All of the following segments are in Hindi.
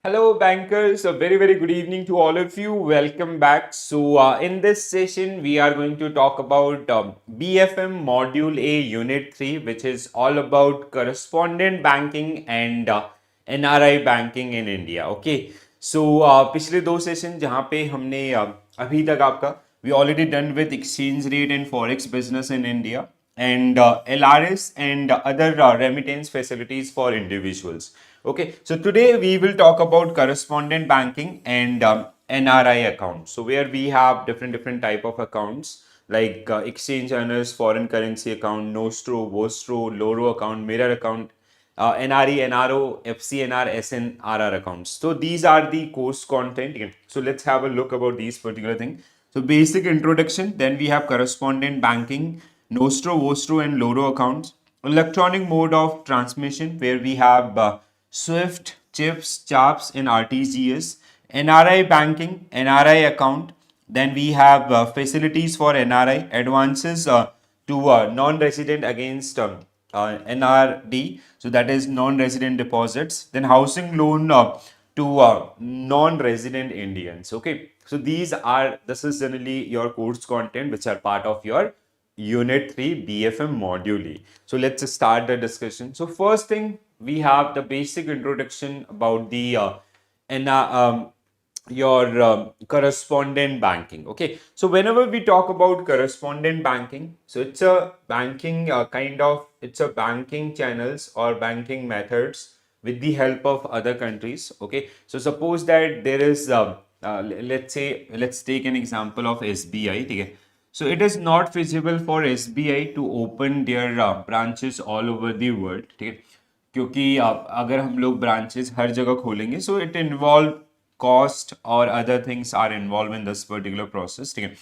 Hello, bankers. A very good evening to all of you. Welcome back. In this session, we are going to talk about BFM Module A Unit 3, which is all about correspondent banking and NRI banking in India. Okay. पिछले दो सेशन जहाँ पे हमने अभी तक आपका we already done with exchange rate and forex business in India and LRS and other remittance facilities for individuals. Okay, so today we will talk about correspondent banking and NRI accounts. So where we have different type of accounts like exchange earners, foreign currency account, Nostro, Vostro, Loro account, mirror account, NRE, NRO, FCNR, SNRR accounts. So these are the course content. Again. So let's have a look about these particular things. So basic introduction, then we have correspondent banking, Nostro, Vostro and Loro accounts. Electronic mode of transmission where we have SWIFT, CHIPS, CHAPS and RTGS. NRI banking, NRI account. Then we have facilities for NRI, advances to non-resident against NRD, so that is non-resident deposits. Then housing loan to non-resident Indians. Okay, so this is generally your course content which are part of your Unit 3 BFM module. So let's start the discussion. So first thing, we have the basic introduction about the and your correspondent banking. Okay, so whenever we talk about correspondent banking, so it's a banking it's a banking channels or banking methods with the help of other countries. Okay, so suppose that there is let's take an example of SBI. Okay, so it is not feasible for SBI to open their branches all over the world. ठीक है, क्योंकि अगर हम लोग ब्रांचेस हर जगह खोलेंगे सो इट इन्वॉल्व कॉस्ट और other things are involve in this particular process. ठीक है,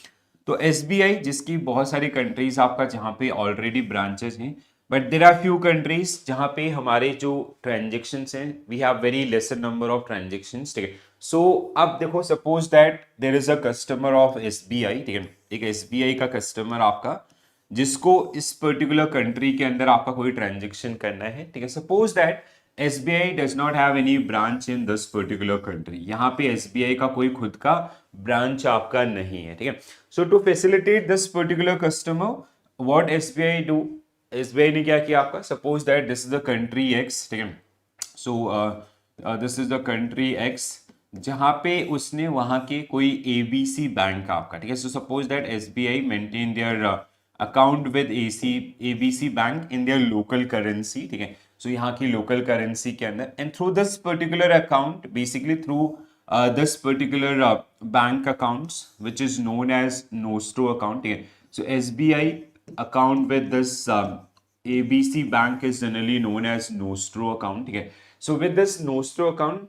तो एसबीआई जिसकी बहुत सारी कंट्रीज आपका जहाँ पे ऑलरेडी ब्रांचेस हैं, but there are few countries जहाँ पे हमारे जो ट्रांजेक्शन हैं we have very lesser number of transaction. ठीक है, सो अब देखो suppose that there is a customer of SBI. ठीक है, एक एसबीआई का कस्टमर आपका जिसको इस पर्टिकुलर कंट्री के अंदर आपका कोई ट्रांजेक्शन करना है. ठीक है, suppose that SBI does not have any branch in this particular country. यहाँ पे एसबीआई का कोई खुद का ब्रांच आपका नहीं है. ठीक है, so to facilitate this particular customer what SBI do, SBI ने क्या किया आपका, suppose that this is the country X. ठीक है, so this is the country X जहाँ पे उसने वहाँ के कोई एबीसी बैंक आपका. ठीक है, so suppose that SBI maintain their account with ABC bank in their local currency. ठीक है, सो यहाँ की लोकल करेंसी के अंदर and through this particular account basically through this particular bank accounts which is known as nostro account. ठीक है, so SBI account with this ABC bank is generally known as Nostro account. ठीक है, so with this Nostro account,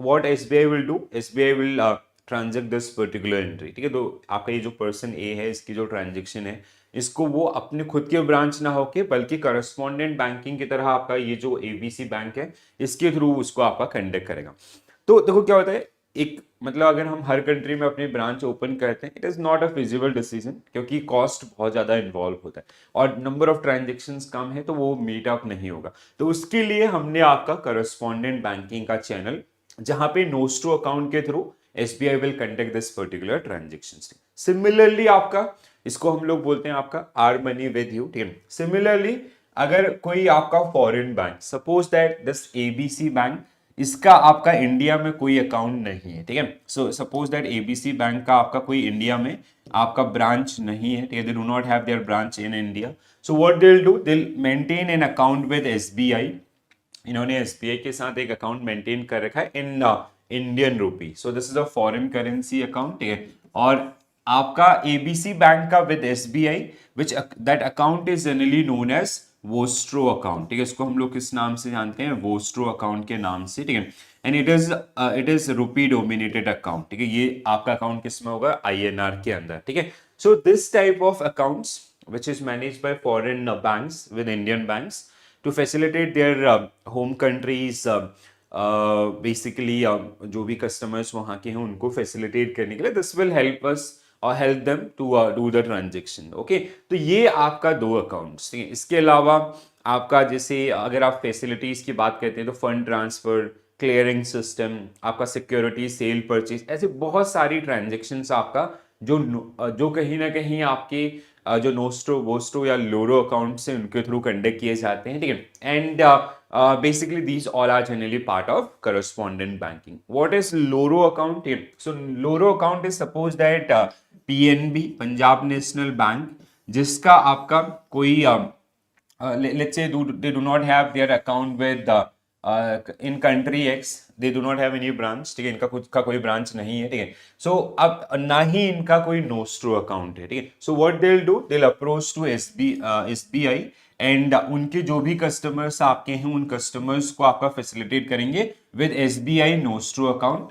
what SBI will do? SBI will transact this particular entry. ठीक है, तो आपका ये जो पर्सन A है इसकी जो ट्रांजेक्शन है इसको वो अपने खुद के ब्रांच ना होके बल्कि करस्पॉन्डेंट बैंकिंग की तरह आपका ये जो ABC बैंक है इसके थ्रू उसको आपका कंडक्ट करेगा. तो देखो क्या होता है, एक मतलब अगर हम हर कंट्री में अपनी ब्रांच ओपन करते हैं it is not a feasible decision क्योंकि कॉस्ट बहुत ज़्यादा इन्वॉल्व होता है और नंबर ऑफ ट्रांजेक्शन्स कम है तो वो मीट अप नहीं होगा. तो उसके लिए हमने आपका करस्पॉन्डेंट बैंकिंग का चैनल जहां पे नोस्ट्रो अकाउंट के through SBI will conduct this particular transactions. Similarly आपका इसको हम लोग बोलते हैं आपका आर मनी विद यू. ठीक है, सिमिलरली अगर कोई आपका foreign bank suppose that this ABC bank इसका आपका इंडिया में कोई अकाउंट नहीं है. ठीक है, so suppose that ABC bank का आपका कोई इंडिया में आपका ब्रांच नहीं है. ठीक है, they do not have their branch in India. So what they will do, they will maintain an account with SBI. इन्होंने एसबीआई के साथ एक अकाउंट मेंटेन कर रखा है in Indian rupee. So this is a foreign currency account. ठीक है, और आपका एबीसी बैंक का with SBI which that account is generally known as vostro account. ठीक है, इसको हम लोग किस नाम से जानते हैं, वोस्ट्रो अकाउंट के नाम से. ठीक है, एंड इट इज रूपी डोमिनेटेड अकाउंट. ठीक है, ये आपका अकाउंट किस में होगा, आईएनआर के अंदर. ठीक है, so this type of accounts which is managed by foreign banks with Indian banks to facilitate their home countries basically जो भी customers वहाँ के हैं उनको facilitate करने के लिए this will help us और help them to do the transaction. okay, तो ये आपका दो अकाउंट्स. ठीक है, इसके अलावा आपका जैसे अगर आप फैसिलिटीज की बात करते हैं तो फंड ट्रांसफर, क्लियरिंग सिस्टम, आपका सिक्योरिटी सेल परचेज, ऐसे बहुत सारी ट्रांजेक्शन्स आपका जो कहीं ना कहीं आपके जो नोस्ट्रो वोस्ट्रो या लोरो अकाउंट से उनके थ्रू कंडक्ट किए जाते हैं, ठीक है। And basically these all are generally part of correspondent banking. What is Loro account? So Loro account is suppose that PNB, Punjab National Bank, जिसका आपका कोई let's say they do not have their account with in country X, they do not have any branch, ठीक है, इनका खुद का कोई ब्रांच नहीं है, ठीक है। सो अब ना ही इनका कोई नोस्ट्रो अकाउंट है, ठीक है। So what they will do, they will approach to SBI and उनके जो भी कस्टमर्स आपके हैं उन कस्टमर्स को आपका फैसिलिटेट करेंगे विद एसबीआई नोस्ट्रो अकाउंट,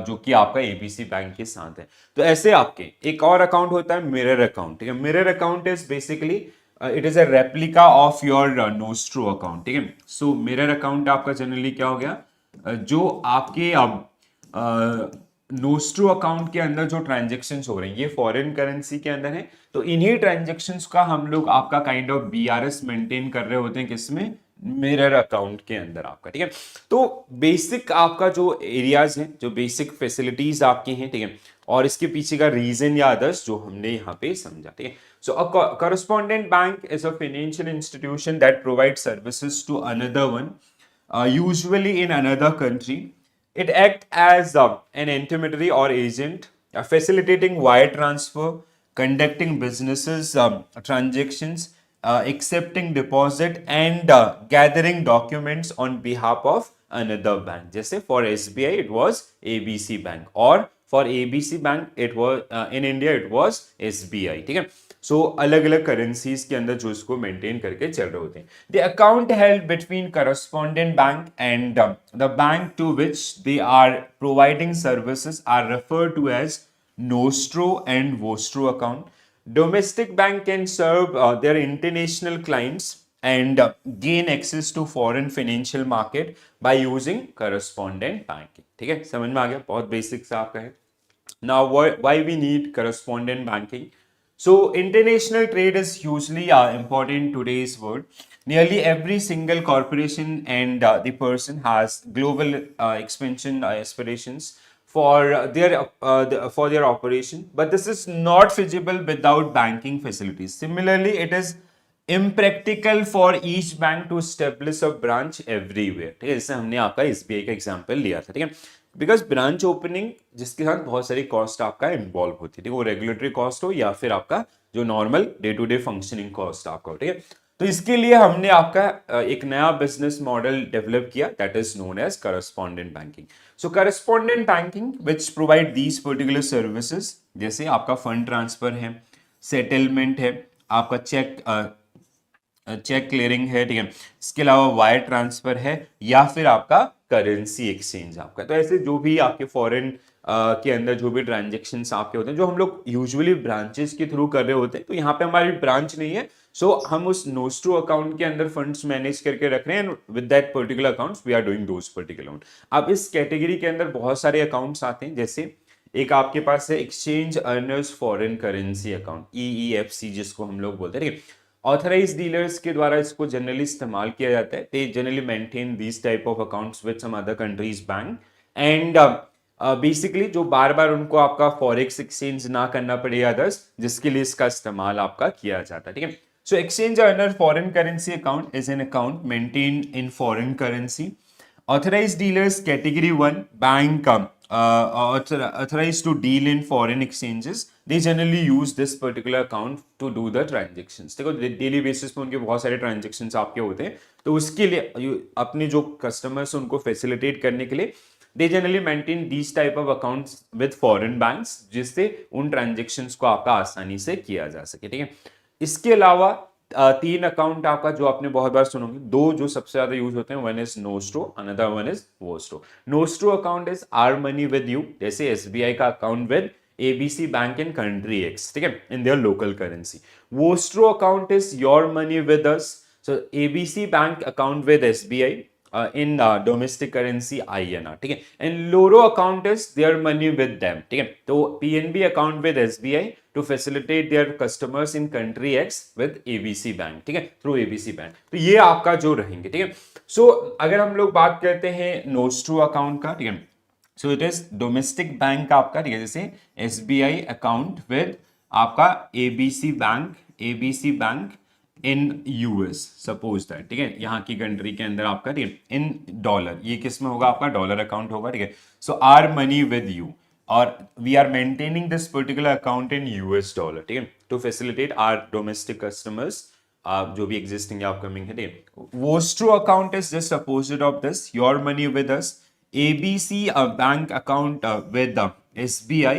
जो कि आपका एबीसी बैंक के साथ है। तो ऐसे आपके एक और अकाउंट होता है मिरर अकाउंट, ठीक है। Mirror account is basically it is a replica of your nostro account, ठीक है। सो मिरर अकाउंट आपका जनरली क्या हो गया, जो आपके नोस्ट्रो अकाउंट के अंदर जो ट्रांजेक्शन्स हो रही हैं ये फॉरेन करेंसी के अंदर है, तो इन्हीं ट्रांजेक्शन्स का हम लोग आपका काइंड ऑफ बीआरएस मेंटेन कर रहे होते हैं, किसमें, मिरर अकाउंट के अंदर आपका, ठीक है। तो बेसिक आपका जो एरियाज हैं, जो बेसिक फैसिलिटीज आपकी हैं, ठीक है, और इसके पीछे का रीजन या आदर्श जो हमने यहाँ पे समझा, ठीक है। So a correspondent bank is a financial institution that provides services to another one, usually in another country. It acts as an intermediary or agent, facilitating wire transfer, conducting businesses transactions, accepting deposit, and gathering documents on behalf of another bank. जैसे for SBI it was ABC Bank, or for ABC Bank it was in India it was SBI, ठीक है। सो अलग अलग करेंसीज के अंदर जो इसको मेंटेन करके चल रहे होते हैं। The account held between correspondent bank and the bank to which they are providing services are refer to as nostro and vostro account. Domestic bank can serve their international clients and gain access to foreign financial market by using correspondent banking, ठीक है, समझ में आ गया, बहुत बेसिक सा आपका है। Now why we need correspondent banking? So international trade is hugely important in today's world. Nearly every single corporation and the person has global expansion aspirations for their operation, but this is not feasible without banking facilities. Similarly, it is impractical for each bank to establish a branch everywhere, ठीक है। जैसे हमने आपका एसबीआई का एग्जांपल लिया था, ठीक है, बिकॉज ब्रांच ओपनिंग जिसके साथ बहुत सारी कॉस्ट आपका इन्वॉल्व होती है, ठीक है, वो रेगुलेटरी कॉस्ट हो या फिर आपका जो normal day to day functioning cost आपका हो, ठीक है। तो इसके लिए हमने आपका एक नया बिजनेस मॉडल डेवलप किया, that is known as correspondent banking. So correspondent banking which provide these particular services, जैसे आपका फंड ट्रांसफर है, सेटलमेंट है, आपका चेक क्लियरिंग है, ठीक है, इसके अलावा वायर ट्रांसफर है, या फिर आपका करेंसी एक्सचेंज आपका। तो ऐसे जो भी आपके फॉरेन के अंदर जो भी ट्रांजेक्शन्स आपके होते हैं, जो हम लोग यूजुअली ब्रांचेस के थ्रू कर रहे होते हैं, तो यहाँ पे हमारी ब्रांच नहीं है, सो हम उस नोस्ट्रो अकाउंट के अंदर फंड्स मैनेज करके रख रहे हैं, with that particular accounts we are doing those particular account. अब इस कैटेगरी के अंदर बहुत सारे अकाउंट्स आते हैं, जैसे एक आपके पास है exchange earners foreign currency account, EEFC जिसको हम लोग बोलते हैं, ठीक है। ऑथराइज डीलर्स के द्वारा इसको जनरली इस्तेमाल किया जाता है, they generally maintain this type of accounts with some other countries bank, and basically जो बार बार उनको आपका फॉरेक्स एक्सचेंज ना करना पड़े अदर्स, जिसके लिए इसका इस्तेमाल आपका किया जाता है, ठीक है। So exchange earner foreign currency account is an account maintain in foreign currency. Authorized dealers category 1 bank authorized to deal in foreign exchanges, they generally use this particular account to do the transactions। देखो डेली बेसिस पे उनके बहुत सारे ट्रांजेक्शन्स आपके होते हैं, तो उसके लिए अपने जो कस्टमर्स उनको फैसिलिटेट करने के लिए they generally maintain these type of accounts with foreign banks, जिससे उन ट्रांजेक्शन्स को आपका आसानी से किया जा सके, ठीक है। इसके अलावा तीन अकाउंट आपका जो आपने बहुत बार सुनोगे, दो जो सबसे ज्यादा यूज होते हैं, one is nostro, another one is vostro. Nostro account is our money with you, जैसे एसबीआई का account with ABC bank in country X, ठीक है, in their local currency. Vostro account is your money with us, so ABC bank account with SBI, in domestic currency INR, ठीक है. And Loro account is their money with them, ठीक है. तो PNB account with SBI to facilitate their customers in country X with ABC Bank, ठीक है, through ABC Bank. तो ये आपका जो रहेंगे, ठीक है. So अगर हम लोग बात करते हैं Nostro account का, ठीक है, so it is domestic bank का आपका, ठीक है, जैसे SBI अकाउंट विद आपका ABC bank in US, suppose that, ठीक है, यहाँ की कंट्री के अंदर आपका, ठीक है, इन डॉलर, ये किस में होगा, आपका डॉलर अकाउंट होगा, ठीक है. So our money with you और we are maintaining this particular account in US dollar, ठीक है, to facilitate our domestic customers जो भी एग्जिस्टिंग या अपकमिंग है, ठीक है. Vostro account is just opposite of this, your money with us. ABC bank account with SBI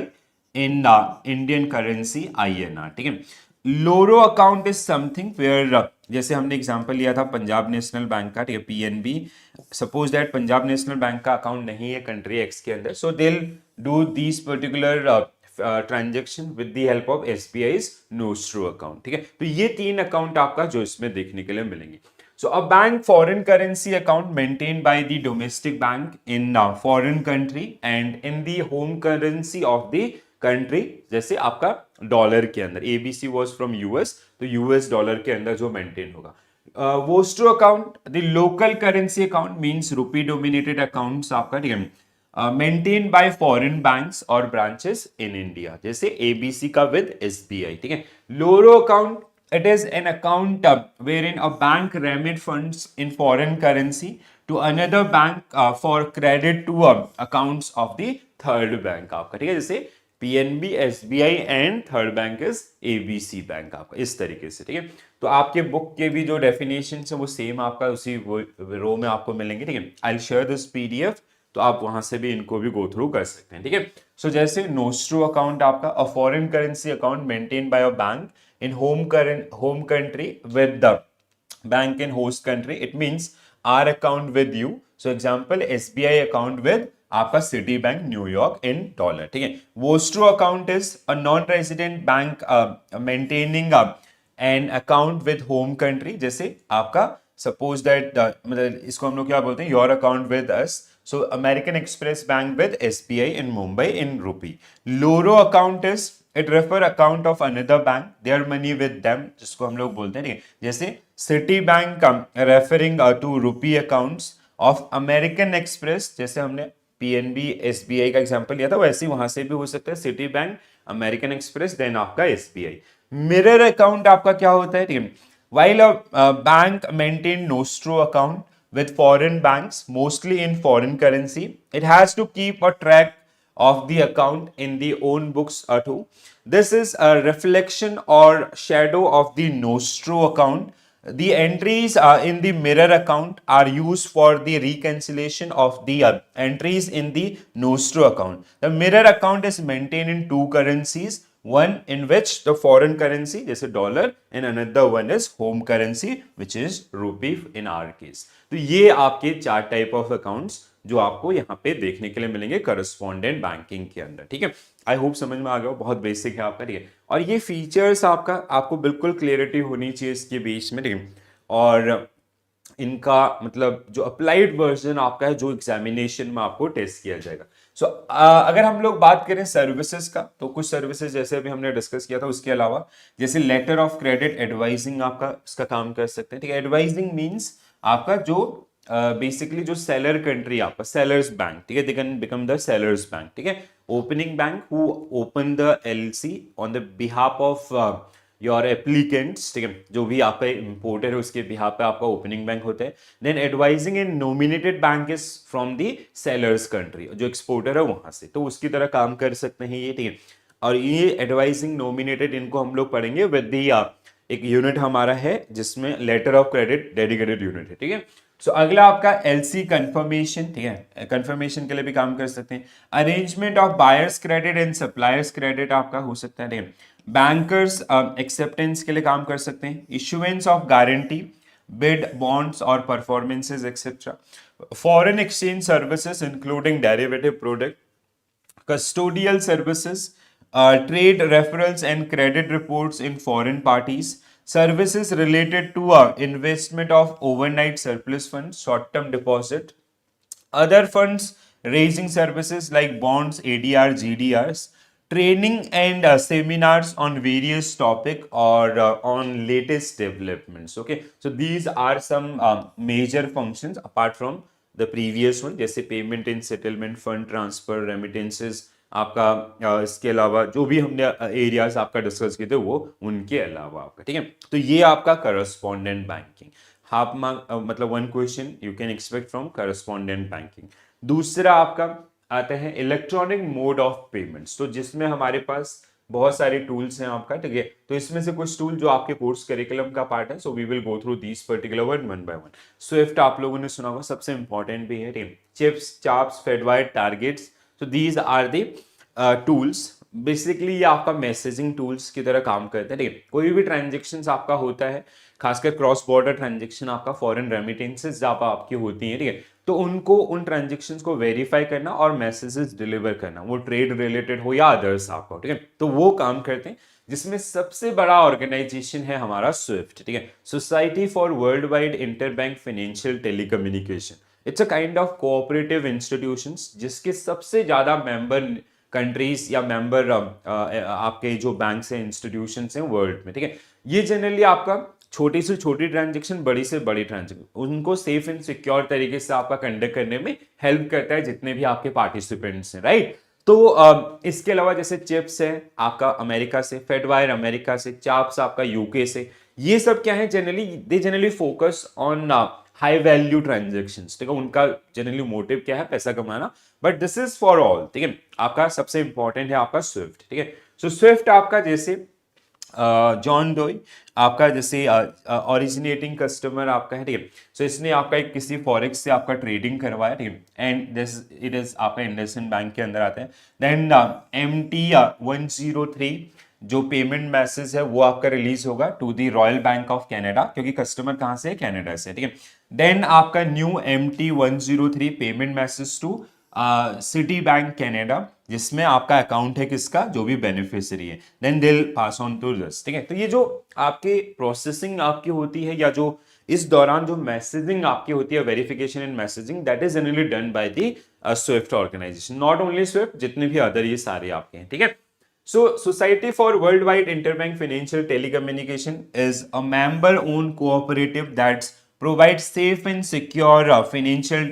in Indian currency INR, ठीक है. Loro account is something where, जैसे हमने एग्जांपल लिया था पंजाब नेशनल बैंक का, ठीक है, PNB. Suppose that Punjab national bank का अकाउंट नहीं है कंट्री एक्स के अंदर, so they will do this particular transaction with the help of SBI's nostro account, ठीक है. तो ये 3 अकाउंट आपका जो इसमें देखने के लिए मिलेंगे. So a bank foreign currency account maintained by the domestic bank in foreign country and in the home currency of the country, जैसे आपका डॉलर के अंदर ABC was from US, तो US डॉलर के अंदर जो मेंटेन होगा. Vostro account, the local currency account means rupee dominated accounts आपका, ठीक है, maintained by foreign banks और branches in India, जैसे ABC का with SBI, ठीक है. Loro account, it is an account wherein a bank remit funds in foreign currency to another bank for credit to accounts of the third bank आपका, ठीक है, जैसे PNB, SBI and third bank is ABC bank आपका, इस तरीके से, ठीक है. तो आपके बुक के भी जो डेफिनेशन है वो सेम आपका उसी रो में आपको मिलेंगे, ठीक है. I will share this PDF, तो आप वहां से भी इनको भी गो थ्रू कर सकते हैं, ठीक है. सो जैसे नोस्ट्रो अकाउंट आपका, अ foreign currency account maintain by a bank in home country with the bank in host country, it means our account with you. So example SBI account with आपका city bank New York in dollar, ठीक है. Vostro account is a non resident bank maintaining N account with home country, जैसे आपका सपोज दैट मतलब इसको हम लोग क्या बोलते हैं, your account with us. So American Express bank with SBI in Mumbai in rupee. Loro account is it refer account of another bank, their money with them, जिसको हम लोग बोलते हैं, ठीक है, जैसे Citibank referring to rupee accounts of American Express, जैसे हमने PNB SBI का एग्जांपल लिया था, वैसे ही वहां से भी हो सकता है Citibank, American Express, then आपका SBI. मिरर अकाउंट आपका क्या होता है, ठीक है. While a bank maintain nostro account with foreign banks, mostly in foreign currency, it has to keep a track of the account in the own books too. This is a reflection or shadow of the nostro account. The entries in the mirror account are used for the reconciliation of the entries in the nostro account. The mirror account is maintained in 2 currencies, one in which the foreign currency जैसे dollar and another one is home currency which is rupee in our case. तो ये आपके 4 टाइप ऑफ अकाउंट्स जो आपको यहाँ पे देखने के लिए मिलेंगे करस्पॉन्डेंट बैंकिंग के अंदर, ठीक है. आई होप समझ में आ गया, बहुत बेसिक है आपका, ठीक है. और ये फीचर्स आपको बिल्कुल क्लियरिटी होनी चाहिए इसके बीच में, ठीक है. और इनका मतलब जो अप्लाइड वर्जन आपका है जो एग्जामिनेशन में आपको टेस्ट किया जाएगा. सो अगर हम लोग बात करें सर्विसेज का, तो कुछ सर्विसेज जैसे अभी हमने डिस्कस किया था, उसके अलावा जैसे लेटर ऑफ क्रेडिट एडवाइजिंग आपका इसका काम कर सकते हैं, ठीक है. एडवाइजिंग मींस आपका जो बेसिकली जो सेलर कंट्री आपका सेलर्स बैंक, ठीक है, they can become the sellers bank, ठीक है. Opening bank who open the LC on the behalf of your applicants, ठीक है, जो भी आपका इंपोर्टर है उसके बिहाफ पे आपका ओपनिंग बैंक होता है. Then advising in nominated bank is from the seller's country, जो एक्सपोर्टर है वहां से, तो उसकी तरह काम कर सकते हैं ये, ठीक है. और ये एडवाइजिंग नॉमिनेटेड इनको हम लोग पढ़ेंगे विद द एक यूनिट हमारा है जिसमें letter of credit dedicated unit है, ठीक है. सो अगला आपका LC कंफर्मेशन, ठीक है, कंफर्मेशन के लिए भी काम कर सकते हैं. Arrangement of buyers credit and suppliers credit आपका हो सकता है, ठीक है. बैंकर्स एक्सेप्टेंस के लिए काम कर सकते हैं. Issuance of guarantee, bid, bonds और performances etcetera. Foreign exchange services including derivative product, custodial services, trade referrals and credit reports in foreign parties, services related to investment of overnight surplus funds, short term deposit, other funds raising services like bonds, ADR, GDRs, training and seminars on various topic or on latest developments. Okay, so these are some major functions apart from the previous one, जैसे payment and settlement, fund transfer, remittances आपका, इसके अलावा जो भी हमने एरियाज आपका डिस्कस किए थे वो उनके अलावा आपका, ठीक है। तो ये आपका करस्पॉन्डेंट बैंकिंग, हाफ मार्क मतलब one question you can expect from correspondent banking. दूसरा आपका आता है इलेक्ट्रॉनिक मोड ऑफ पेमेंट्स, तो जिसमें हमारे पास बहुत सारे टूल्स हैं आपका, ठीक है। तो इसमें से कुछ टूल जो आपके कोर्स करिकुलम का पार्ट है, so we will go through these particular one by one. SWIFT आप लोगों ने सुना होगा, सबसे इंपॉर्टेंट भी है, ठीक है। CHIPS, CHAPS, Fedwire, targets, so these are the tools. Basically ये आपका मैसेजिंग टूल्स की तरह काम करते हैं, ठीक है। कोई भी ट्रांजेक्शन आपका होता है, खासकर क्रॉस बॉर्डर ट्रांजेक्शन, आपका फॉरेन रेमिटेंसेस जब आपकी होती हैं, ठीक है, तो उनको उन ट्रांजेक्शन्स को वेरीफाई करना और मैसेजेस डिलीवर करना, वो ट्रेड रिलेटेड हो या अदर्स आपका, ठीक है, तो वो काम करते हैं। जिसमें सबसे बड़ा ऑर्गेनाइजेशन है हमारा स्विफ्ट, ठीक है, society for world wide interbank financial telecommunication. It's a kind of cooperative institutions जिसके सबसे ज्यादा मेंबर कंट्रीज या मेंबर आपके जो बैंक्स हैं, इंस्टीट्यूशंस हैं वर्ल्ड में, ठीक है। ये जनरली आपका छोटी से छोटी ट्रांजेक्शन, बड़ी से बड़ी ट्रांजेक्शन, उनको सेफ एंड सिक्योर तरीके से आपका कंडक्ट करने में हेल्प करता है जितने भी आपके पार्टिसिपेंट्स हैं, राइट। तो इसके अलावा जैसे चिप्स है आपका अमेरिका से, फेडवायर अमेरिका से, चाप्स आपका यूके से, ये सब क्या है, generally focus on high value transactions, ठीक है। उनका जनरली मोटिव क्या है, पैसा कमाना, but this is for all, ठीक है। आपका सबसे इंपॉर्टेंट है आपका स्विफ्ट, ठीक है। सो स्विफ्ट आपका जैसे जॉन डोई आपका जैसे ओरिजिनेटिंग कस्टमर आपका है, ठीक है। सो इसने आपका एक किसी फॉरेक्स से आपका ट्रेडिंग करवाया, ठीक है, एंड दिस इट इज आपका इंडसइंड बैंक के अंदर आता है। देन MT-103 जो पेमेंट मैसेज है वो आपका रिलीज होगा to the Royal Bank of Canada, क्योंकि कस्टमर कहां से है, कनाडा से, ठीक है। देन आपका new MT-103 payment message to Citibank Canada, जिसमें आपका अकाउंट है किसका, जो भी बेनिफिशियरी है, then they will pass on to this, ठीक है। तो ये जो आपके प्रोसेसिंग आपकी होती है या जो इस दौरान जो मैसेजिंग आपकी होती है, verification and messaging, that is generally done by the SWIFT organisation, not only SWIFT, जितने भी अदर ये सारे आपके हैं, ठीक है। So, Society for Worldwide Interbank Financial Telecommunication is a member-owned cooperative that provides safe and secure financial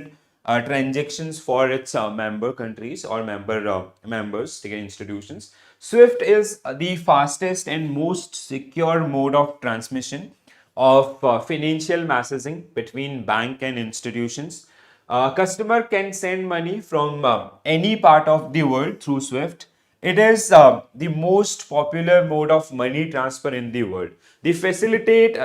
transactions for its member countries or members, institutions. SWIFT is the fastest and most secure mode of transmission of financial messaging between bank and institutions. Customer can send money from any part of the world through SWIFT. It is the most popular mode of money transfer in the world. To facilitate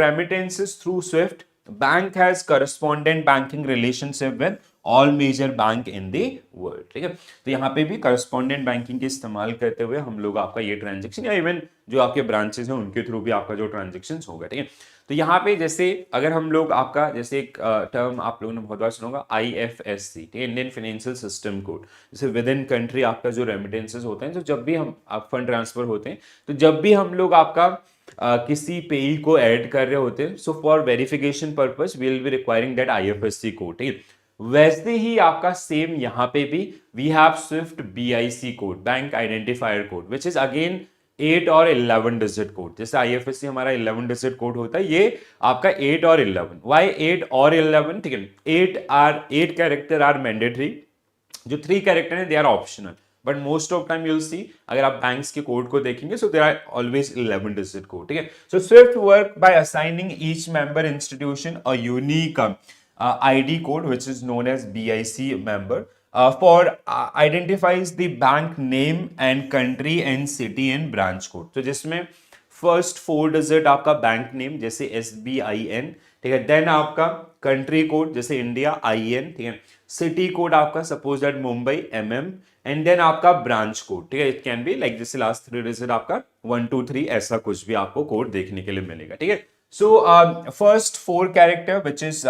remittances through SWIFT, bank has correspondent banking relationship with all major bank in the world, ठीक है। तो यहाँ पे भी correspondent banking के इस्तेमाल करते हुए हम लोग आपका ये ट्रांजेक्शन या इवन जो आपके ब्रांचेस हैं उनके थ्रू भी आपका जो ट्रांजेक्शन होगा, ठीक है। तो यहाँ पे जैसे अगर हम लोग आपका जैसे एक टर्म आप लोगों ने बहुत बार सुना होगा IFSC, Indian financial system code, जैसे विद इन कंट्री आपका जो रेमिटेंसेस होते हैं, तो जब भी हम आप फंड ट्रांसफर होते हैं, तो जब भी हम लोग आपका किसी पेई को ऐड कर रहे होते हैं, so for verification purpose we will be requiring that IFSC code, ठीक है। वैसे ही आपका सेम यहाँ पे भी we have SWIFT BIC code, bank identifier code, which is again 8 और 11 डिजिट कोड। जैसे IFSC हमारा 11 डिजिट कोड होता है, ये आपका 8 और 11। वाई 8 और 11, ठीक है। 8 कैरेक्टर आर मैंडेटरी, जो 3 कैरेक्टर है they are optional, but most of time you'll see अगर आप बैंक्स के कोड को देखेंगे, so there are always 11 digit code, ठीक है। So SWIFT work by assigning each member institution a unique ID code which is known as BIC member for identifies the bank name and country and city and branch code. तो जिसमें फर्स्ट 4 डिजिट आपका बैंक नेम जैसे SBIN, ठीक है। देन आपका कंट्री कोड जैसे इंडिया IN, ठीक है। सिटी कोड आपका suppose that Mumbai MM, and then आपका ब्रांच कोड, ठीक है। इट कैन बी लाइक जैसे लास्ट 3 डिजिट आपका 1 2 3 ऐसा कुछ भी आपको कोड देखने के लिए मिलेगा, ठीक है। So first 4 character which is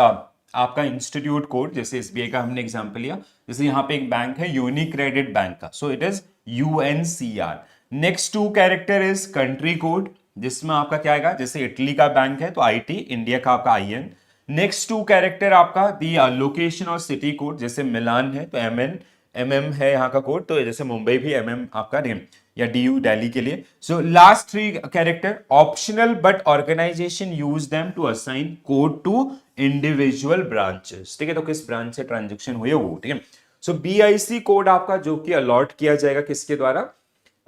आपका इंस्टीट्यूट कोड, जैसे SBI का हमने एग्जांपल लिया, जैसे यहाँ पे एक बैंक है यूनिक्रेडिट बैंक का, so it is UNCR। Next 2 character is country code, जिसमें आपका क्या आएगा, जैसे इटली का बैंक है तो IT, इंडिया का आपका IN। नेक्स्ट 2 कैरेक्टर आपका दी लोकेशन और सिटी कोड, जैसे मिलान है तो MN, MM है यहाँ का कोड, तो जैसे मुंबई भी MM आपका नेम, या DU दिल्ली के लिए। So last 3 character optional, but organisation use them to assign code to individual branches, ठीक है, तो किस ब्रांच से ट्रांजेक्शन हुई है वो, ठीक है। सो BIC कोड आपका जो कि अलॉट किया जाएगा किसके द्वारा,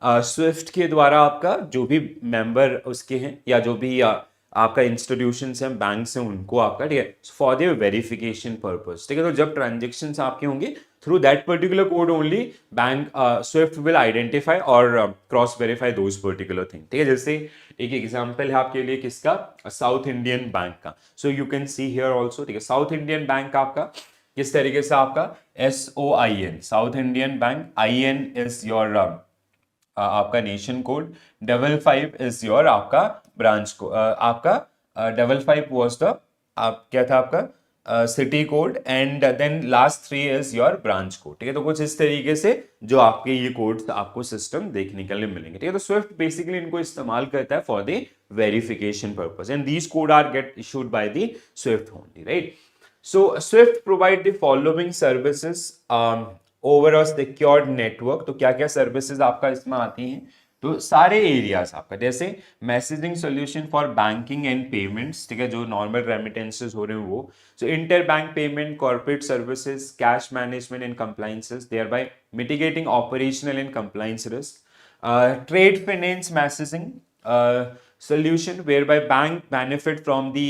स्विफ्ट के द्वारा, आपका जो भी मेंबर उसके हैं या जो भी आपका इंस्टीट्यूशन हैं, बैंक हैं, उनको आपका, ठीक है, फॉर द वेरिफिकेशन पर्पस, ठीक है। तो जब ट्रांजेक्शन आपके होंगे through that particular code only, bank SWIFT will identify और cross verify those particular thing, ठीक है। जैसे एक एग्जांपल है आपके लिए किसका, साउथ इंडियन बैंक का। So you can see here also, ठीक है, साउथ इंडियन बैंक आपका किस तरीके से आपका SOIN, South Indian Bank, IN is your आपका नेशन कोड, 55 इज योर आपका ब्रांच को, आपका 55 वॉज द आप क्या था आपका city code, and then last 3 is your branch code, ठीक है। तो कुछ इस तरीके से जो आपके ये कोड्स आपको सिस्टम देखने के लिए मिलेंगे, ठीक है। तो स्विफ्ट बेसिकली इनको इस्तेमाल करता है for the verification purpose, and these code are get issued by the SWIFT only, right. So Swift provide the following services over a secured network। तो क्या क्या सर्विसेज आपका इसमें आती हैं, तो सारे एरियाज आपका, जैसे messaging solution for banking and payments, ठीक है, जो नॉर्मल रेमिटेंसेस हो रहे हैं वो। So inter bank payment, corporate services, cash management and compliances, thereby mitigating operational and compliance risk. Trade finance messaging solution whereby bank benefit from the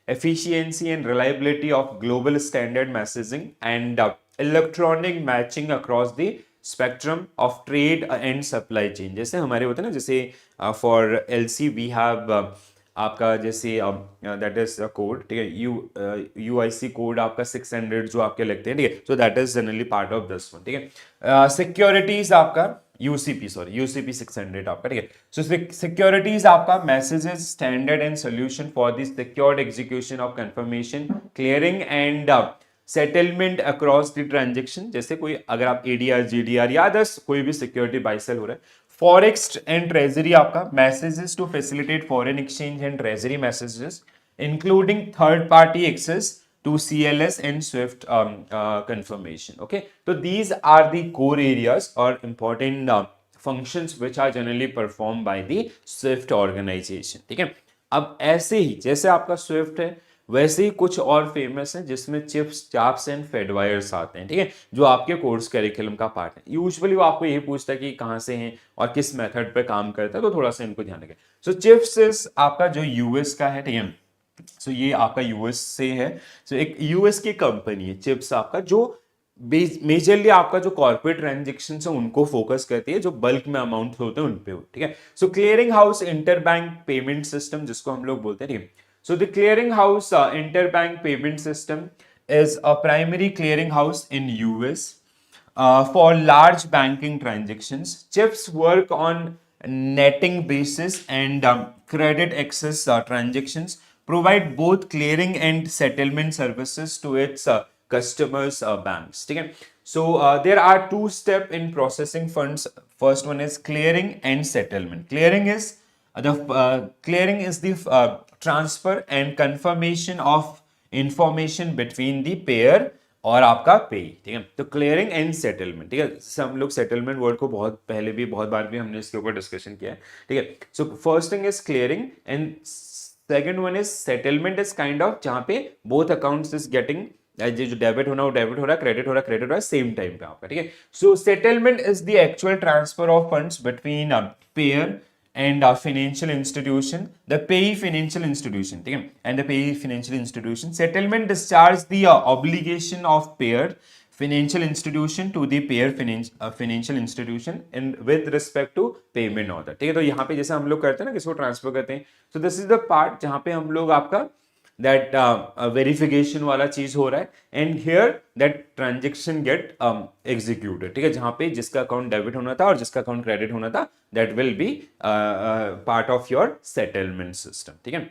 efficiency and reliability of global standard messaging and electronic matching across the spectrum of trade and supply chain। जैसे हमारे होते हैं ना, जैसे for LC we have आपका जैसे दैट इज कोड, ठीक है, UIC कोड आपका 600 जो आपके लगते हैं, ठीक है, सो that is generally part of this one, ठीक है। सिक्योरिटीज आपका UCP 600 आपका, ठीक है। सो सिक्योरिटीज आपका messages, standard and solution for the secured execution of confirmation, clearing and settlement across the transaction. जैसे कोई अगर आप ADR GDR या अदर्स कोई भी सिक्योरिटी बाय सेल हो रहा है। फॉरेक्स एंड ट्रेजरी आपका messages to facilitate foreign exchange and treasury messages, including third party access to CLS and Swift confirmation, okay। So these are the core areas or important functions which are generally performed by the Swift organization, ठीक है। अब ऐसे ही जैसे आपका Swift है, वैसे ही कुछ और फेमस है जिसमें चिप्स, चाप्स एंड फेडवायर्स आते हैं, ठीक है, जो आपके कोर्स करिकुलम का पार्ट है। यूजुअली वो आपको यही पूछता है कि कहाँ से हैं और किस मेथड पे काम करता है, तो थोड़ा सा इनको ध्यान रखें। सो चिप्स इज आपका जो US का है, ठीक है, सो ये आपका US से है। सो एक US की कंपनी है चिप्स आपका, जो मेजरली आपका जो कॉर्पोरेट ट्रांजेक्शन है उनको फोकस करती है, जो बल्क में अमाउंट होते हैं उन पे, ठीक है। So clearing house inter bank payment system, जिसको हम लोग बोलते हैं, ठीक है। So the clearing house inter bank payment system is a primary clearing house in US for large banking transactions. Chips work on netting basis and credit access transactions, provide both clearing and settlement services to its customers banks, ठीक है। So there are 2 steps in processing funds. First one is clearing and settlement. Clearing is the transfer and confirmation of information between the payer और आपका पे, ठीक है। तो क्लियरिंग एंड सेटलमेंट, ठीक है, जैसे हम लोग सेटलमेंट वर्ड को बहुत पहले भी बहुत बार भी हमने इसके ऊपर डिस्कशन किया है, ठीक है। So first thing is clearing and second one is settlement, is kind of जहां पे बोथ अकाउंट्स इज गेटिंग, जो डेबिट होना वो डेबिट हो रहा है, क्रेडिट हो रहा है सेम टाइम पे आपका, ठीक है। So settlement is the actual transfer of funds between payer and financial institution, the payee financial institution, ठीक है, and the payee financial institution. Settlement discharge the obligation of payer financial institution to the payer financial institution and with respect to payment order, ठीक है। तो यहाँ पे जैसे हम लोग करते हैं ना, किसको ट्रांसफर करते हैं, so this is the part जहाँ पे हम लोग आपका that verification वाला चीज हो रहा है, and here that transaction get executed, ठीक है, जहां पे जिसका अकाउंट डेबिट होना था और जिसका अकाउंट क्रेडिट होना था, that will B part of your settlement system, ठीक है।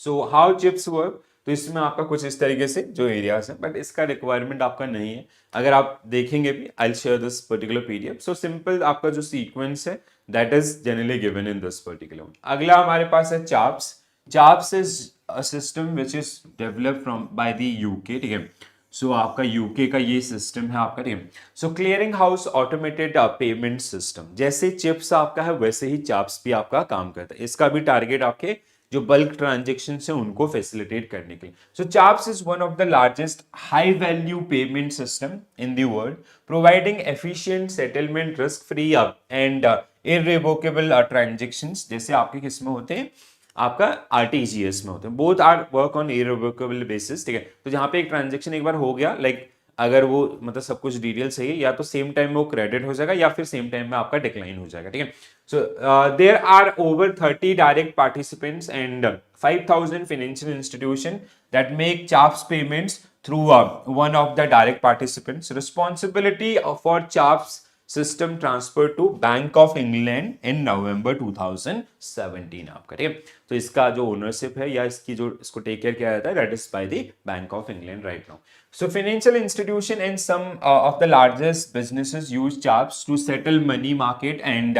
सो हाउ चिप्स वर्क, तो इसमें आपका कुछ इस तरीके से जो एरियाज है, बट इसका रिक्वायरमेंट आपका नहीं है। अगर आप देखेंगे भी, I share this particular PDF. So simple आपका जो सीक्वेंस है that is generally given in this particular. अगला हमारे पास है CHAPS. CHAPS is a system which is developed from by the UK, ठीक है। सो आपका यूके का ये सिस्टम है आपका, ठीक है। So clearing house automated payment system, जैसे चिप्स आपका है वैसे ही चार्प्स भी आपका काम करता है। इसका भी टारगेट आपके जो बल्क ट्रांजेक्शन है उनको फैसिलिटेट करने के लिए। So CHAPS is one of the largest high value payment system in the world, providing efficient settlement, risk free and irrevocable transactions. जैसे आपके किस में होते हैं, आपका आरटीजीएस में होते हैं। Both are work on irrevocable basis, ठीक है। तो जहां पे एक ट्रांजेक्शन एक बार हो गया, लाइक अगर वो मतलब सब कुछ डिटेल सही है, या तो सेम टाइम में वो क्रेडिट हो जाएगा या फिर सेम टाइम में आपका डिक्लाइन हो जाएगा, ठीक है। So there are over 30 direct participants and 5,000 financial institution that make CHAPS payments through one of the direct participants. Responsibility for CHAPS system transfer to bank of England in November 2017 आपका, ठीक है। तो इसका जो ओनरशिप है या इसकी जो इसको टेक केयर किया जाता है that is by the bank of England right now. So financial institution and some of the largest businesses use CHARPS to settle money market and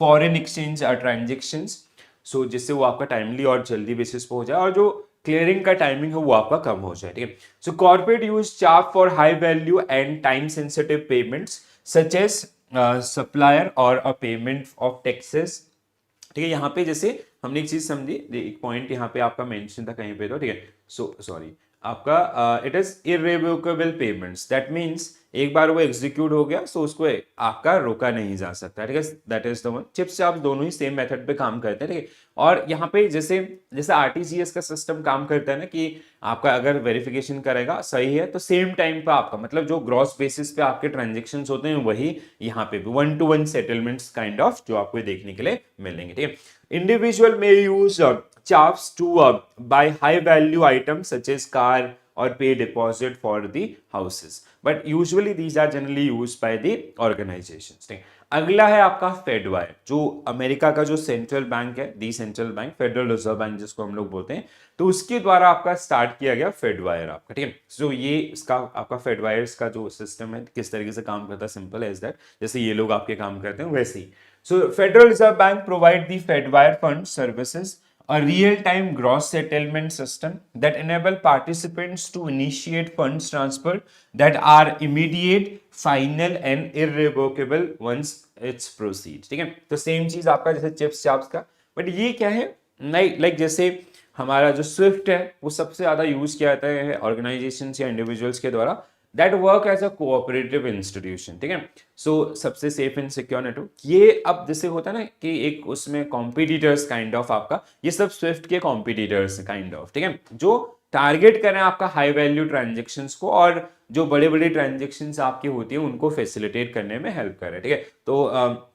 foreign exchange transactions. So जिससे वो आपका टाइमली और जल्दी बेसिस पे हो जाए और जो क्लियरिंग का टाइमिंग है वो आपका कम हो जाए, ठीक है। So corporate use CHAP for high value and time sensitive payments such as supplier और अ पेमेंट ऑफ टैक्सेस, ठीक है। यहाँ पे जैसे हमने एक चीज समझी, एक पॉइंट यहाँ पे आपका मेंशन था कहीं पे, तो ठीक है। सो सॉरी आपका it is irrevocable payments, that means एक बार वो एग्जीक्यूट हो गया सो उसको आपका रोका नहीं जा सकता, ठीक है। That is the one. Chips से आप दोनों ही सेम मेथड पे काम करते हैं, ठीक है। और यहाँ पे जैसे जैसे आरटीजीएस का सिस्टम काम करता है ना कि आपका अगर वेरिफिकेशन करेगा सही है तो सेम टाइम पे आपका मतलब जो ग्रॉस बेसिस पे आपके ट्रांजेक्शन होते हैं वही यहाँ पे भी 1-to-1 सेटलमेंट्स काइंड ऑफ जो आपको देखने के लिए मिलेंगे, ठीक है। इंडिविजुअल में use CHARPS to buy high value items such as car or pay deposit for the houses, but usually these are generally used by the organizations, ठीक। अगला है आपका फेडवायर, जो अमेरिका का जो सेंट्रल बैंक है, the central bank, federal reserve bank जिसको हम लोग बोलते हैं, तो उसके द्वारा आपका स्टार्ट किया गया फेडवायर आपका, ठीक है। सो ये इसका आपका फेडवायर्स का जो सिस्टम है किस तरीके से काम करता है, सिंपल एज दैट, जैसे ये लोग आपके काम करते हैं वैसे ही। So federal reserve bank provide the Fedwire fund services, a real-time gross settlement system that enable participants to initiate funds transfer that are immediate, final and irrevocable once it's proceeds, ठीक है। तो सेम चीज आपका जैसे चिप्स चाप्स का, बट ये क्या है, नहीं लाइक जैसे हमारा जो स्विफ्ट है वो सबसे ज्यादा यूज किया जाता है ऑर्गेनाइजेशन या इंडिविजुअल्स के द्वारा, that work as a cooperative institution, ठीक है। सो सबसे सेफ एंड सिक्योर नेटवर्क। ये अब जैसे होता है ना कि एक उसमें कॉम्पिटिटर्स काइंड ऑफ आपका, ये सब स्विफ्ट के कॉम्पिटिटर्स काइंड ऑफ, ठीक है, जो टारगेट करें आपका हाई वैल्यू ट्रांजेक्शन्स को और जो बड़े बड़े ट्रांजेक्शन्स आपकी होती है उनको फैसिलिटेट करने में हेल्प करें, ठीक है। तो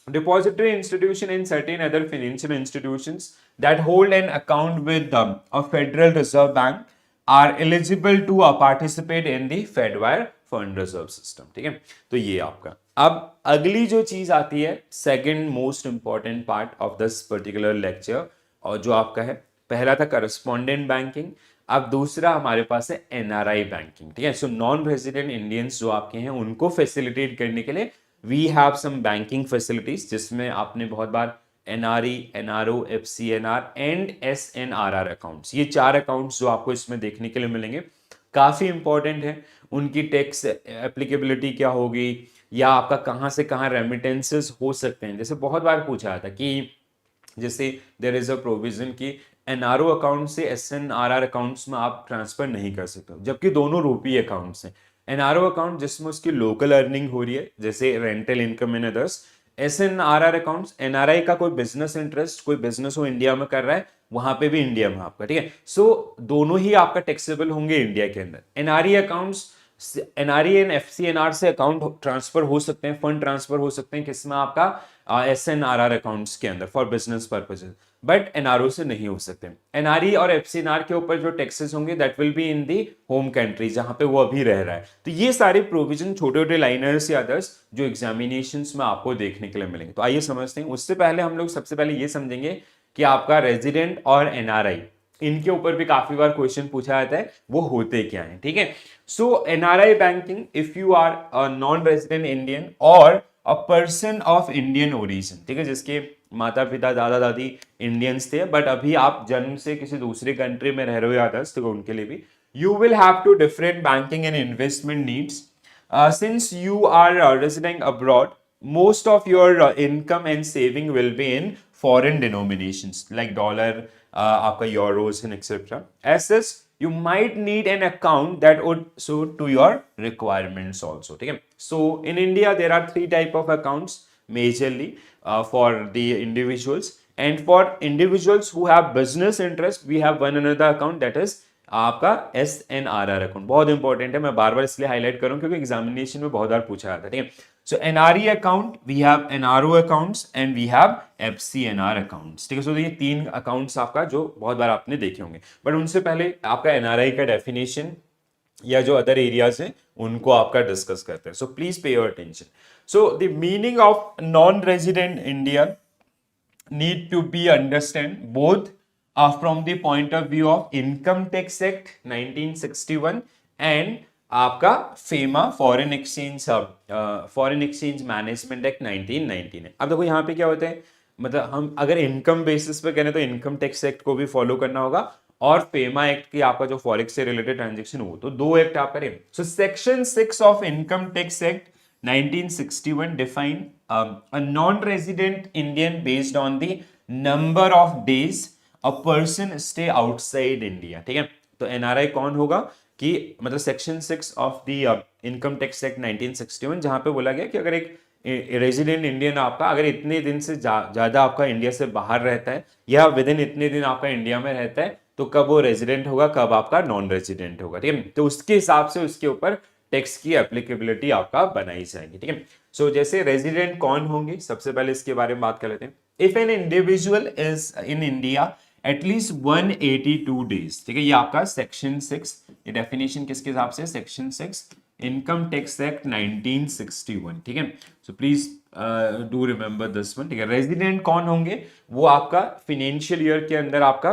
depository institution and certain other financial institutions that hold an account with a Federal Reserve Bank are eligible to participate in the Fedwire Fund Reserve System, ठीक है। तो ये आपका अब अगली जो चीज आती है, second most important part of this particular lecture, और जो आपका है, पहला था करस्पॉन्डेंट बैंकिंग, अब दूसरा हमारे पास है एनआरआई बैंकिंग, ठीक है। सो नॉन रेजिडेंट इंडियंस जो आपके हैं उनको फैसिलिटेट करने के लिए we have some banking facilities, जिसमें आपने बहुत बार NRE, NRO, FCNR and SNRR accounts, ये 4 अकाउंट्स जो आपको इसमें देखने के लिए मिलेंगे, काफी इंपॉर्टेंट है। उनकी टैक्स एप्लीकेबिलिटी क्या होगी, या आपका कहाँ से कहाँ रेमिटेंसेस हो सकते हैं। जैसे बहुत बार पूछा जाता कि जैसे देयर इज अ प्रोविजन कि एनआरओ अकाउंट से एसएनआरआर अकाउंट्स में आप ट्रांसफर नहीं कर सकते हो, जबकि दोनों रूपी अकाउंट्स हैं। एनआरओ अकाउंट जिसमें उसकी लोकल अर्निंग हो रही है जैसे rental income and others, SNRR accounts NRI का कोई बिजनेस इंटरेस्ट, कोई बिजनेस हो इंडिया में कर रहा है, वहां पे भी इंडिया में आपका, ठीक है। सो दोनों ही आपका टैक्सेबल होंगे इंडिया के अंदर। NRE accounts, NRE and FCNR से अकाउंट ट्रांसफर हो सकते हैं, फंड ट्रांसफर हो सकते हैं किसमें, आपका एसएनआरआर अकाउंट्स के अंदर for business purposes, but NRO से नहीं हो सकते। एनआरई और एफसीएनआर के ऊपर जो टैक्सेस होंगे that will be in the home country जहां पे वो अभी रह रहा है। तो ये सारे प्रोविजन छोटे छोटे लाइनर्स या अदर्स जो एग्जामिनेशंस में आपको देखने के लिए मिलेंगे। तो आइए समझते हैं। उससे पहले हम लोग सबसे पहले ये समझेंगे कि आपका रेजिडेंट और एनआरआई इनके ऊपर भी काफी बार क्वेश्चन पूछा जाता है, वो होते क्या है, ठीक है। So NRI banking, if you are a non resident Indian और a person of Indian origin, ठीक है, जिसके माता पिता दादा दादी इंडियंस थे बट अभी आप जन्म से किसी दूसरे कंट्री में रह रहे हो या अदर्स, तो उनके लिए भी you will have to different banking and investment needs since you are residing abroad. Most of your income and saving will be in foreign denominations like dollar, आपका euros and etc. As such, you might need an account that would suit to your requirements also. ठीक है? So in India there are three type of accounts majorly for the individuals, and for individuals who have business interest we have one another account, that is आपका SNRR अकाउंट। बहुत इंपॉर्टेंट है, मैं बार बार इसलिए हाईलाइट करूं क्योंकि एग्जामिनेशन में बहुत बार पूछा जाता है, ठीक है। So NRE account, we have NRO accounts and we have FCNR accounts, ठीक है। सो ये तीन अकाउंट्स आपका जो बहुत बार आपने देखे होंगे, बट उनसे पहले आपका NRI का डेफिनेशन या जो अदर एरियाज हैं उनको आपका डिस्कस करते हैं। So please pay your attention. So the meaning of non resident Indian need to be understand both from the point of view of Income Tax Act 1961 and आपका FEMA foreign exchange management act 1999 है। अब देखो यहाँ पे क्या होता है, मतलब हम अगर इनकम बेसिस पे करें तो इनकम टैक्स एक्ट को भी फॉलो करना होगा और फेमा एक्ट की आपका जो फॉरेक्स से रिलेटेड ट्रांजेक्शन हो, तो दो एक्ट आप करें। So section 6 of income tax act 1961 define a non-resident Indian based on the number of days a person stay outside India, ठीक है। तो एनआरआई कौन होगा कि मतलब section 6 of the income tax act 1961 जहां पे बोला गया कि अगर एक रेजिडेंट इंडियन आपका अगर इतने दिन से ज्यादा आपका इंडिया से बाहर रहता है या विद इन इतने दिन आपका इंडिया में रहता है, तो कब वो रेजिडेंट होगा, कब आपका नॉन रेजिडेंट होगा, ठीक है। तो उसके हिसाब से उसके ऊपर टैक्स की एप्लीकेबिलिटी आपका बनाई जाएगी, ठीक है। सो जैसे रेजिडेंट कौन होंगे, सबसे पहले इसके बारे में बात कर लेते हैं। If an individual is in India at least 182 days, ठीक है, ये आपका सेक्शन 6, ये डेफिनेशन किसके हिसाब से, सेक्शन 6 इनकम टैक्स एक्ट 1961, ठीक है। So please do remember this one, ठीक है। रेजिडेंट कौन होंगे, वो आपका फाइनेंशियल ईयर के अंदर आपका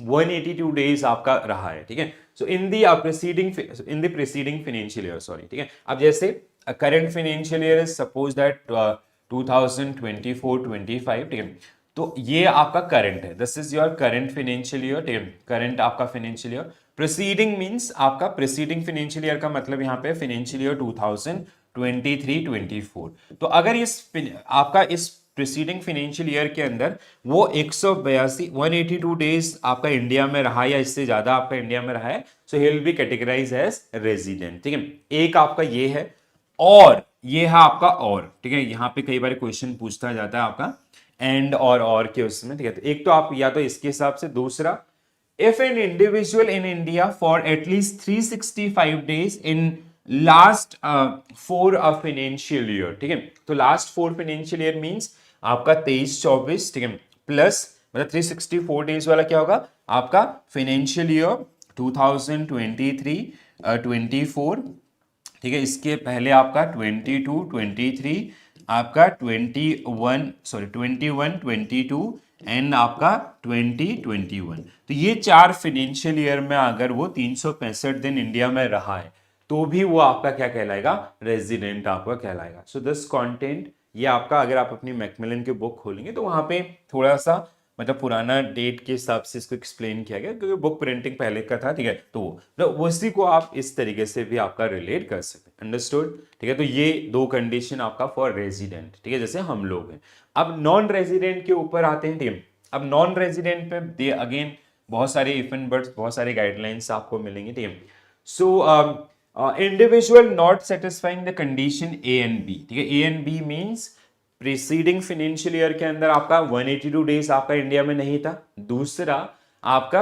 182 डेज आपका रहा है, ठीक है। So in the preceding financial year, sorry, ठीक है। अब जैसे current financial year is suppose that 2024-25, ठीक है, तो ये आपका करंट है, this is your current financial year, ठीक है, करंट आपका फाइनेंशियल ईयर। प्रीसीडिंग मींस आपका प्रीसीडिंग फाइनेंशियल ईयर का मतलब यहाँ पे फाइनेंशियल ईयर 2023-24। तो अगर इस आपका इस प्रीसीडिंग फाइनेंशियल ईयर के अंदर वो 182 डेज आपका इंडिया में रहा या इससे ज्यादा आपका इंडिया में रहा है, so he will be categorised as resident, ठीक है। एक आपका ये है, और ये है आपका और, ठीक है। यहाँ पे कई बार क्वेश्चन पूछता जाता है आपका एंड और के उसमें, ठीक है। तो एक तो आप या तो इसके हिसाब से, दूसरा if an individual in India for at least 365 days in last 4 financial year, ठीक है। तो लास्ट 4 फाइनेंशियल ईयर मींस आपका 23-24, ठीक है, प्लस मतलब 364 डेज वाला क्या होगा आपका फाइनेंशियल ईयर 2023-24, ठीक है। इसके पहले आपका 22-23, आपका 21-22 एंड आपका 2021। तो ये 4 फाइनेंशियल ईयर में अगर वो 365 दिन इंडिया में रहा है तो भी वो आपका क्या कहलाएगा, रेजिडेंट आपका कहलाएगा। सो दिस कंटेंट ये आपका, अगर आप अपनी मैकमिलन की बुक खोलेंगे तो वहां पे थोड़ा सा मतलब पुराना डेट के हिसाब से इसको एक्सप्लेन किया गया क्योंकि बुक प्रिंटिंग पहले का था, ठीक है। तो उसी को आप इस तरीके से भी आपका रिलेट कर सकते हैं, अंडरस्टूड, ठीक है। तो ये दो कंडीशन आपका फॉर रेजिडेंट, ठीक है, जैसे हम लोग हैं। अब नॉन रेजिडेंट के ऊपर आते हैं, ठीक है। अब नॉन रेजिडेंट पे दे अगेन बहुत सारे इफ एंड बट्स, बहुत सारे गाइडलाइंस आपको मिलेंगे, ठीक है। So individual not satisfying the condition A and B, ठीक है। A and B means preceding financial year के अंदर आपका 182 डेज आपका इंडिया में नहीं था, दूसरा आपका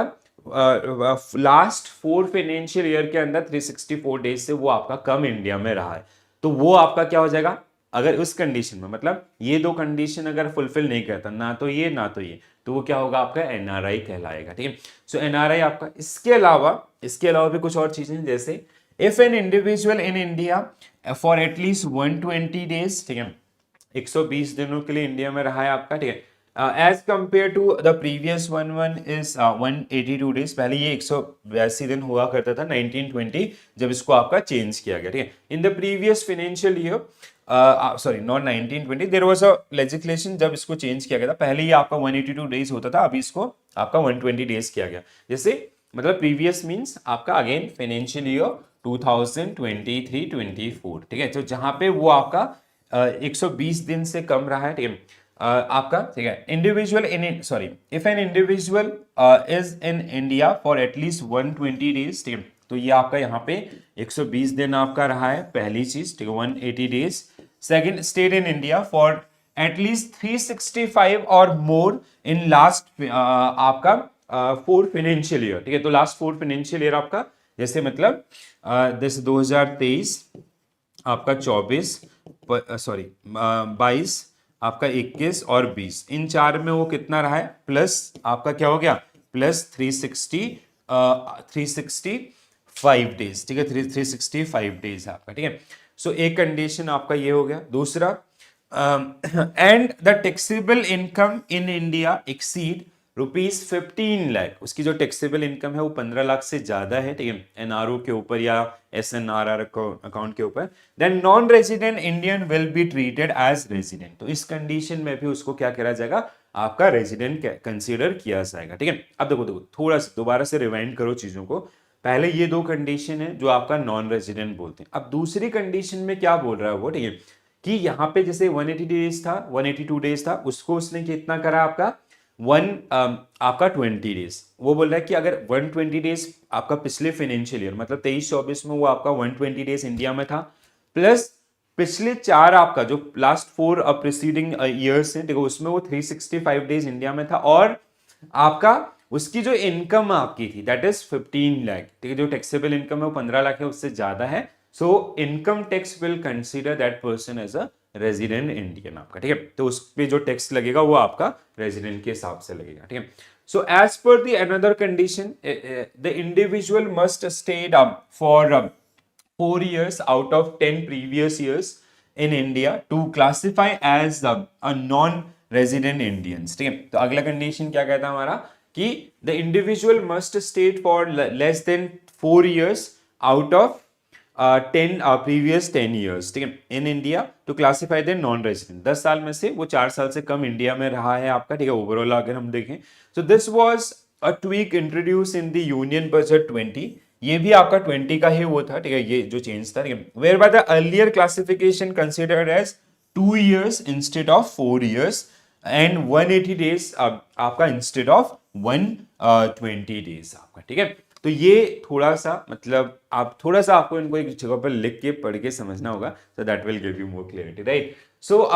लास्ट 4 फाइनेंशियल ईयर के अंदर 364 डेज से वो आपका कम इंडिया में रहा है, तो वो आपका क्या हो जाएगा, अगर उस कंडीशन में मतलब ये दो कंडीशन अगर फुलफिल नहीं करता, ना तो ये ना तो ये, तो वो क्या होगा आपका एनआरआई कहलाएगा, ठीक है। सो एनआरआई आपका, इसके अलावा भी कुछ और चीजें, जैसे if an individual in India for at least 120 days, ठीक है, 120 दिनों के लिए इंडिया में रहा है आपका, ठीक है, as compare to the previous one is 182 days. पहले ये 182 दिन हुआ करता था 1920 जब इसको आपका चेंज किया गया, ठीक है। In the previous financial year, sorry not 1920, there was a legislation जब इसको चेंज किया गया था। पहले ये आपका 182 डेज होता था, अभी इसको आपका 120 डेज किया गया। जैसे मतलब प्रीवियस मींस आपका अगेन फाइनेंशियल ईयर 2023-24, ठीक है। तो जहां पे वो आपका 120 दिन से कम रहा है, ठीक है, आपका, ठीक है। Individual in, sorry, if an individual is in India for at least 120 days, ठीक है, तो ये आपका यहाँ पे 120 दिन आपका रहा है, पहली चीज, ठीक है, 180 days. Second, state in India for at least 365 और मोर इन लास्ट आपका 4 फाइनेंशियल ईयर, ठीक है। तो लास्ट 4 फाइनेंशियल ईयर आपका, जैसे मतलब जैसे 2023 आपका 24, सॉरी 22, आपका 21 और 20, इन चार में वो कितना रहा है, प्लस आपका क्या हो गया, प्लस 365 डेज, ठीक है, 365 डेज आपका, ठीक है। सो एक कंडीशन आपका ये हो गया। दूसरा, and the taxable income in India exceed ₹15 lakh, उसकी जो टैक्सेबल इनकम है वो 15 लाख से ज्यादा है, ठीक है, एनआरओ के ऊपर या एसएनआरआर अकाउंट के ऊपर, then non resident Indian will be treated as resident. तो इस कंडीशन में भी उसको क्या करा जाएगा, आपका रेजिडेंट कंसीडर किया जाएगा, ठीक है। अब देखो देखो थोड़ा सा दोबारा से रिवाइंड करो चीजों को। पहले ये दो कंडीशन है जो आपका नॉन रेजिडेंट बोलते हैं। अब दूसरी कंडीशन में क्या बोल रहा है वो, ठीक है, कि यहाँ पे जैसे 180 डेज था, 182 डेज था, उसको उसने कितना करा आपका आपका 20 डेज। वो बोल रहा है कि अगर 120 डेज आपका पिछले फाइनेंशियल ईयर मतलब 23-24 में वो आपका 120 डेज इंडिया में था, प्लस पिछले 4 आपका जो लास्ट 4 प्रीसीडिंग ईयर्स हैं, देखो उसमें वो 365 डेज इंडिया में था, और आपका उसकी जो इनकम आपकी थी दैट इज 15 लाख, ठीक है, जो टैक्सेबल इनकम है वो 15 लाख है, उससे ज्यादा है। So income tax will consider that person as a resident Indian आपका, ठीक है। तो उस पे जो टैक्स लगेगा वो आपका रेजिडेंट के हिसाब से लगेगा, ठीक है। So as per the another condition, the individual must stayed for 4 years out of 10 previous years in India to classify as a non-resident Indians, ठीक है। तो अगला कंडीशन क्या कहता है हमारा, कि the individual must stay for less than 4 years out of 10 previous 10 years, ठीक है, in India to classify the non resident. 10 साल में से वो 4 साल से कम इंडिया में रहा है आपका, ठीक है, ओवरऑल अगर हम देखें। So this was a tweak introduce in the union budget 20, ये भी आपका 20 का ही वो था, ठीक है, ये जो चेंज था, ठीक है। Where by the earlier classification considered as 2 years instead of 4 years and 180 days आपका इंस्टेड ऑफ 120 डेज आपका, ठीक है। तो ये थोड़ा सा मतलब आप थोड़ा सा आपको इनको एक जगह पर लिख के पढ़ के समझना होगा, so that will give you more clarity, right. So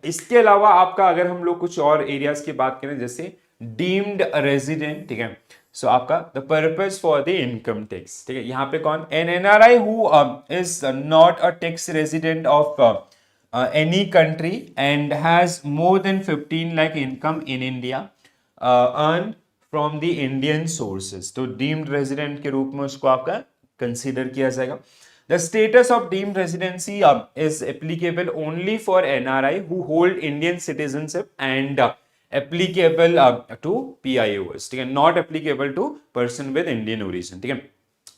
इसके अलावा आपका अगर हम लोग कुछ और एरियाज की बात करें, जैसे डीम्ड रेजिडेंट, ठीक है, सो आपका the purpose for the income tax, ठीक है, यहाँ पे कौन, an NRI who is not a tax resident of any country and has more than 15 lakh income in India earned from the Indian sources, तो डीम्ड रेजिडेंट के रूप में उसको आपका कंसीडर किया जाएगा। The status of deemed residency is applicable only for NRI who hold Indian citizenship and applicable to PIOs, ठीक है, not applicable to person with Indian origin, ठीक है।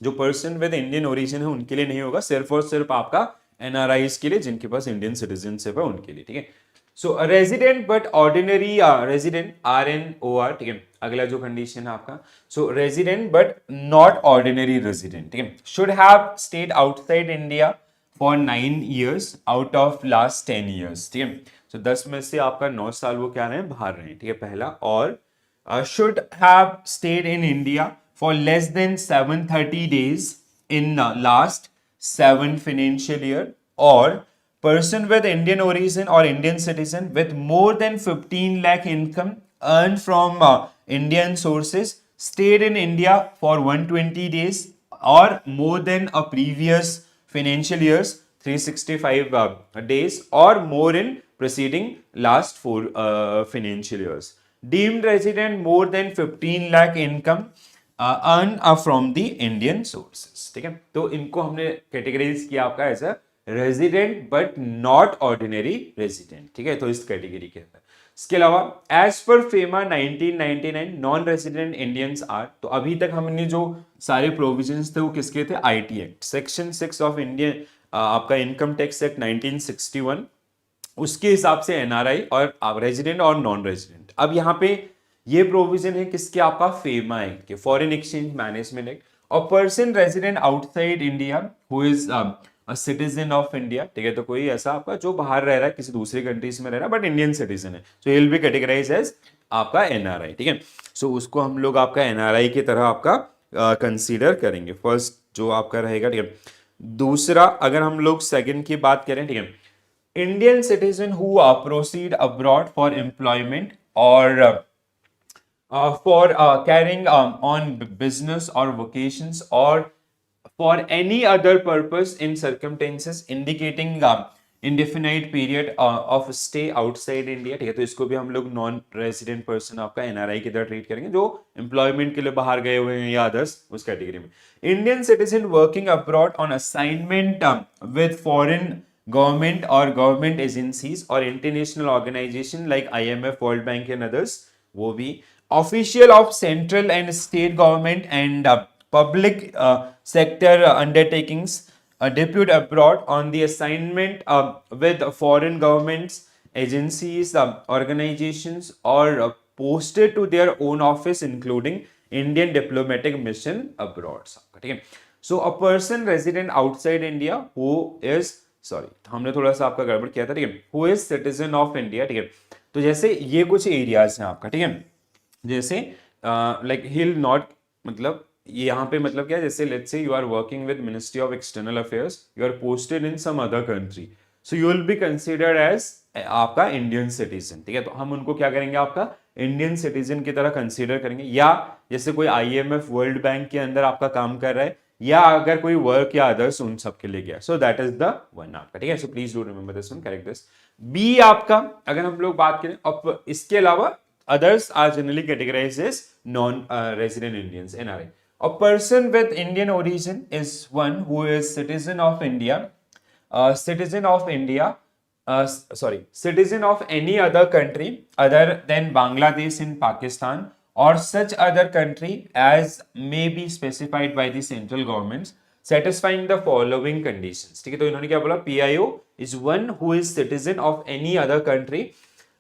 जो पर्सन विद इंडियन ओरिजिन है उनके लिए नहीं होगा, सिर्फ और सिर्फ आपका एनआरआईज के लिए जिनके पास इंडियन सिटीजनशिप है उनके लिए, ठीक है। So resident but ordinary resident RNOR, ठीक है, अगला जो कंडीशन है आपका। So resident but not ordinary resident, ठीक है, should have stayed outside India for 9 years out of last 10 years, ठीक है। सो 10 में से आपका 9 साल वो क्या रहे हैं, बाहर रहे हैं, ठीक है, पहला। और should have stayed in India for less than 730 days in last 7 financial year, or person with Indian origin or Indian citizen with more than 15 lakh income earned from Indian sources stayed in India for 120 days or more than a previous financial years 365 days or more in preceding last 4 financial years. Deemed resident more than 15 lakh income earn from the Indian sources, ठीक है। तो इनको हमने कैटेगराइज किया आपका as a resident but not ordinary resident, ठीक है, तो इस कैटेगरी के अंदर। इसके अलावा as per FEMA 1999 non resident Indians are, तो अभी तक हमने जो सारे प्रोविजंस थे वो किसके थे, IT act section 6 of Indian आपका इनकम टैक्स एक्ट 1961, उसके हिसाब से एनआरआई और रेजिडेंट और नॉन रेजिडेंट। अब यहाँ पे ये प्रोविजन है किसके, आपका फेमा एक्ट के, फॉरेन एक्सचेंज मैनेजमेंट एक्ट। और person resident outside India who is citizen of India, ठीक है, तो कोई ऐसा आपका जो बाहर रह रहा है किसी दूसरे कंट्रीज में रह रहा है बट इंडियन सिटीजन है, so he will be categorise as आपका एनआरआई, ठीक है। सो उसको हम लोग आपका एनआरआई की तरह आपका कंसीडर करेंगे, फर्स्ट जो आपका रहेगा, ठीक है। दूसरा अगर हम लोग सेकंड की बात करें, ठीक है, Indian citizen who proceed abroad for employment और for carrying on business or vocations or for any other purpose in circumstances indicating indefinite period of stay outside India, ठीक है, तो इसको भी हम लोग नॉन रेजिडेंट पर्सन आपका एनआरआई की तरह ट्रीट करेंगे, जो एम्प्लॉयमेंट के लिए बाहर गए हुए हैं या अदर्स उस कैटेगरी में। Indian citizen working abroad on assignment with foreign government और गवर्नमेंट एजेंसीज और international organisation like IMF, World Bank and others, वो भी official of central and state government and public sector undertakings depute abroad on the assignment with foreign governments, agencies, organizations or posted to their own office including Indian diplomatic mission abroad, ठीक है। So a person resident outside India who is हमने थोड़ा सा आपका गड़बड़ किया था, ठीक है, who is citizen of India, ठीक है। तो जैसे ये कुछ एरियाज हैं आपका, ठीक है, जैसे लाइक हिल नॉट, मतलब यहाँ पे मतलब क्या है, जैसे let's say you are working with Ministry of External Affairs, you are posted in some other country, so you will be considered as आपका इंडियन सिटीजन, ठीक है। तो हम उनको क्या करेंगे, आपका इंडियन सिटीजन की तरह कंसीडर करेंगे। या जैसे कोई आईएमएफ, वर्ल्ड बैंक के अंदर आपका काम कर रहा है, या अगर कोई वर्क या अदर्स उन सब के लिए गया, so that is the one आपका, ठीक है। So please do remember this one, correct this. B आपका अगर हम लोग बात करें, अब इसके अलावा others are generally categorized as non-resident Indians, NRI. A person with Indian origin is one who is citizen of India, citizen of any other country other than Bangladesh and Pakistan or such other country as may be specified by the central governments satisfying the following conditions, ठीक है। तो इन्होंने क्या बोला, PIO is one who is citizen of any other country,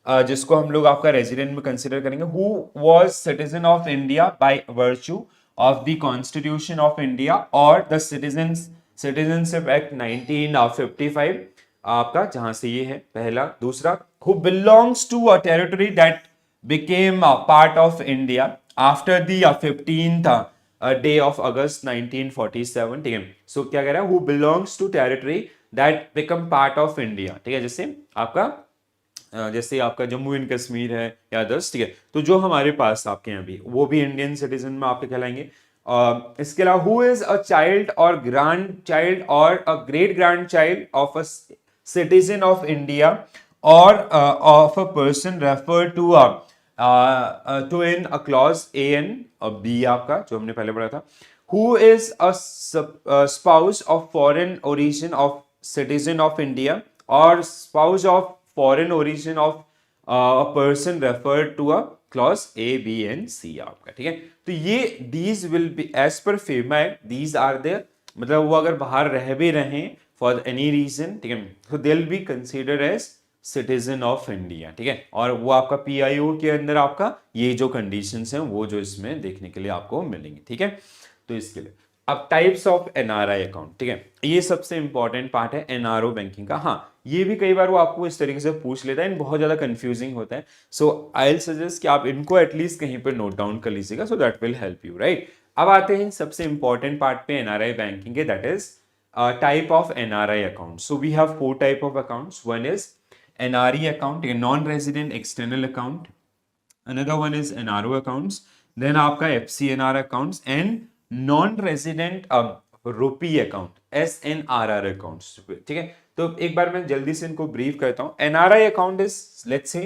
जिसको हम लोग आपका रेजिडेंट में कंसिडर करेंगे, who was citizen of India by virtue of the constitution of India और द सिटीजनशिप एक्ट 1955 आपका, जहां से ये है पहला। दूसरा, who belongs to a territory that became part of India after the 15th day of August 1947, ठीक है। सो क्या कह रहा है, who belongs to territory that become part of India, ठीक है, जैसे आपका जैसे आपका जम्मू एंड कश्मीर है या अदर्स, ठीक है, तो जो हमारे पास आपके यहाँ भी, वो भी इंडियन सिटीजन में आपके कहलाएंगे। इसके अलावा हु इज अ चाइल्ड और ग्रैंड चाइल्ड और a great grand child of a citizen of India और of a person refer to in a clause A and B आपका, जो हमने पहले पढ़ा था। Who is a spouse of foreign origin of citizen of India और spouse of foreign origin of a person referred to a clause A, B and C आपका, ठीक है। तो ये these will be as per FEMA Act, these are there, मतलब वो अगर बाहर रह भी रहे for any reason, ठीक है, तो they'll be considered as citizen of India, ठीक है। और वो आपका PIO के अंदर आपका ये जो conditions हैं वो जो इसमें देखने के लिए आपको मिलेंगे, ठीक है। तो इसके लिए अब टाइप्स ऑफ एनआरआई अकाउंट, ठीक है, ये सबसे इंपॉर्टेंट पार्ट है एनआरओ बैंकिंग का। हाँ, ये भी कई बार वो आपको इस तरीके से पूछ लेता है, बहुत ज्यादा कंफ्यूजिंग होता है, सो आई विल सजेस्ट कि आप इनको एटलीस्ट कहीं पर नोट डाउन कर लीजिएगा, so that will help you, right. अब आते हैं सबसे इंपॉर्टेंट पार्ट पे एनआरआई बैंकिंग के, that is type of NRI account. So we have 4 type of accounts, one is NRE account, non resident external account, another one is NRO accounts, then आपका FCNR accounts and non resident rupee account, SNRR accounts, ठीक है। तो एक बार मैं जल्दी से इनको ब्रीफ करता हूं। NRI account is, let's say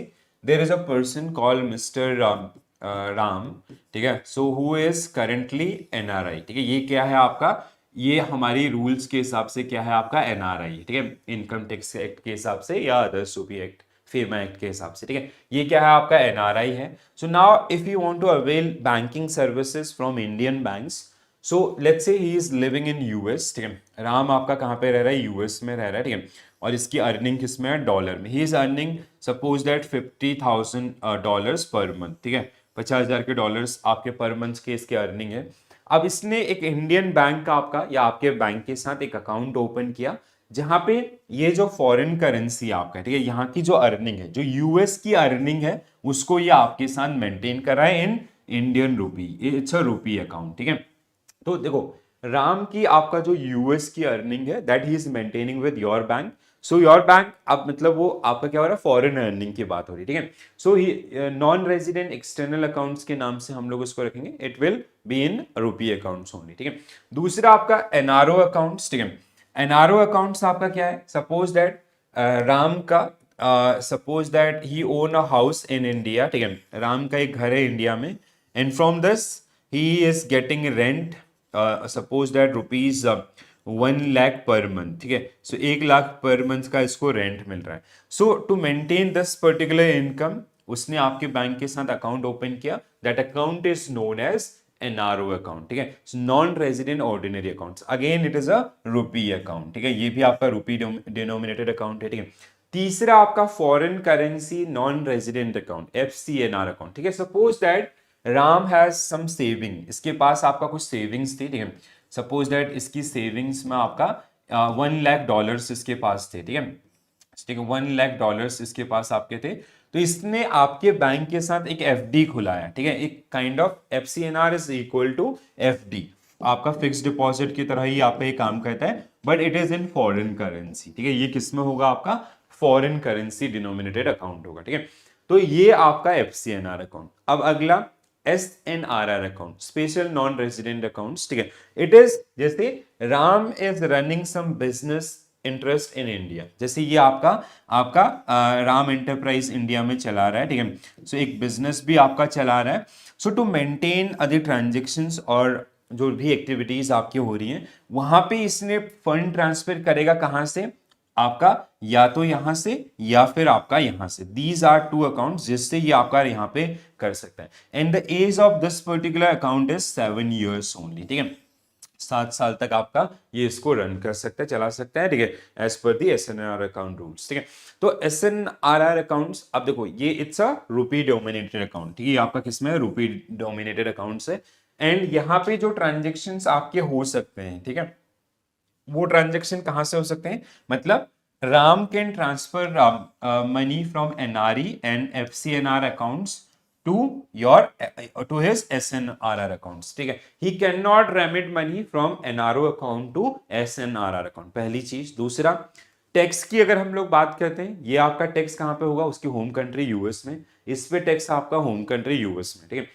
there is a person called Mister Ram, ठीक है, so who is currently NRI, ठीक है। ये क्या है आपका, ये हमारी रूल्स के हिसाब से क्या है आपका एनआरआई, ठीक है, इनकम टैक्स एक्ट के हिसाब से या अदर्स भी एक्ट फेमा एक्ट के हिसाब से, ठीक है। ये क्या है, आपका एनआरआई है। So now if you want to avail banking services from Indian banks, so let's say he is living in US, ठीक है। राम आपका कहाँ पे रह रहा है, यूएस में रह रहा है, ठीक है। और इसकी अर्निंग किस में है, डॉलर में। He is earning suppose that $50,000 per month, ठीक है। 50,000 के डॉलर्स आपके पर मंथ के इसके अर्निंग है। अब इसने एक इंडियन बैंक का आपका या आपके बैंक के साथ एक अकाउंट ओपन किया, जहां पे ये जो फॉरेन करेंसी आपका, ठीक है, यहाँ की जो अर्निंग है, जो यूएस की अर्निंग है, उसको ये आपके साथ मेंटेन कर रहा है इन इंडियन रूपी। इट्स अ रूपी अकाउंट, ठीक है। तो देखो, राम की आपका जो यूएस की अर्निंग है, that he is maintaining with your bank. So your bank, अब मतलब वो आपका क्या हो रहा है, फॉरेन अर्निंग की बात हो रही है, ठीक है। सो ही नॉन रेजिडेंट एक्सटर्नल अकाउंट्स के नाम से हम लोग उसको रखेंगे, इट विल बी इन रूपी अकाउंट्स ओनली, ठीक है। दूसरा आपका एनआरओ अकाउंट्स, ठीक है। एनआरओ अकाउंट्स आपका क्या है, सपोज दैट राम का suppose that he own a house in India, ठीक है। राम का एक घर है इंडिया में, and from this he is getting rent suppose that rupees 1 lakh per month, ठीक है। सो 1 लाख पर मंथ का इसको रेंट मिल रहा है। So to maintain this particular income, उसने आपके बैंक के साथ अकाउंट ओपन किया, that account is known as NRO account, ठीक है। Non resident ordinary account, again it is a rupee account, ठीक है। ये भी आपका रूपी डिनोमिनेटेड अकाउंट है, ठीक है। तीसरा आपका foreign currency non resident account, FCNR account, ठीक है। Suppose that Ram has some saving, इसके पास आपका कुछ सेविंग्स थी, ठीक है। सपोज दैट इसकी सेविंग्स में आपका $1 लाख इसके पास थे, ठीक है, ठीक है। $1 लाख इसके पास आपके थे, तो इसने आपके बैंक के साथ एक FD खुलाया, ठीक है। एक kind of FCNR is equal to FD, आपका फिक्स डिपॉजिट की तरह ही आपका ये काम करता है, but it is in foreign currency, ठीक है। ये किस में होगा, आपका फॉरेन करेंसी डिनोमिनेटेड अकाउंट होगा, ठीक है। तो ये आपका FCNR अकाउंट। अब अगला SNRR account, special non resident accounts, ठीक है। इट इज जैसे Ram is running some business interest in India, जैसे ये आपका आपका राम एंटरप्राइज इंडिया में चला रहा है, ठीक है। सो एक बिजनेस भी आपका चला रहा है। So to maintain other transactions और जो भी एक्टिविटीज आपकी हो रही हैं, वहां पे इसने फंड ट्रांसफर करेगा कहां से, आपका या तो यहां से या फिर आपका यहां से। दीज आर टू अकाउंट्स जिससे ये आपका यहां पे कर सकता है। And the age of this particular account is 7 years only, ठीक है। 7 साल तक आपका ये इसको रन कर सकता है, चला सकता है, ठीक है, एज पर दी SNR अकाउंट रूल्स, ठीक है। तो SNRR अकाउंट्स, अब देखो ये इट्स अ रूपी डोमिनेटेड अकाउंट, ठीक है। ये आपका किसमें है, रूपी डोमिनेटेड अकाउंट्स है। एंड यहाँ पे जो ट्रांजेक्शन्स आपके हो सकते हैं, ठीक है, वो ट्रांजेक्शन कहां से हो सकते हैं, मतलब Ram can transfer money from NRE and FCNR accounts to your to his SNRR accounts, ठीक है। He can not remit money from NRO account to SNRR account, पहली चीज। दूसरा, टैक्स की अगर हम लोग बात करते हैं, ये आपका टैक्स कहां पे होगा, उसकी होम कंट्री यूएस में, इस पे टैक्स आपका होम कंट्री यूएस में, ठीक है।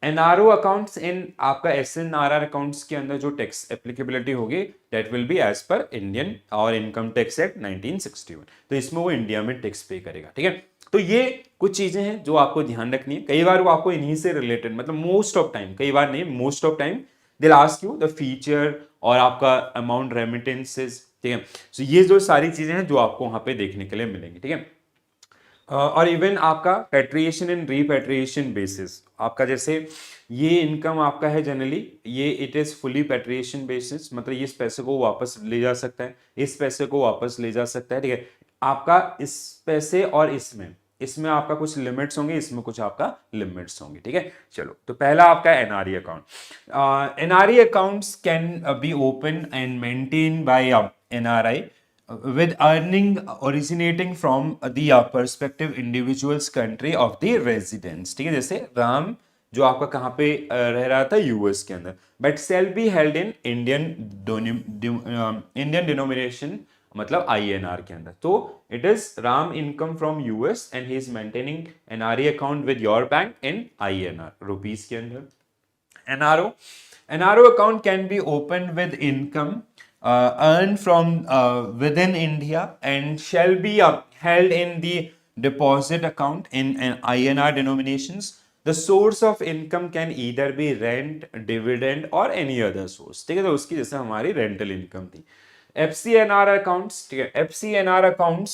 एनआरओ अकाउंट्स इन आपका SNRR अकाउंट्स के अंदर जो टैक्स एप्लीकेबिलिटी होगी, that will be as per Indian और इनकम टैक्स एक्ट 1961, तो इसमें वो इंडिया में टैक्स पे करेगा, ठीक है। तो ये कुछ चीजें हैं जो आपको ध्यान रखनी है। कई बार वो आपको इन्हीं से रिलेटेड, मतलब मोस्ट ऑफ टाइम, कई बार नहीं, most of time they ask you the feature और आपका अमाउंट रेमिटेंसेस, ठीक है। सो ये जो सारी चीजें हैं जो आपको वहां पे देखने के लिए मिलेंगी, ठीक है। और इवन आपका पेट्रिएशन एंड रीपेट्रिएशन बेसिस, आपका जैसे ये इनकम आपका है जनरली, ये इट इज फुली पेट्रिएशन बेसिस, मतलब इस पैसे को वापस ले जा सकता है, इस पैसे को वापस ले जा सकता है, ठीक है। आपका इस पैसे और इसमें इसमें आपका कुछ लिमिट्स होंगे, इसमें कुछ आपका लिमिट्स होंगे, ठीक है। चलो, तो पहला आपका NRE account. NRE accounts can be open and maintain by NRI with earning originating from the perspective individuals country of the residence, ठीक है। जैसे राम जो आपका कहाँ पे रह रहा था, यूएस के अंदर, but shall be held in Indian denomination, मतलब INR के अंदर। तो it is Ram income from US and he is maintaining NRE account with your bank in INR rupees के अंदर। NRO account can be opened with income earned from within India and shall be held in the deposit account in an INR denominations. The source of income can either be rent, dividend or any other source. ठीक है, तो उसकी जैसे हमारी रेंटल इनकम थी। FCNR accounts, ठीक है, FCNR accounts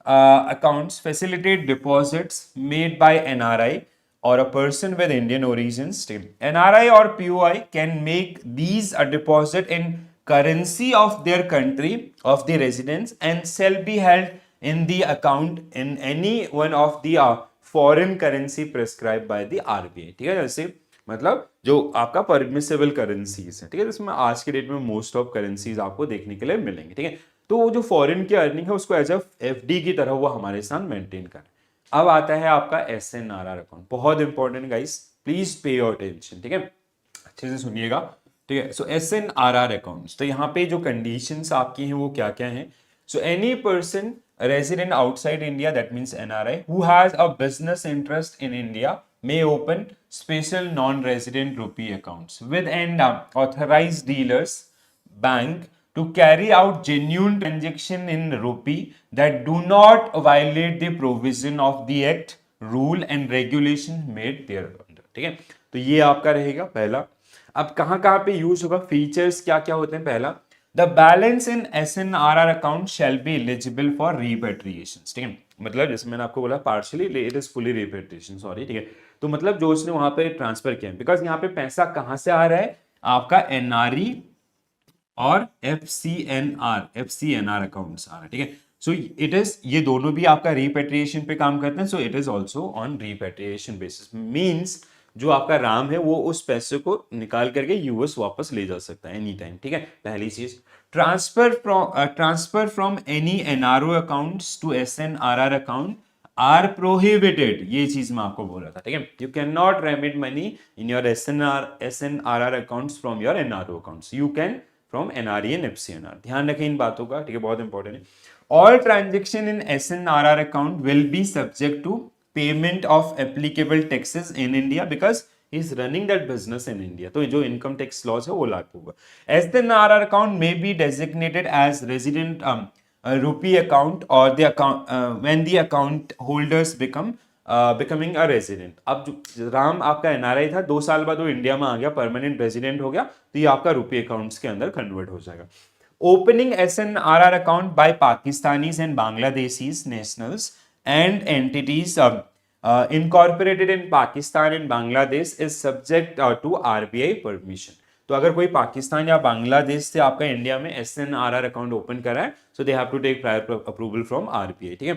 accounts facilitate deposits made by NRI or a person with Indian origins. NRI or POI can make these a deposit in currency of their country of the residence and shall be held in the account in any one of the foreign currency prescribed by the RBI. ठीक है, जैसे मतलब जो आपका परमिसेबल करेंसीज है, ठीक है, जिसमें आज के डेट में मोस्ट ऑफ करेंसीज आपको देखने के लिए मिलेंगे, ठीक है। तो वो जो फॉरेन की अर्निंग है उसको एज अ एफडी की तरह वो हमारे साथ मेंटेन करें। अब आता है आपका SNRR अकाउंट, बहुत important guys, please pay your attention, ठीक है, अच्छे से सुनिएगा, ठीक है। सो SNRR अकाउंट्स, तो यहाँ पे जो कंडीशंस आपकी हैं वो क्या क्या हैं। So any person resident outside India, that means NRI, who has a business interest in India may open special non-resident rupee accounts with an authorized dealers bank to carry out genuine transaction in rupee that do not violate the provision of the act, rule and regulation made thereunder, ठीक है। तो ये आपका रहेगा पहला। अब कहाँ पे यूज होगा, फीचर्स क्या क्या होते हैं। पहला, the balance in SNRR account shall be eligible for repatriation, ठीक है, मतलब जैसे मैंने आपको बोला partially it is fully repatriation, sorry, ठीक है। तो मतलब जो उसने वहां पे ट्रांसफर किया, बिकॉज यहाँ पे पैसा कहां से आ रहा है, आपका NRE और FCNR अकाउंट्स आ रहा है, ठीक है। सो इट इज, ये दोनों भी आपका रिपेट्रिएशन पे काम करते हैं, so it is also on repatriation basis. Means जो आपका राम है वो उस पैसे को निकाल करके यूएस वापस ले जा सकता है एनी टाइम, ठीक है। पहली चीज, transfer from any NRO accounts to SNRR account are prohibited, ये चीज मैं आपको बोल रहा था, ठीक है। You can not remit money in your SNRR accounts from your NRO accounts, you can from NRE and FCNR, ध्यान रखें इन बातों का, ठीक है, बहुत इंपॉर्टेंट है। All transaction in SNRR account will be subject to payment of applicable taxes in India because he is running that business in India. तो जो income tax laws है वो लागू होगा। SNRR account may be designated as resident rupee account or the account when the account holders becoming a resident। अब जो राम आपका NRI था, 2 साल बाद वो इंडिया में आ गया, परमानेंट रेजिडेंट हो गया, तो ये आपका रुपी अकाउंट्स के अंदर कन्वर्ट हो जाएगा। Opening SNRR account by Pakistanis and Bangladeshis nationals and entities incorporated in Pakistan and Bangladesh is subject to RBI permission। तो अगर कोई पाकिस्तान या बांग्लादेश से आपका इंडिया में SNRR अकाउंट ओपन करा है, so they have to take prior approval from RBI, ठीक है।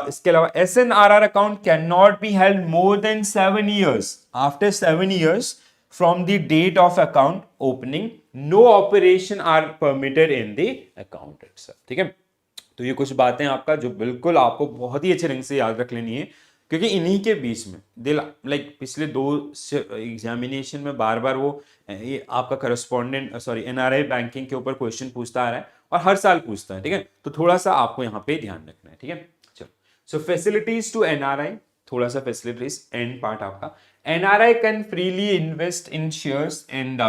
इसके अलावा SNRR account can not be held more than 7 years। After 7 years from the date of account opening, no operation are permitted in the account itself, ठीक है। तो ये कुछ बातें आपका जो बिल्कुल आपको बहुत ही अच्छे ढंग से याद रख लेनी है, क्योंकि इन्हीं के बीच में लाइक पिछले 2 एग्जामिनेशन में बार बार वो ये आपका करस्पॉन्डेंट सॉरी NRI बैंकिंग के ऊपर क्वेश्चन पूछता आ रहा है और हर साल पूछता है, ठीक है। तो थोड़ा सा आपको यहाँ पे ध्यान रखना है, ठीक है। चलो, सो फैसिलिटीज टू NRI, थोड़ा सा फैसिलिटीज एंड पार्ट आपका। NRI can freely invest in shares and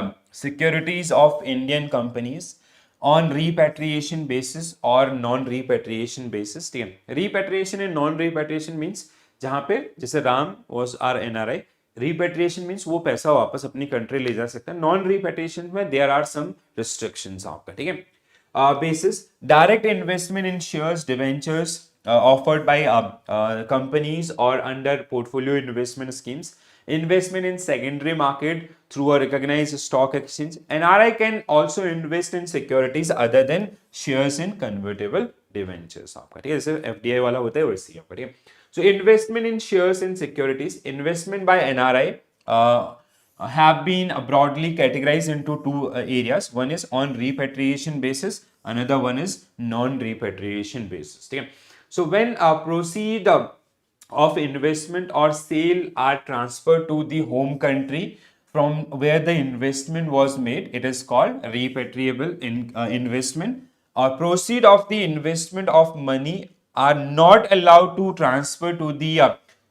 securities of Indian companies on repatriation basis or non repatriation basis, ठीक है। repatriation and non repatriation means जहां पे जैसे Ram was our NRI, repatriation means वो पैसा वापस अपनी कंट्री ले जा सकता है, non repatriation में there are some restrictions आपका, ठीक है। basis direct investment in shares debentures offered by companies or under portfolio investment schemes, investment in secondary market through a recognized stock exchange। NRI can also invest in securities other than shares in convertible debentures आपका, ठीक है, जैसे FDI वाला होता है वैसे ही आपका, ठीक है। So investment in shares and securities, investment by NRI have been broadly categorized into 2 areas. One is on repatriation basis, another one is non-repatriation basis, ठीक है। So when proceed of investment or sale are transferred to the home country from where the investment was made, it is called repatriable investment, or proceed of the investment of money are not allowed to transfer to the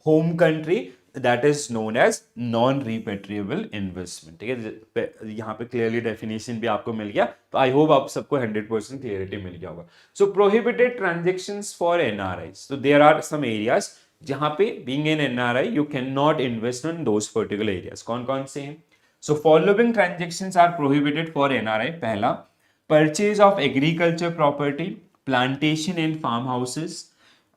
home country, that is known as non repatriable investment, ठीक है। यहाँ पे क्लियरली डेफिनेशन भी आपको मिल गया, तो आई होप आप सबको 100% क्लियरिटी मिल गया होगा। So prohibited transactions for NRIs, तो देयर आर सम एरियाज जहां पे being an NRI you can not invest in those particular areas. कौन कौन से हैं? So following transactions are prohibited for NRI। पहला, purchase of agriculture property, plantation in farm houses,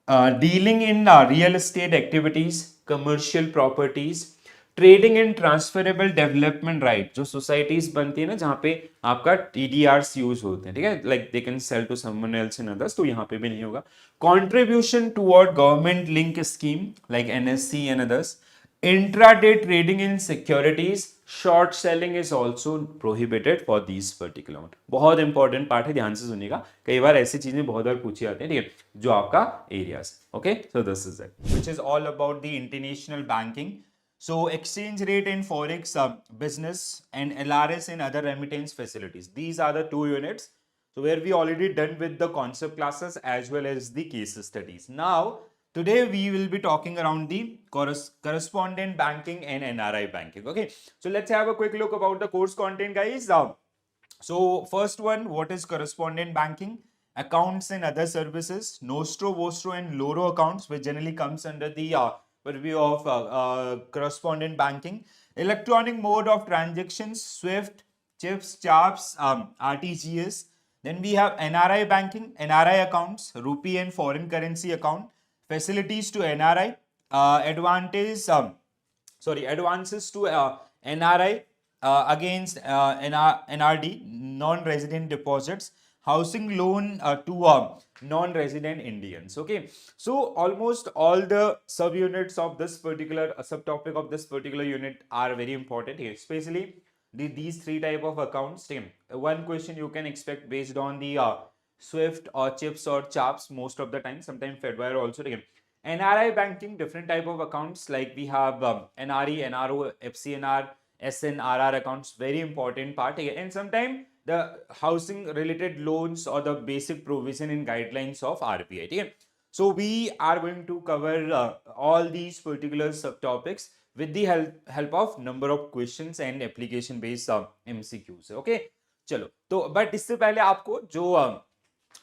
dealing in real estate activities, commercial properties, trading in transferable development right, जो सोसाइटीज बनती है ना जहां पे आपका टीडीआरस यूज होते हैं, ठीक है, like they can sell to someone else in others, तो यहाँ पे भी नहीं होगा. Contribution toward government link scheme like NSC and others. Intraday trading in securities, short selling is also prohibited for these particular. बहुत इंपॉर्टेंट पार्ट है, ध्यान से सुनिएगा, कई बार ऐसी चीजें बहुत बार पूछी जाती है, ठीक है, जो आपका areas. Okay, so this is it, which is all about the international banking. So exchange rate in forex business and LRS and other remittance facilities. These are the two units. So where we already done with the concept classes as well as the case studies. Now today we will be talking around the correspondent banking and NRI banking. Okay. So let's have a quick look about the course content, guys. So first one, what is correspondent banking? Accounts and other services. Nostro, Vostro and Loro accounts, which generally comes under the purview of correspondent banking. Electronic mode of transactions, SWIFT, CHIPS, CHAPS, RTGS. Then we have NRI banking, NRI accounts, rupee and foreign currency account, facilities to NRI, advances to NRI against NRD, non-resident deposits, housing loan to non-resident Indians. Okay, so almost all the subunits of this particular subtopic of this particular unit are very important here, especially these three type of accounts. One question you can expect based on the SWIFT or CHIPS or CHAPS most of the time, sometimes Fedwire also. NRI banking, different type of accounts, like we have NRE, NRO, FCNR, SNRR accounts, very important part. And sometimes the housing related loans or the basic provision in guidelines of RBI. Okay? So we are going to cover all these particular subtopics with the help of number of questions and application based MCQs. Okay, चलो तो बट इससे पहले आपको जो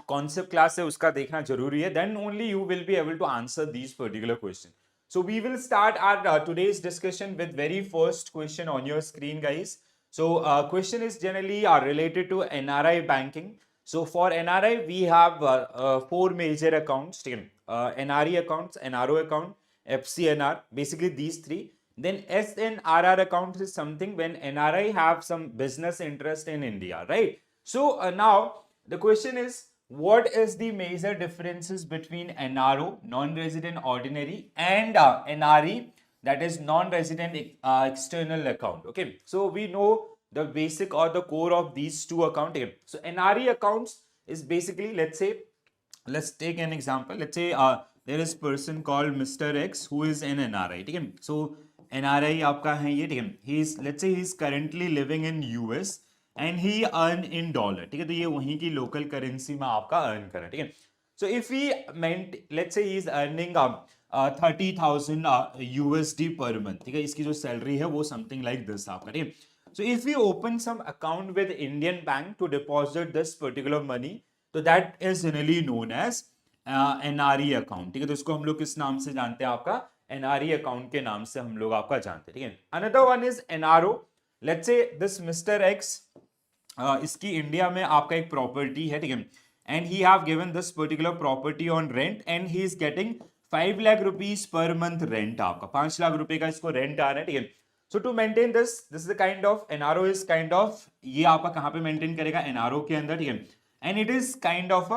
कॉन्सेप्ट क्लास है उसका देखना जरूरी है, then only you will be able to answer these particular question. So we will start our today's discussion with very first question on your screen, guys. So question is generally related to NRI banking. So for NRI we have four major accounts. NRE accounts, NRO account, FCNR, basically these three. Then SNRR account is something when NRI have some business interest in India, right? So now the question is, what is the major differences between NRO, non-resident ordinary, and NRE, that is non-resident external account? Okay, so we know the basic or the core of these two accounts. So NRE accounts is basically, let's take an example. Let's say there is person called Mr. X who is an NRI. Okay, so NRI आपका है ये, ठीक है, he is, let's say he is currently living in US and he earn in dollar. ठीक है, तो ये वहीं की लोकल करेंसी में आपका अर्न करा. ठीक है, so if he meant, let's say he is earning 30,000 USD per month. ठीक है, इसकी जो सैलरी है वो समथिंग लाइक दिस आपका. ठीक है, so if we open some account with Indian bank to deposit this particular money, तो that is generally known as NRE account. ठीक है, तो इसको हम लोग किस नाम से जानते हैं? आपका NRE account के नाम से हम लोग आपका जानते हैं. ठीक है, another one is NRO. Let's say this Mr. X, इसकी इंडिया में आपका एक प्रॉपर्टी है, ठीक है, and he have given this particular property on rent and he is getting 5 lakh rupees per month rent. आपका 5 लाख रुपए का इसको रेंट आ रहा है. ठीक है, so to maintain this is the kind of NRO, is kind of, ये आपका कहां पे मेंटेन करेगा? एनआरओ के अंदर. ठीक है, and it is kind of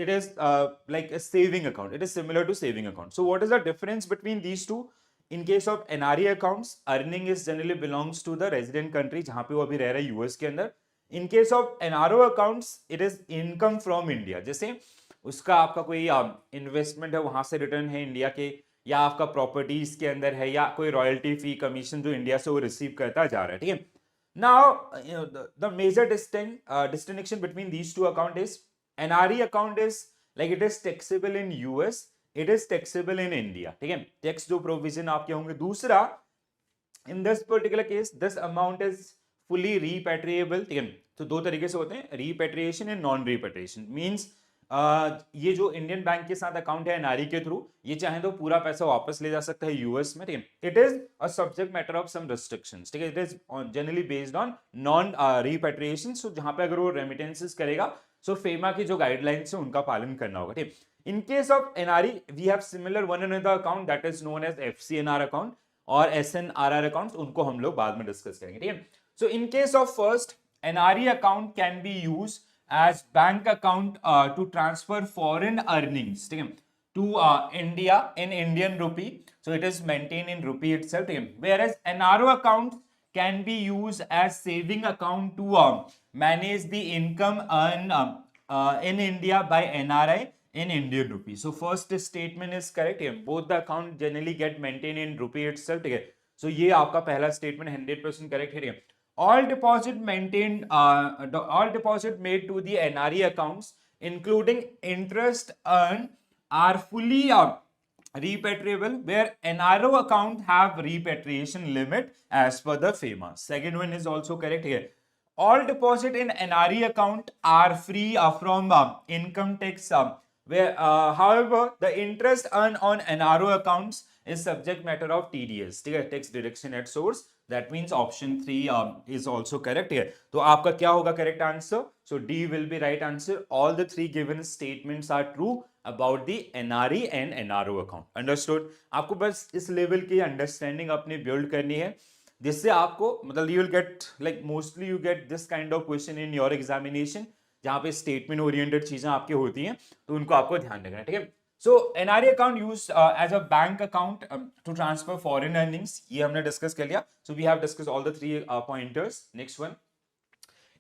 it is like a saving account. It is similar to saving account. So what is the difference between these two? In case of NRE accounts, earning is generally belongs to the resident country जहां पे वो अभी रह रहा है यूएस के अंदर. In case of NRO accounts, it is income from India. जैसे उसका आपका कोई इन्वेस्टमेंट है, वहां से रिटर्न है इंडिया के, या आपका प्रॉपर्टीज के अंदर है, या कोई रॉयल्टी फी कमीशन जो इंडिया से वो रिसीव करता जा रहा है. ठीक है, now the major distinction between these two account is NRE account is like it is taxable in US, it is taxable in India. ठीक है, टैक्स जो प्रोविजन आपके होंगे. दूसरा, in this particular case this amount is fully repatriable. ठीक है, तो दो तरीके से होते हैं, repatriation and non repatriation. Means ये जो इंडियन बैंक के साथ अकाउंट है एनआरई के थ्रू, ये चाहे तो पूरा पैसा वापस ले जा सकता है यूएस में. ठीक है, it is a subject matter of some restrictions. ठीक है, it is generally based on non repatriation. So जहां पे अगर वो रेमिटेंसेस करेगा, सो फेमा की जो गाइडलाइंस है उनका पालन करना होगा. ठीक, In case of NRE, we have similar one another account that is known as FCNR account और SNRR accounts, उनको हम लोग बाद में डिस्कस करेंगे, ठीक है. So in case of first, NRE account can be used as bank account to transfer foreign earnings, ठीक है, to India in Indian rupee. So it is maintained in rupee itself, ठीक है. Whereas NRO account can be used as saving account to manage the income earned in India by NRI in Indian rupee. So first statement is correct here. Both the account generally get maintained in rupee itself, ठीक है. So ये आपका पहला statement 100% correct है. All deposit maintained, all deposit made to the NRE accounts, including interest earned, are fully repatriable, where NRO account have repatriation limit as per the FEMA. Second one is also correct here. All deposit in NRE account are free from income tax, where however the interest earned on NRO accounts is subject matter of TDS, tax deduction at source. That means option 3 is also correct here. तो आपका क्या होगा correct answer? So D will be right answer. All the three given statements are true about the NRE and NRO account. Understood? आपको बस इस level की understanding अपनी build करनी है, जिससे आपको मतलब you will get like mostly you get this kind of question in your examination, जहाँ पे statement oriented चीजें आपकी होती हैं, तो उनको आपको ध्यान रखना है, ठीक है. So NRE account used as a bank account to transfer foreign earnings, ये हमने discuss कर लिया. So we have discussed all the three pointers. Next one.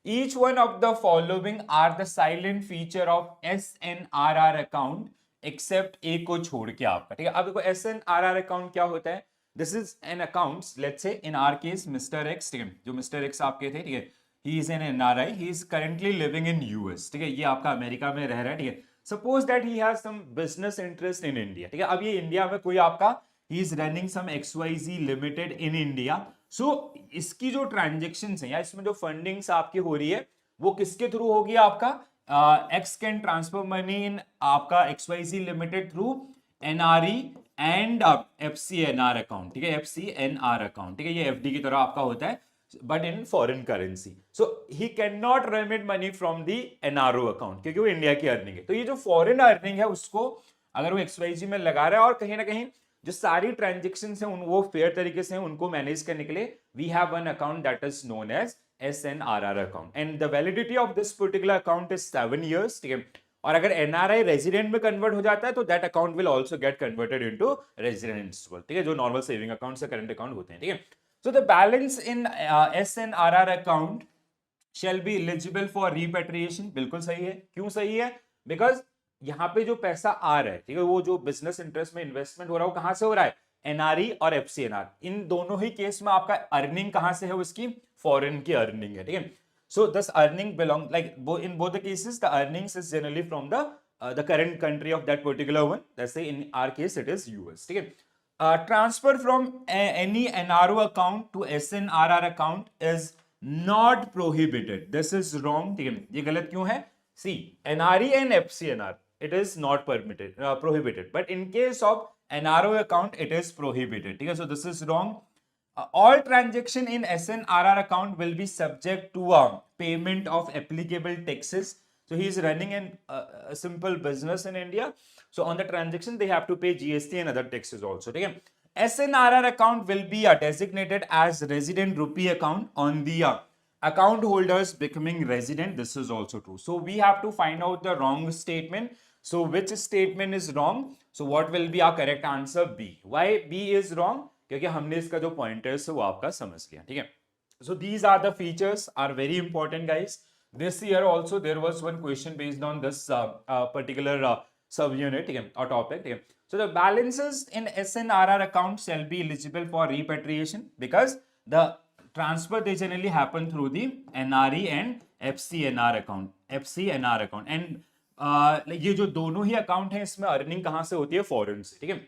Each one of the following are the silent feature of SNRR account except A को छोड़ के आपका, ठीक है. अब देखो SNRR account क्या होता है. This is an accounts, let's say in our case Mr. X, ठीक है, जो Mr. X आपके थे, ठीक है, he is an NRI, he is currently living in US, ठीक है, ये आपका अमेरिका में रह रहा है, ठीक है. Suppose that he has some business interest in India, ठीक है. अब ये इंडिया में कोई आपका he is running some XYZ Limited in India. So इसकी जो transactions हैं या इसमें जो fundings आपकी हो रही है वो किसके थ्रू होगी आपका X can transfer money in आपका XYZ Limited through NRE and FCNR account, ठीक है, FCNR account, ठीक है, ये FD की तरह आपका होता है but in foreign currency. So he cannot remit money from the NRO account क्योंकि वो इंडिया की अर्निंग है. तो ये जो फॉरेन अर्निंग है उसको अगर वो XYZ में लगा रहा है और कहीं ना कहीं जो सारी ट्रांजेक्शंस हैं उन वो फेयर तरीके से उनको मैनेज करने के लिए we have one account that is known as SNRR account and the validity of this particular account is 7 years, ठीक है. और अगर NRI रेजिडेंट में कन्वर्ट हो जाता है तो that account will also get converted into resident, ठीक है, जो नॉर्मल सेविंग अकाउंट से करंट अकाउंट होते हैं, ठीक है. So the balance in SNRR account shall be eligible for repatriation. बिल्कुल सही है. क्यों सही है? Because यहाँ पे जो पैसा आ रहा है, ठीक है, वो जो बिजनेस इंटरेस्ट में इन्वेस्टमेंट हो रहा है वो कहाँ से हो रहा है? NRE और FCNR. इन दोनों ही केस में आपका अर्निंग कहाँ से है? उसकी फॉरेन की अर्निंग है, ठीक है. So this earning belong like in both the cases the earnings is generally from the current country of that particular one. Let's say in our case it is US, ठीक है. Transfer from any NRO account to SNRR account is not prohibited. This is wrong, ठीक है. ये गलत क्यों है? See, NRE and FCNR it is not permitted, prohibited. But in case of NRO account it is prohibited, ठीक है. So this is wrong. All transaction in SNRR account will be subject to payment of applicable taxes. So he is running a simple business in India. So on the transaction, they have to pay GST and other taxes also. Okay? SNRR account will be designated as resident rupee account on the account holders becoming resident. This is also true. So we have to find out the wrong statement. So which statement is wrong? So what will be our correct answer? B. Why B is wrong? क्योंकि हमने इसका जो पॉइंटर्स है वो आपका समझ लिया, ठीक है. So these are the features are very important, guys. This year also there was one question based on this particular subunit, ठीक है, or topic, ठीक है. So the balances in SNRR account shall be eligible for repatriation because the transfer they generally happen through the NRE and FCNR account, FCNR account. And ये जो दोनों ही अकाउंट हैं इसमें अर्निंग कहाँ से होती है? फॉरेन से, ठीक है.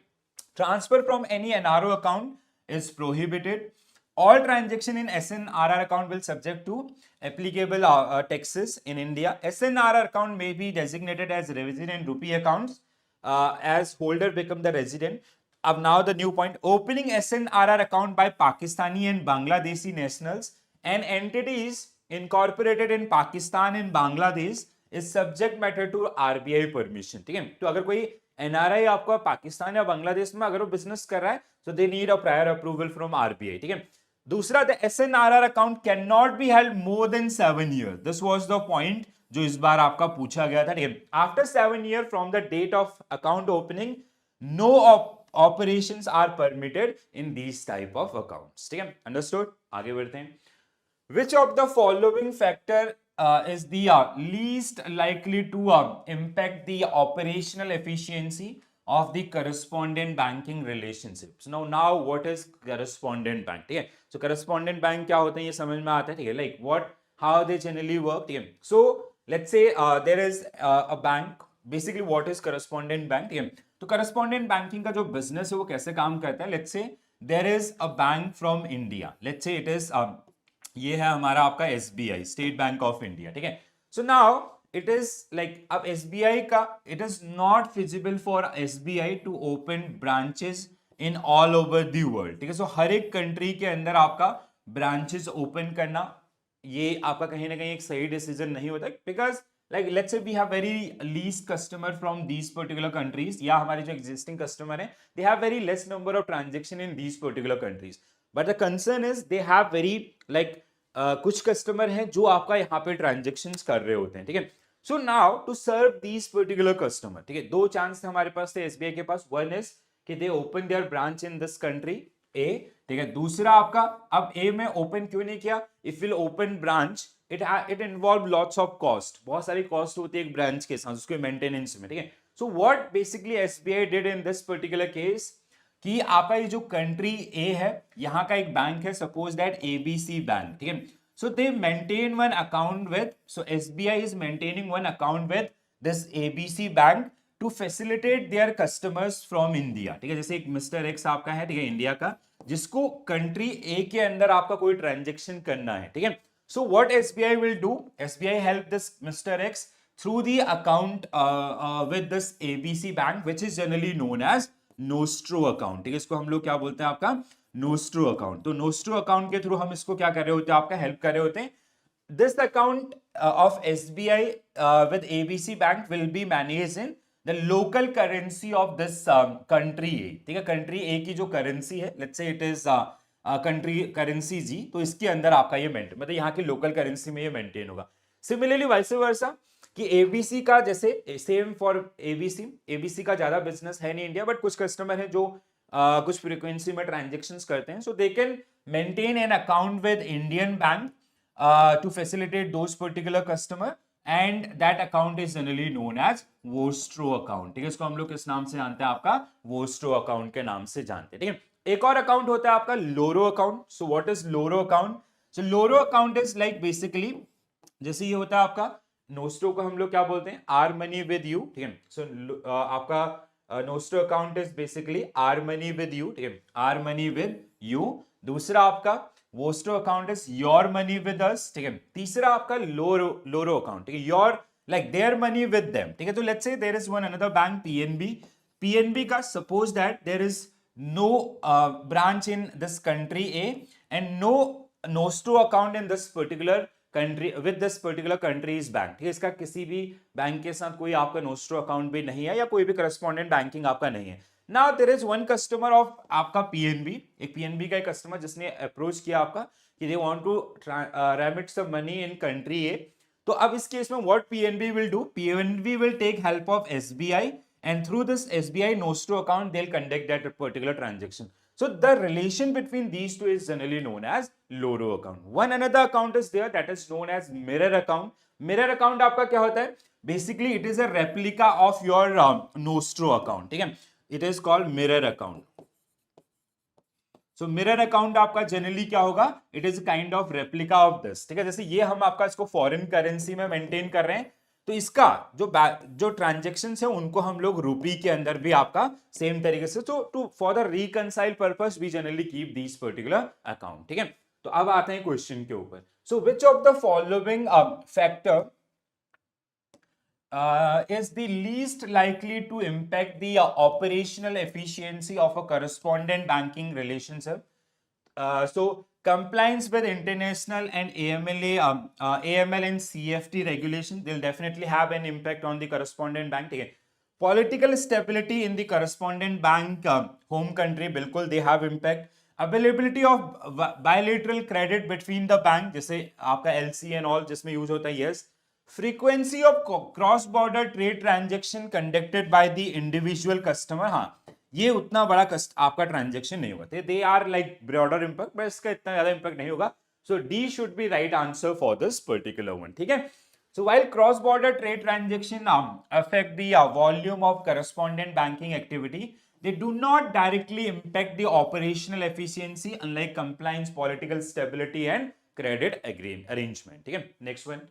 Transfer from any NRO account is prohibited. All transaction in SNRR account will subject to applicable taxes in India. SNRR account may be designated as resident rupee accounts as holder become the resident. Now the new point, opening SNRR account by Pakistani and Bangladeshi nationals and entities incorporated in Pakistan and Bangladesh is subject matter to RBI permission, ठीक है। तो अगर कोई एनआरआई आपका पाकिस्तान या बांग्लादेश में अगर वो बिजनेस कर रहा है, so they need a prior approval from RBI, ठीक है। दूसरा, the SNRR account cannot be held more than 7 years. This was the point जो इस बार आपका पूछा गया था, ठीक है। After 7 years from the date of account opening, no operations are permitted in these type of accounts, ठीक है। Understood? आगे बढ़ते हैं। Which of the following factor is the least likely to impact the operational efficiency of the correspondent banking relationships? Now what is correspondent bank? ठीक है, so correspondent bank क्या होते हैं ये समझ में आता है, ठीक है, like what, how they generally work, ठीक है। So let's say there is a bank, basically what is correspondent bank, ठीक है। तो correspondent banking का जो business है वो कैसे काम करता है? Let's say there is a bank from India, let's say it is ये है हमारा आपका SBI, State Bank of India, ठीक है। So now it is like, अब SBI का it is not feasible for SBI to open branches in all over the world, ठीक है। सो हर एक कंट्री के अंदर आपका ब्रांचेस ओपन करना ये आपका कहीं ना कहीं एक सही डिसीजन नहीं होता, because like let's say we have very least customer from these particular countries, या हमारे जो एग्जिस्टिंग कस्टमर हैं they have very less number of transaction in these particular countries, but the concern is they have very like कुछ कस्टमर हैं जो आपका यहाँ पे ट्रांजेक्शन्स कर रहे होते हैं, ठीक है। So now to serve these particular customer, ठीक है, दो चांस हमारे पास थे SBI के पास, वन इज कि they open their branch in this country A, ठीक है। दूसरा आपका, अब ए में ओपन क्यों नहीं किया? If will open branch it involve lots of cost, बहुत सारी कॉस्ट होती है एक ब्रांच के साथ उसके मेंटेनेंस में, ठीक है। So what basically SBI did in this particular case कि आपका ये जो कंट्री ए है यहाँ का एक बैंक है, सपोज दैट ABC बैंक, ठीक है। So they maintain one account with, so SBI is maintaining one account with this ABC bank to facilitate their customers from India, ठीक है। जैसे एक मिस्टर एक्स आपका है, ठीक है, इंडिया का, जिसको कंट्री ए के अंदर आपका कोई ट्रांजेक्शन करना है, ठीक है। So what SBI will do, SBI help this mister X through the account with this ABC bank which is generally known as nostro account, ठीक है। इसको हम लोग क्या बोलते हैं आपका नोस्ट्रो अकाउंट। तो नोस्ट्रो अकाउंट के थ्रू हम इसको क्या कर रहे होते हैं, आपका हेल्प कर रहे होते हैं। This account of SBI with ABC bank will be managed in the local currency of this country A, ठीक है। कंट्री ए की जो करेंसी है, let's say it is country currency जी, तो इसके अंदर आपका ये मेंटेन, मतलब यहाँ की लोकल करेंसी में ये मेंटेन होगा। सिमिलरली वाइस वर्सा कि ABC का जैसे सेम फॉर ABC का ज्यादा बिजनेस है नहीं इंडिया, बट कुछ कस्टमर हैं जो कुछ फ्रीक्वेंसी में ट्रांजेक्शंस करते हैं, so they can maintain an account with Indian bank to facilitate those particular customer, and that account is generally known as vostro account, ठीक है। इसको हम लोग किस नाम से जानते हैं, आपका वोस्ट्रो अकाउंट के नाम से जानते हैं, ठीक है। एक और अकाउंट होता है आपका loro account. So what is loro account? So loro account is like basically जैसे ये होता है आपका नोस्ट्रो को हम लोग क्या बोलते हैं, आर मनी विद यू, ठीक है। सो आपका nostro account is basically our money with you, ठीक है, आर मनी विद यू। दूसरा आपका vostro account is your money with us, ठीक है। तीसरा आपका लोरो अकाउंट, ठीक है, your like their money with them, ठीक है। तो let's say there is one another bank PNB का, suppose that there is no branch in this country A and no nostro account in this particular country with this particular countries bank, ठीक है। इसका किसी भी बैंक के साथ कोई आपका नोस्ट्रो अकाउंट भी नहीं है या कोई भी करस्पॉन्डेंट बैंकिंग आपका नहीं है। Now there is one customer of आपका PNB, एक PNB का एक कस्टमर जिसने अप्रोच किया आपका कि they want to remit some money in country A. तो अब इस केस में what PNB will do, PNB will take help of SBI and through this SBI nostro account they'll conduct that particular transaction. So the relation between these two is generally known as loro account. One another account is there that is known as mirror account. Mirror account आपका क्या होता है? Basically it is a replica of your nostro account, ठीक है। It is called mirror account. So mirror account आपका जनरली क्या होगा, it is a kind of replica of this, ठीक है। जैसे ये हम आपका इसको फॉरेन करेंसी में मेंटेन कर रहे हैं, तो इसका जो ट्रांजेक्शन्स है उनको हम लोग रूपी के अंदर भी आपका सेम तरीके से, तो to for the reconcile purpose we generally keep this particular account, ठीक है। तो अब आते हैं क्वेश्चन के ऊपर। So which of the following factor is the least likely to impact the operational efficiency of a correspondent banking relationship? So compliance with international and AML and CFT regulation, they'll definitely have an impact on the correspondent bank. ठीक है, political stability in the correspondent bank home country, बिल्कुल they have impact. Availability of bilateral credit between the bank, जैसे आपका LC and all जिसमें यूज होता है, yes. Frequency of cross border trade transaction conducted by the individual customer, हाँ ये उतना बड़ा आपका ट्रांजेक्शन नहीं होगा, they are like broader impact, but इसका इतना ज्यादा इंपैक्ट नहीं होगा. So D should be right answer for this particular one. ठीक है. So while cross-border trade transaction affect the volume of correspondent banking activity, they do not directly impact the operational efficiency, unlike compliance, political stability, and credit arrangement. ठीक है. Next one.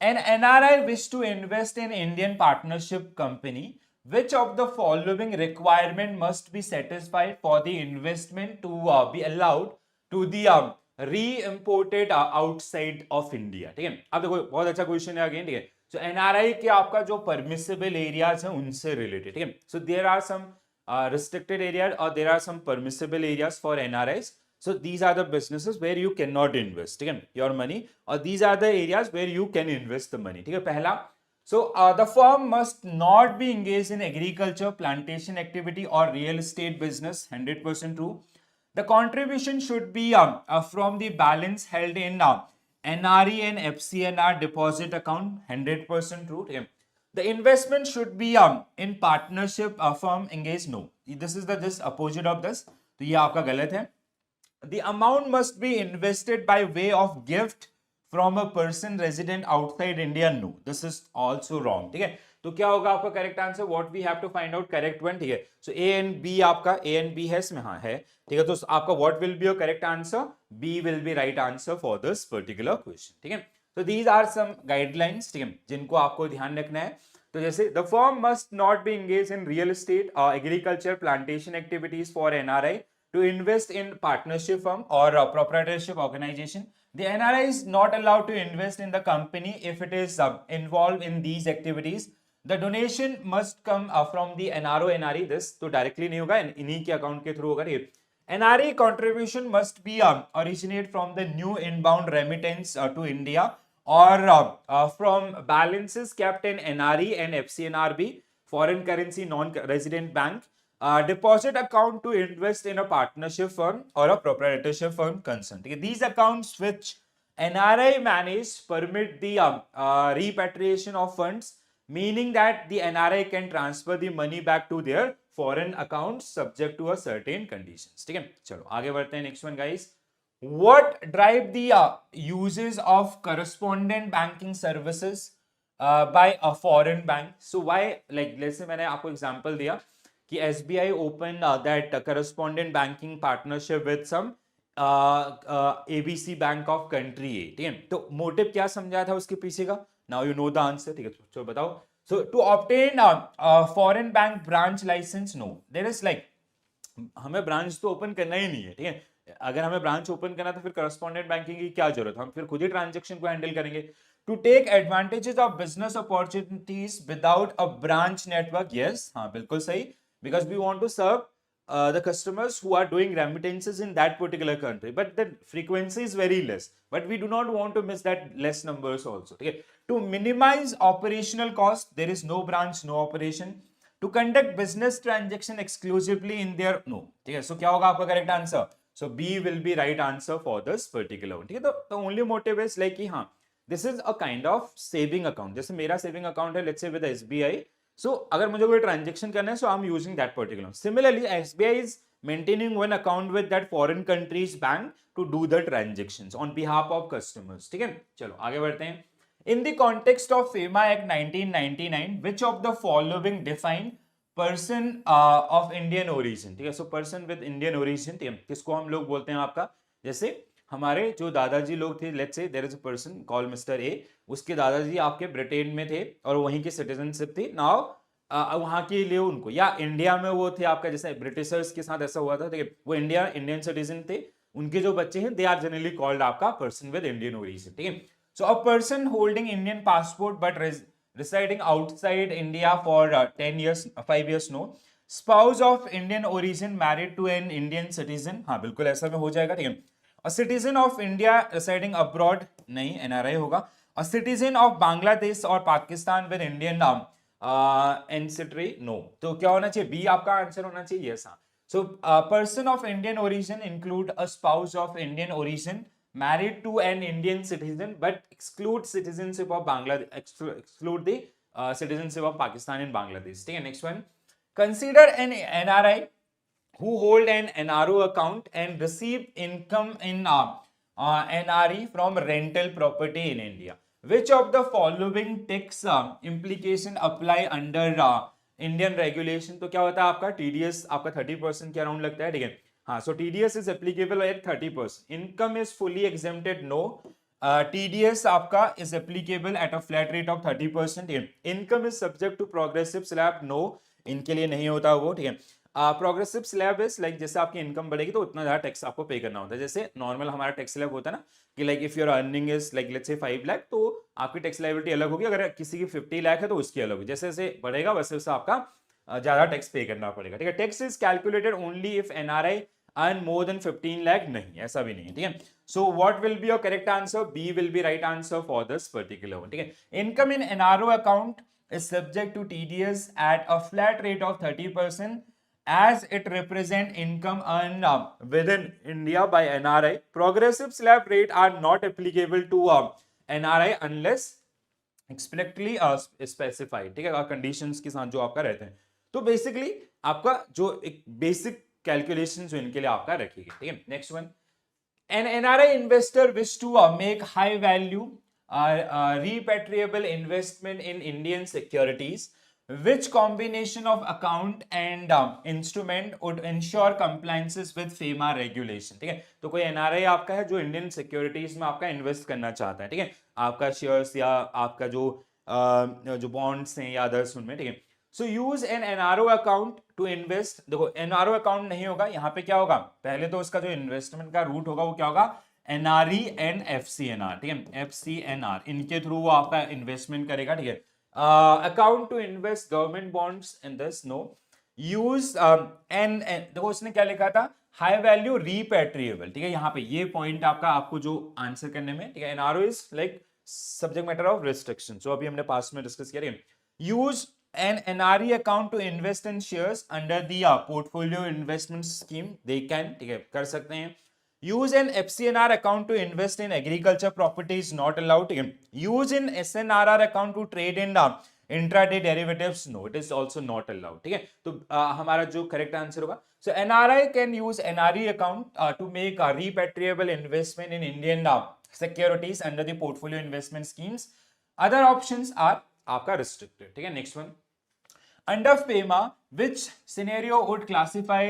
An NRI wish to invest in Indian partnership company. Which of the following requirement must be satisfied for the investment to be allowed to the re-imported outside of India? ठीक है. अब देखो बहुत अच्छा क्वेश्चन है अगेन. ठीक है. सो एनआरआई के आपका जो परमिसेबल एरियाज है उनसे रिलेटेड. ठीक है. So there are some restricted areas or there are some permissible areas for NRIs. So these are the businesses where you cannot invest, ठीक है, your money, or these are the areas where you can invest the money. ठीक है. पहला, so the firm must not be engaged in agriculture, plantation activity, or real estate business. 100% true. The contribution should be from the balance held in NRE and FCNR deposit account. 100% true. ठीक है. The investment should be in partnership firm engaged. No, this is the just opposite of this. तो ये आपका गलत है. The amount must be invested by way of gift from a person resident outside India. No, this is also wrong. ठीक है. तो क्या होगा आपका correct answer? What we have to find out correct one. ठीक है. सो ए एंड बी, आपका ए एंड बी है इसमें, हाँ है. ठीक है. तो आपका what will be your correct answer? B will be right answer for this particular question. ठीक है. तो दीज आर सम गाइडलाइंस, ठीक है, जिनको आपको ध्यान रखना है. तो जैसे the firm must not be engage in real estate, agriculture, plantation activities for NRI to invest in partnership firm or proprietorship organization. The NRI is not allowed to invest in the company if it is involved in these activities. The donation must come from the NRO NRE. This तो directly नहीं होगा, इन्हीं के account के through होगा. NRE contribution must be originate from the new inbound remittance to India or from balances kept in NRE and FCNRB, foreign currency non-resident bank. Deposit account to invest in a partnership firm or a proprietorship firm concerned. These accounts which NRI manage permit the repatriation of funds, meaning that the NRI can transfer the money back to their foreign accounts subject to a certain conditions. ठीक है. चलो आगे बढ़ते हैं. Next one guys. What drive the uses of correspondent banking services by a foreign bank? So why, like let's say मैंने आपको example दिया कि SBI opened that correspondent banking partnership with some ABC bank of country A. ठीक है. तो मोटिव क्या समझा था उसके पीछे का? Now you know the answer. ठीक है. तो बताओ. So to obtain foreign bank branch license, no, there is like हमें ब्रांच तो ओपन करना ही नहीं है. ठीक है. अगर हमें ब्रांच ओपन करना तो फिर करस्पॉन्डेंट बैंकिंग की क्या जरूरत? हम फिर खुद ही ट्रांजेक्शन को हैंडल करेंगे. To take advantages of business opportunities without a branch network. Yes, हाँ बिल्कुल सही. Because we want to serve the customers who are doing remittances in that particular country, but the frequency is very less, but we do not want to miss that less numbers also. Okay. To minimize operational cost, there is no branch, no operation. To conduct business transaction exclusively in their, no. Okay. So क्या होगा आपका correct answer? So B will be right answer for this particular one. Okay. तो the only motive is like कि हाँ, this is a kind of saving account. जैसे मेरा saving account है, let's say with SBI. So अगर मुझे कोई ट्रांजेक्शन करना है, so I'm using that particular. Similarly, SBI is maintaining one account with that foreign country's bank to do the transactions on behalf of customers. ठीक है. चलो आगे बढ़ते हैं. In the context of FEMA Act 1999, which of the following define person of Indian origin? ठीक है. So person with Indian origin, ठीक है, किसको हम लोग बोलते हैं आपका? जैसे हमारे जो दादाजी लोग थे, let's say there is a person call mister A, उसके दादाजी आपके ब्रिटेन में थे और वहीं की सिटीजनशिप थी. नाउ वहां के लिए उनको, या इंडिया में वो थे आपका, जैसे ब्रिटिशर्स के साथ ऐसा हुआ था. ठीक है. वो इंडियन सिटीजन थे, उनके जो बच्चे हैं दे आर जनरली कॉल्ड आपका पर्सन विद इंडियन ओरिजिन. ठीक है. So a person holding Indian passport but residing outside India for 10 years, 5 years, no. Spouse of Indian origin married to an Indian citizen. हाँ बिल्कुल ऐसा में हो जाएगा. ठीक है. अ citizen of India residing abroad नहीं, एनआरआई होगा। अ सिटीजन ऑफ बांग्लादेश और पाकिस्तान विद इंडियन नाम एंसेस्ट्री नो। तो क्या होना चाहिए, बी आपका आंसर होना चाहिए, यस। हाँ। So, a person of Indian origin include a spouse of Indian origin married to an Indian citizen, but exclude citizenship of Bangladesh, exclude the citizenship of Pakistan and Bangladesh. ठीक है, next one. Consider an NRI who hold an NRO account and receive income in NRE from rental property in India. Which of the following tax implication apply under Indian regulation? तो क्या होता है आपका टीडीएस आपका 30% के अराउंड लगता है, ठीक है। हाँ, so TDS is applicable at 30%। Income is fully exempted, no. TDS आपका is applicable at a flat rate of 30%। Income is subject to progressive slab, no, इनके लिए नहीं होता वो, ठीक है। प्रोग्रेसिव स्लैब इज लाइक जैसे आपकी इनकम बढ़ेगी तो उतना ज्यादा टैक्स आपको पे करना होता है। जैसे नॉर्मल हमारा टैक्स स्लैब होता है ना कि like if your earning is like let's से 5 लाख, तो आपकी टैक्स लायबिलिटी अलग होगी। अगर किसी की 50 लाख है तो उसकी अलग होगी। जैसे जैसे बढ़ेगा वैसे वैसे आपका ज्यादा टैक्स पे करना पड़ेगा, ठीक है। Tax is calculated only if NRI earn more than 15 lakh, नहीं ऐसा भी नहीं है, ठीक है। So what will be your correct answer? B will be right answer for this particular one, ठीक है। Income in NRO account is subject to TDS at a flat rate of 30% as it represent income earned within India by NRI. Progressive slab rate are not applicable to NRI unless explicitly specified, ठीक है, कंडीशंस के साथ जो आपका रहते हैं। तो बेसिकली आपका जो एक बेसिक कैलकुलेशन जो इनके लिए आपका रखी गई, ठीक है। Next one, an NRI investor wish to make high value repatriable investment in Indian securities. Which combination of account and instrument would ensure compliances with FEMA regulation? ठीक है, तो कोई एनआरआई आपका है जो इंडियन सिक्योरिटीज में आपका इन्वेस्ट करना चाहता है, ठीक है, आपका शेयर्स या आपका जो बॉन्ड्स हैं या अदर्स उनमें, ठीक है। So use an NRO account to invest. देखो एनआरओ अकाउंट नहीं होगा, यहाँ पे क्या होगा, पहले तो उसका जो इन्वेस्टमेंट का रूट होगा वो क्या होगा, एनआरई एंड एफसीएनआर, ठीक है, एफसीएनआर, इनके थ्रू वो आपका इन्वेस्टमेंट करेगा, ठीक है। Account to invest government bonds in this, no. Use an, देखो उसने क्या लिखा था, हाई वैल्यू रीपैट्रिएबल, ठीक है। यहाँ पे ये पॉइंट आपका आपको जो आंसर करने में, ठीक है, NRO is like subject matter of restriction, जो अभी हमने पास्ट में डिस्कस किया, use an NRE account to invest in shares under the portfolio investment scheme, they can, ठीक है, कर सकते हैं। use an FCNR account to invest in agriculture property is not allowed, ठीक है। use in SNRR account to trade in intraday derivatives, no, it is also not allowed, ठीक है। तो हमारा जो करेक्ट आंसर होगा, so NRI can use NRE account to make a repatriable investment in Indian securities under the portfolio investment schemes. Other options are आपका restricted, ठीक है। Next one, under FEMA which scenario would classify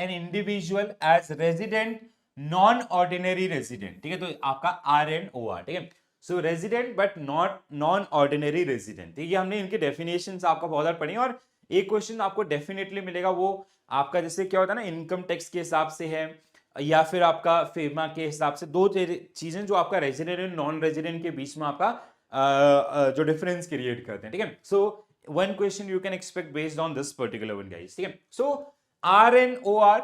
an individual as resident non-ordinary resident, ठीक है, तो आपका आर एंड ओ आर, ठीक है। So resident but not non ordinary resident, ठीक है, हमने इनके डेफिनेशन आपका बहुत बार पढ़ी और एक क्वेश्चन आपको डेफिनेटली मिलेगा, वो आपका जैसे क्या होता है ना, इनकम टैक्स के हिसाब से है या फिर आपका फेमा के हिसाब से, दो चीजें जो आपका रेजिडेंट और नॉन रेजिडेंट के बीच में आपका जो डिफरेंस क्रिएट करते हैं, ठीक है। सो one question you can expect based on this particular one, guys, ठीक है। so R and OR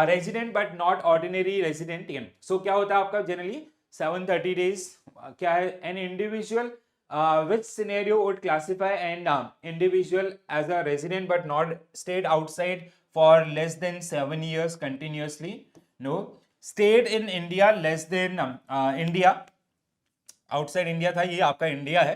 resident but not ordinary resident, ठीक है। so क्या होता है आपका जनरली 730 days, क्या है, an individual which scenario would classify an individual as a resident but not stayed outside for less than 7 years continuously, no, stayed in India less than India, outside India था, ये आपका इंडिया है,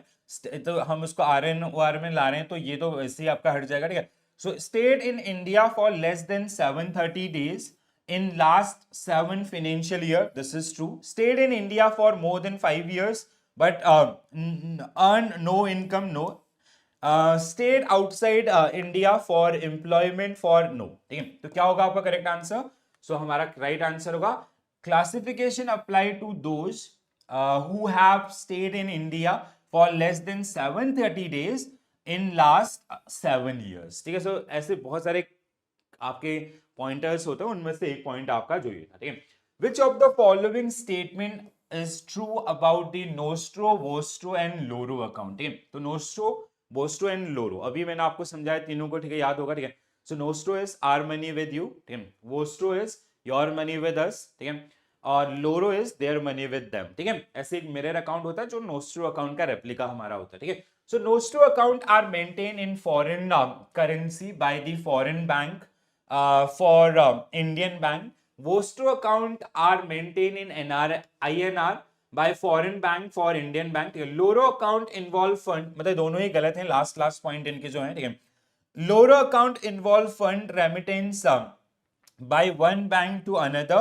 तो हम उसको आर एन ओ आर में ला रहे हैं, तो ये तो वैसे ही आपका हट जाएगा, ठीक है। So stayed in India for less than 730 days in last 7 financial year, this is true. Stayed in India for more than 5 years but earn no income, no. Stayed outside India for employment for, no, ठीक है। तो क्या होगा आपका करेक्ट आंसर? सो हमारा राइट आंसर होगा classification apply to those who have stayed in India for less than 730 days in last 7 years, ठीक है। सो ऐसे बहुत सारे आपके पॉइंटर्स होते हैं, उनमें से एक पॉइंट आपका जो ये था, ठीक है। Which of the following statement is true about the Nostro, Vostro and Loro account, ठीक है। तो Nostro, Vostro and Loro अभी मैंने आपको समझाया तीनों को, ठीक है, याद होगा, ठीक है। So Nostro is our money with you, ठीक है, Vostro is your money with us, ठीक है, और loro is their money with them, ठीक है। ऐसे एक मिरर अकाउंट होता है जो नोस्ट्रो अकाउंट का रेप्लिका हमारा होता है, ठीक है। So nostro account are maintain in foreign currency by the foreign bank for Indian bank. Vostro account are maintain in INR by foreign bank for Indian bank. Loro account involve fund, मतलब दोनों ही गलत हैं, लास्ट पॉइंट इनके जो है, ठीक है। Loro account involve fund remittance by one bank to another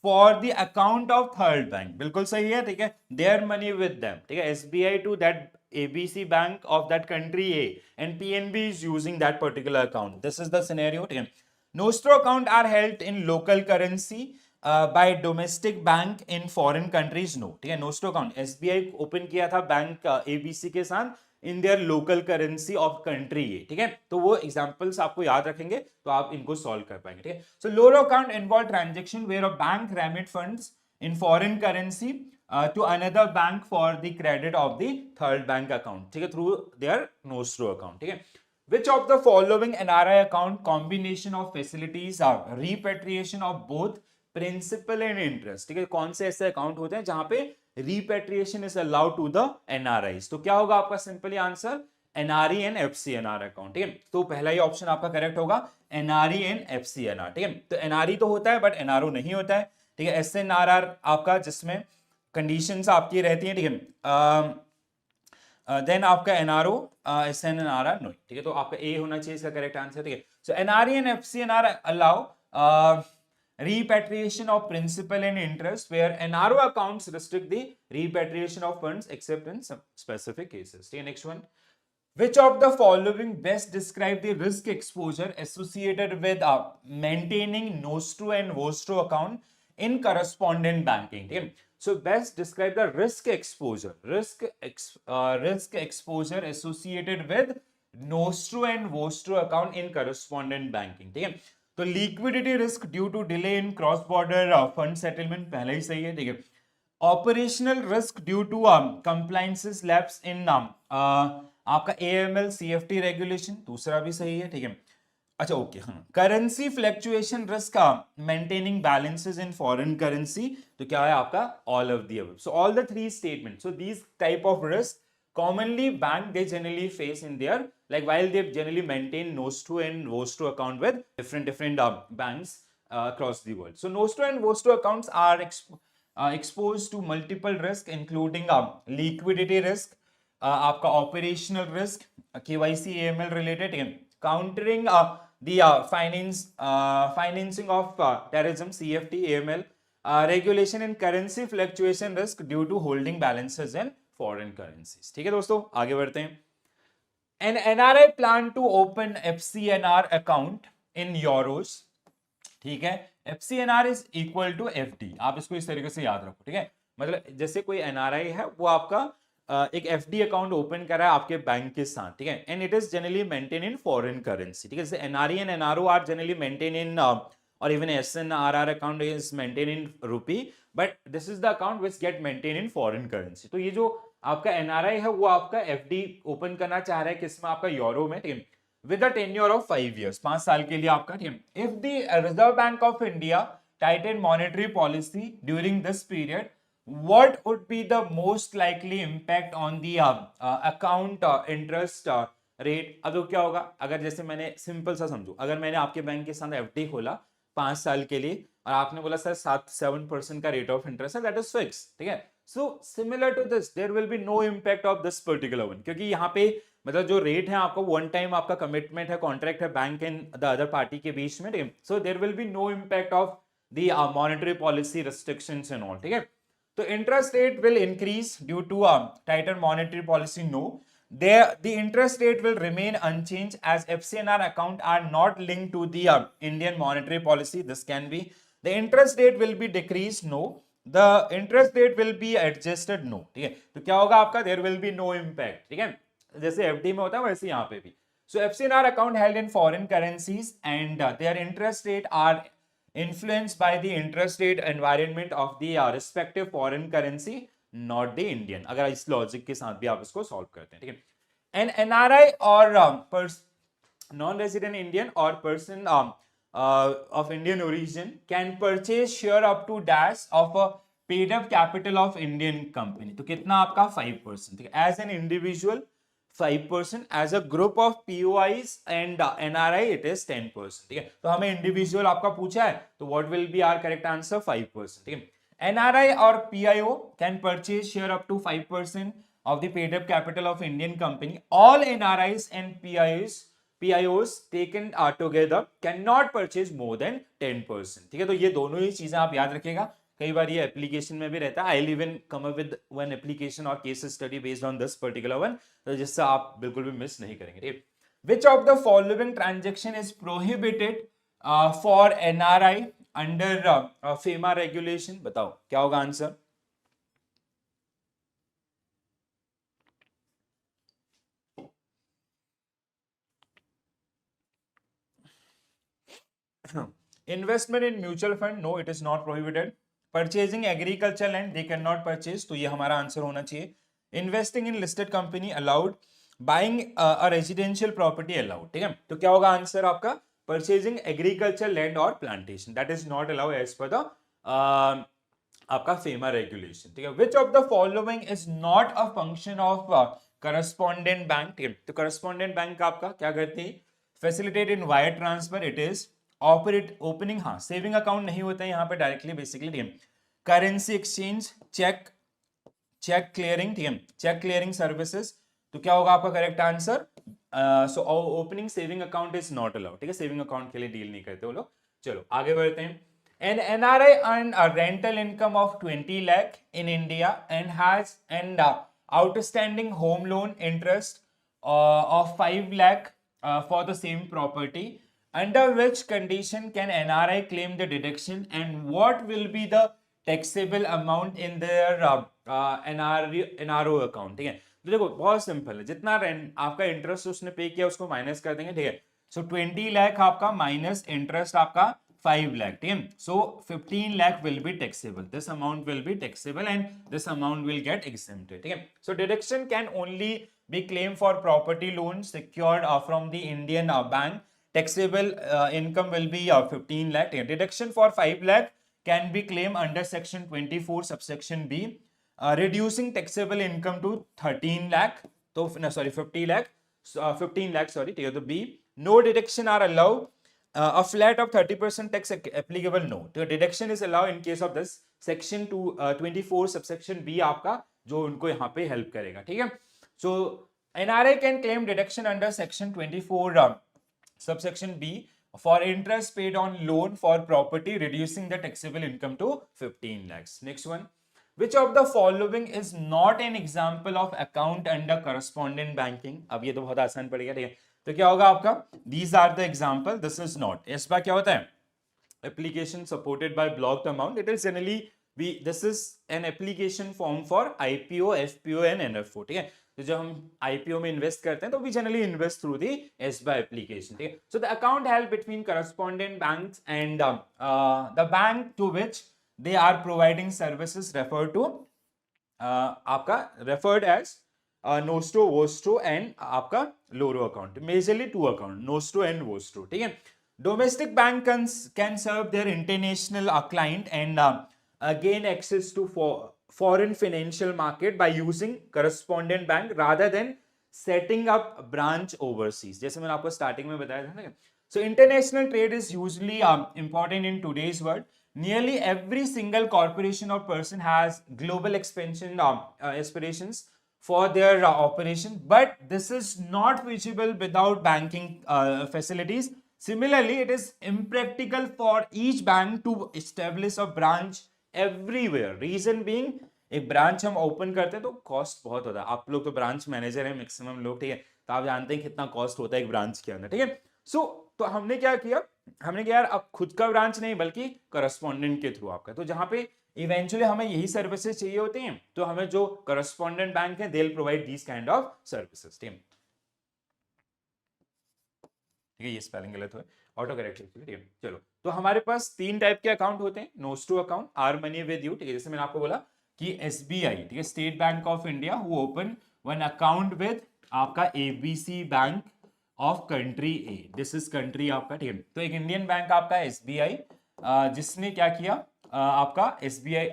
for the account of third bank, बिल्कुल सही है, ठीक है। their money with them, ठीक है। SBI to that ABC bank of that country A and PNB is using that particular account. This is the scenario, ठीक है। Nostro account are held in local currency by domestic bank in foreign countries, no, ठीक है। Nostro account SBI ओपन किया था बैंक ABC के साथ in their local currency of country A, ठीक है। तो वो एग्जांपल्स आपको याद रखेंगे तो आप इनको सॉल्व कर पाएंगे, ठीक है। So loro account involve transaction where a bank remit funds in foreign currency to another bank for the credit of the third bank account, ठीक है, थ्रू देयर नोस्ट्रो अकाउंट, ठीक है। Which of the following NRI account combination of facilities are repatriation of both principal and interest, ठीक है। कौन से ऐसे अकाउंट होते हैं जहां पे repatriation is allowed to the NRIs? तो क्या होगा आपका simply answer NRE and FCNR account, ठीक है। तो पहला ही ऑप्शन आपका करेक्ट होगा NRE एंड FCNR, ठीक है। तो NRE तो होता है बट NRO नहीं होता है, ठीक है। SNRR आपका जिसमें कंडीशंस आपकी रहती हैं, ठीक है। देन आपका NRO SNRR नो, ठीक है। तो आपका ए होना चाहिए इसका करेक्ट आंसर, ठीक है। So NRE and FCNR allow repatriation of principal and interest, where NRO accounts restrict the repatriation of funds except in some specific cases. Okay, next one. Which of the following best describe the risk exposure associated with maintaining nostro and vostro account in correspondent banking? Okay? So best describe the risk exposure, risk exposure associated with nostro and vostro account in correspondent banking, ठीक है। तो liquidity risk due to delay in cross border fund settlement पहले ही सही है, ठीक है। Operational risk due to compliances lapse in आपका AML CFT रेगुलेशन दूसरा भी सही है, ठीक है। अच्छा ओके, हाँ। Currency fluctuation risk maintaining balances इन फॉरेन करेंसी, तो क्या है आपका all of the above. So all the three statement, so these type of risk commonly bank they generally face in their, like while they generally maintain nostro and vostro account with different banks across the world. So nostro and vostro accounts are exposed to multiple risk including liquidity risk, आपका operational risk, KYC AML related, countering the financing of terrorism CFT AML, regulation and currency fluctuation risk due to holding balances in foreign currencies, ठीक है दोस्तों। आगे बढ़ते हैं। An NRI plan to open FCNR account in euros, ठीक है। FCNR is equal to FD, आप इसको इस तरीके से याद रखो, ठीक है। मतलब जैसे कोई NRI है वो आपका एक FD अकाउंट ओपन कर रहा है आपके बैंक के साथ, ठीक है। And it is generally maintain in foreign currency, ठीक है। जैसे NRE and NRO are generally maintain in और even SNRR account is maintained in rupee, but this is the account which get maintained in foreign currency. तो ये जो आपका NRI है वो आपका FD ओपन करना चाह रहा है किसमें, आपका यूरो में, ठीक है, with a tenure of 5 years, 5 साल के लिए आपका, ठीक है। If the reserve bank of India Titan monetary policy during this period, what would be the most likely impact on the account interest rate? अब तो क्या होगा, अगर जैसे मैंने सिंपल सा समझो, अगर मैंने आपके बैंक के साथ FD खोला 5 साल के लिए और आपने बोला सर 7% का रेट ऑफ इंटरेस्ट है, दैट इज फिक्स, ठीक है। So similar to this there will be no impact of this particular one, क्योंकि यहाँ पे मतलब जो रेट है आपका वन टाइम आपका कमिटमेंट है, कॉन्ट्रैक्ट है bank and the other party के बीच में, ठीक है। So there will be no impact of the monetary policy restrictions and all, ठीक है। तो interest rate will increase due to tighter monetary policy, no. The interest rate will remain unchanged as FCNR account are not linked to the Indian monetary policy. This can be. The interest rate will be decreased, no. The interest rate will be adjusted, no. ठीक है। तो क्या होगा आपका, there will be no impact, ठीक है। जैसे FD में होता है वैसे यहाँ पे भी। So FCNR account held in foreign currencies and their interest rate are influenced by the interest rate environment of the respective foreign currency, not the Indian। अगर इस लॉजिक के साथ भी आप इसको सॉल्व करते हैं, ठीक है। एन NRI और नॉन रेजिडेंट इंडियन और person of Indian origin can purchase share up to dash of a paid up capital of Indian company. तो कितना आपका 5%, ठीक है. As an individual 5%, as a group of POIs and NRI it is 10%, ठीक है. तो हमें इंडिविजुअल आपका पूछा है, तो what will be our correct answer? 5%, ठीक है. NRI or PIO can purchase share up to 5% of the paid up capital of Indian company. All NRIs and PIOs taken together cannot purchase more than 10%, ठीक है. तो ये दोनों ही चीजें आप याद रखिएगा, कई बार ये एप्लीकेशन में भी रहता है. I will even come up with one application और case study based on this particular one, तो जिससे आप बिल्कुल भी मिस नहीं करेंगे, ठीक है. Which of the following transaction is prohibited for NRI under FEMA regulation? बताओ क्या होगा answer. Investment in mutual fund, no, it is not prohibited. Purchasing agriculture land, they cannot purchase, तो ये हमारा आंसर होना चाहिए. Investing in listed company allowed. Buying a residential property allowed, ठीक है. तो क्या होगा आंसर आपका? Purchasing agriculture land or plantation, that is not allowed as per the आपका FEMA regulation, ठीक है. Which of the following is not a function of correspondent bank, ठीक है. तो correspondent bank आपका क्या करती है? Facilitate in wire transfer, it is operate opening, हाँ सेविंग अकाउंट नहीं होता है यहाँ पे डायरेक्टली बेसिकली, ठीक है. करेंसी एक्सचेंज, चेक क्लियरिंग, ठीक है, चेक क्लियरिंग सर्विसेज. तो क्या होगा आपका correct answer? So opening saving account is not allowed, ठीक है. सेविंग अकाउंट के लिए डील नहीं करते वो लोग. चलो आगे बढ़ते हैं. An NRI earn a rental income of 20 lakh in India and has and outstanding home loan interest of 5 lakh for the same property. Under which condition can NRI claim the deduction and what will be the taxable amount in their NRO account, ठीक है. तो देखो बहुत सिंपल है, जितना रेंट आपका इंटरेस्ट उसने पे किया उसको माइनस कर देंगे, ठीक है. सो 20 लाख आपका माइनस इंटरेस्ट आपका 5 lakh, ठीक है. सो 15 lakh will be taxable. This amount will be taxable and this amount will get exempted, ठीक है. So deduction can only be claimed for property loans secured from the Indian bank. Taxable income will be 15 lakh. Deduction for 5 lakh can be claimed under section 24 subsection B, reducing taxable income to 13 lakh. So no, sorry 50 lakh, 15 lakh, sorry. तो B, no deduction are allowed. A flat of 30% tax applicable, no. The deduction is allowed in case of this section 24 subsection B आपका जो उनको यहाँ पे help करेगा, ठीक है. So NRI can claim deduction under section 24 subsection B for interest paid on loan for property, reducing the taxable income to 15 lakhs. Next one. Which of the following is not an example of account under correspondent banking? अब ये तो बहुत आसान पड़ेगा, ठीक है. तो क्या होगा आपका? These are the example. This is not. इस बार क्या होता है? Application supported by blocked amount. It is generally this is an application form for IPO, FPO and NFO, ठीक है. तो जब हम IPO में इन्वेस्ट करते हैं तो we generally invest through the SBI application, ठीक है. So the account help between correspondent banks and the bank to which they are providing services refer to आपका referred as nostro, vostro and आपका loro account. Majorly 2 account, nostro and vostro, ठीक है. Domestic bank can serve their international client and gain access to foreign financial market by using correspondent bank rather than setting up branch overseas. जैसे मैंने आपको स्टार्टिंग में बताया था ना. So international trade is usually important in today's world. Nearly every single corporation or person has global expansion aspirations for their operation, but this is not feasible without banking facilities. Similarly, it is impractical for each bank to establish a branch everywhere. Reason being, एक ब्रांच हम ओपन करते हैं तो कॉस्ट बहुत होता है. आप लोग तो ब्रांच मैनेजर हैं मैक्सिमम लोग, ठीक है, तो आप जानते हैं कितना कॉस्ट होता है एक ब्रांच के अंदर, ठीक है. सो तो हमने क्या किया, हमने कहा यार अब खुद का ब्रांच नहीं बल्कि करस्पॉन्डेंट के थ्रू आपका. तो जहां पे इवेंचुअली हमें यही सर्विसेज चाहिए होती हैं तो हमें जो करस्पॉन्डेंट बैंक है they will provide these kind of services, ठीक है. ये स्पेलिंग गलत हुआ, ऑटो करेक्ट, ठीक है. चलो, तो हमारे पास 3 टाइप के अकाउंट होते हैं. Nostro account, our money with you, ठीक है. जैसे मैंने आपको बोला कि SBI, ठीक है, state Bank of India, who open one account with आपका ABC bank of country A, this is country आपका, ठीक है। तो एक इंडियन बैंक आपका एसबीआई, जिसने क्या किया, आपका एसबीआई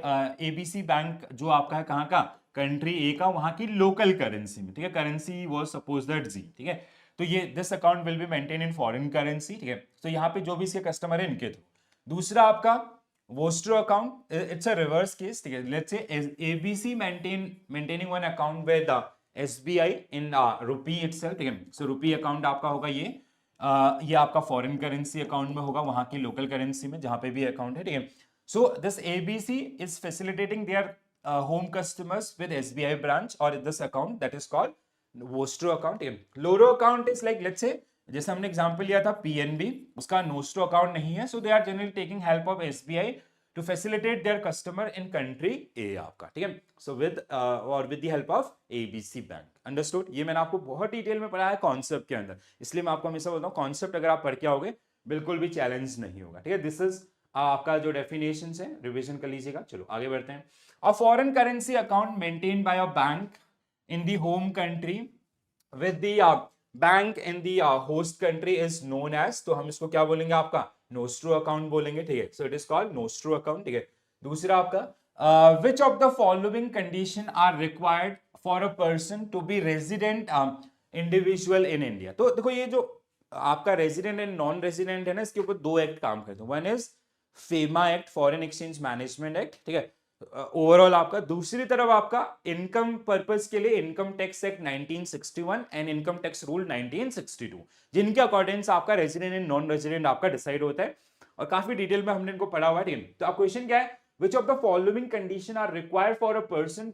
एबीसी बैंक जो आपका है कहाँ का, कंट्री ए का, वहां की लोकल करेंसी में, ठीक है। करेंसी वाज सपोज दैट जी, ठीक है। तो ये this account will be maintain in foreign currency, ठीक है। तो यहाँ पे जो भी इसके कस्टमर है इनके थ्रू। दूसरा आपका vostro account, it's a reverse case, ठीक है। लेट्स से ABC maintaining one account with SBI in rupee itself, ठीक है। सो रुपी अकाउंट आपका होगा ये आपका फॉरेन करेंसी अकाउंट में होगा, वहां की लोकल करेंसी में जहां पे भी अकाउंट है, ठीक है। So this ABC is facilitating their home customers with SBI branch और this account that is called vostro account, ठीक है। Loro account is like, let's say जैसे हमने एग्जांपल लिया था पीएनबी, उसका नोस्ट्रो अकाउंट नहीं है, so they are generally taking help of SBI to facilitate their customer in country A आपका, ठीक है। सो विद और with the help of ABC bank, understood. ये मैंने आपको बहुत डिटेल में पढ़ाया है कॉन्सेप्ट के अंदर, इसलिए मैं आपको हमेशा बोलता हूँ कॉन्सेप्ट अगर आप पढ़ के आओगे बिल्कुल भी चैलेंज नहीं होगा, ठीक है। दिस इज आपका जो डेफिनेशन है, रिविजन कर लीजिएगा। चलो आगे बढ़ते हैं। अ foreign currency account maintain by a bank in the home country with the bank in the host country is known as, तो हम इसको क्या बोलेंगे, आपका नोस्ट्रो अकाउंट बोलेंगे, ठीक है। So it is called nostro account, ठीक है। दूसरा आपका which of the following condition are required for a person to be resident individual in India। तो देखो ये जो आपका रेजिडेंट एंड नॉन रेजिडेंट है ना, इसके ऊपर दो एक्ट काम करते हैं। One is FEMA act, foreign exchange management act, ठीक है, ओवरऑल आपका। दूसरी तरफ आपका इनकम पर्पस के लिए income tax act 1961 and income tax rule 1962, जिनके अकॉर्डिंग आपका रेजिडेंट एंड नॉन रेजिडेंट आपका डिसाइड होता है, और काफी डिटेल में हमने इनको पढ़ा हुआ है। तो अब क्वेश्चन क्या है, which of the following condition are required for a person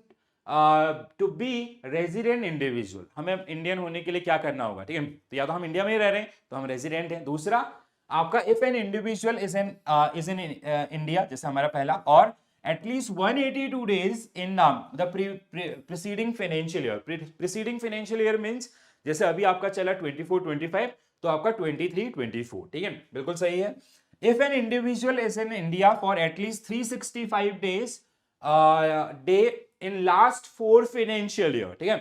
to be resident individual. हमें इंडियन होने के लिए क्या करना होगा, ठीक है। तो या तो हम इंडिया में ही रह रहे हैं तो हम रेजिडेंट हैं। दूसरा आपका if an individual is in India, जैसे हमारा पहला, और at least 182 days in the preceding financial year। preceding financial year means जैसे अभी आपका चला 24-25, तो आपका 23-24, ठीक है, बिल्कुल सही है। if an individual is in India for at least 365 days day in last 4 financial year, ठीक है।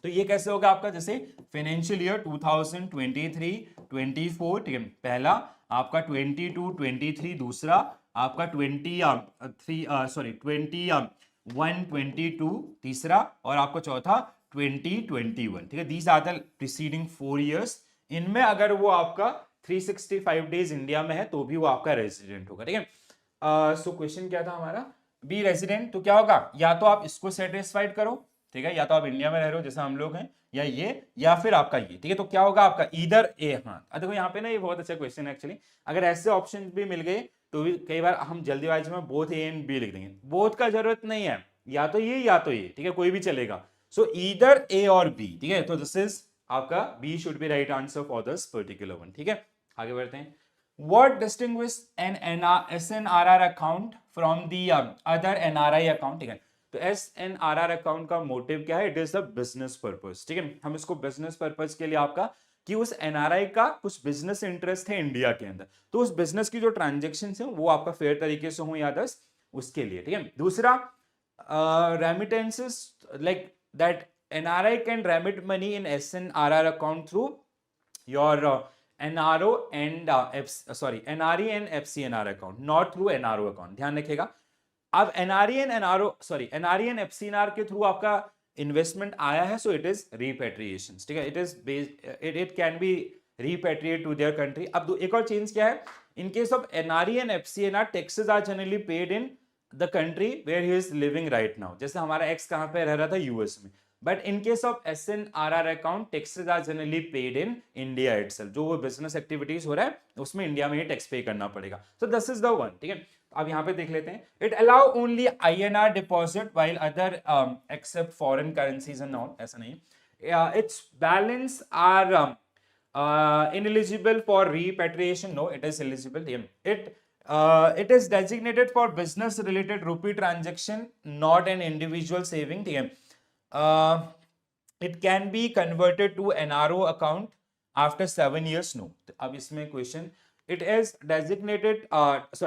तो ये कैसे होगा आपका, जैसे फाइनेंशियल ईयर 2023-24, ठीक है, पहला आपका 22-23, दूसरा आपका 21-22, तीसरा, और आपका चौथा 2021, ठीक है। These are the preceding 4 years. इनमें अगर वो आपका 365 डेज इंडिया में है तो भी वो आपका रेजिडेंट होगा, ठीक है। सो क्वेश्चन क्या था हमारा, बी रेजिडेंट। तो क्या होगा, या तो आप इसको सेटिस्फाइड करो, ठीक है, या तो आप इंडिया में रह रहे हो जैसे हम लोग हैं, या फिर आपका ये, ठीक है। तो क्या होगा आपका ईदर ए। हाँ देखो यहाँ पे ना, ये बहुत अच्छा क्वेश्चन है एक्चुअली। अगर ऐसे ऑप्शन भी मिल गए तो भी कई बार हम जल्दीबाजी में बोथ ए एंड बी लिख देंगे, बोथ का जरूरत नहीं है, या तो ये, ठीक है, कोई भी चलेगा। सो ईदर ए और बी, ठीक है। तो दिस इज आपका B should be right answer for this particular one, ठीक है। आगे बढ़ते हैं। What distinguish an SNRR account from the other NRI account, ठीक है। तो SNRR अकाउंट का मोटिव क्या है, it is the business purpose, ठीक है। हम इसको बिजनेस पर्पस के लिए आपका कि उस एनआरआई का कुछ बिजनेस इंटरेस्ट है इंडिया के अंदर, तो उस बिजनेस की जो ट्रांजेक्शन है वो आपका फेयर तरीके से हो या दस उसके लिए, ठीक है। दूसरा remittances, like that NRI can remit money in SNRR account through your NRO and NRE and FCNR account, not through NRO account, ध्यान रखिएगा। अब NRE and FCNR के थ्रू आपका इन्वेस्टमेंट आया है, सो इट इज रिपेट्रिएशन, ठीक है। It can B repatriate to their country। अब एक और चेंज क्या है, इन case of NRE and FCNR taxes are generally paid in the country where he is living right now। जैसे हमारा एक्स कहाँ पे रह रहा था, यूएस में, but in case of SNRR account taxes are generally paid in India itself. जो वो बिजनेस एक्टिविटीज हो रहा है उसमें इंडिया में ही टैक्स पे करना पड़ेगा। So this is the one, ठीक है। अब यहाँ पे देख लेते हैं, it allow only INR deposit while other accept foreign currencies and not, ऐसा नहीं है। Its balance are ineligible for repatriation, no it is eligible, it is designated for business related rupee transaction, not an individual saving, ठीक है। It can be converted to NRO account after 7 years, no। अब इसमें question, it is designated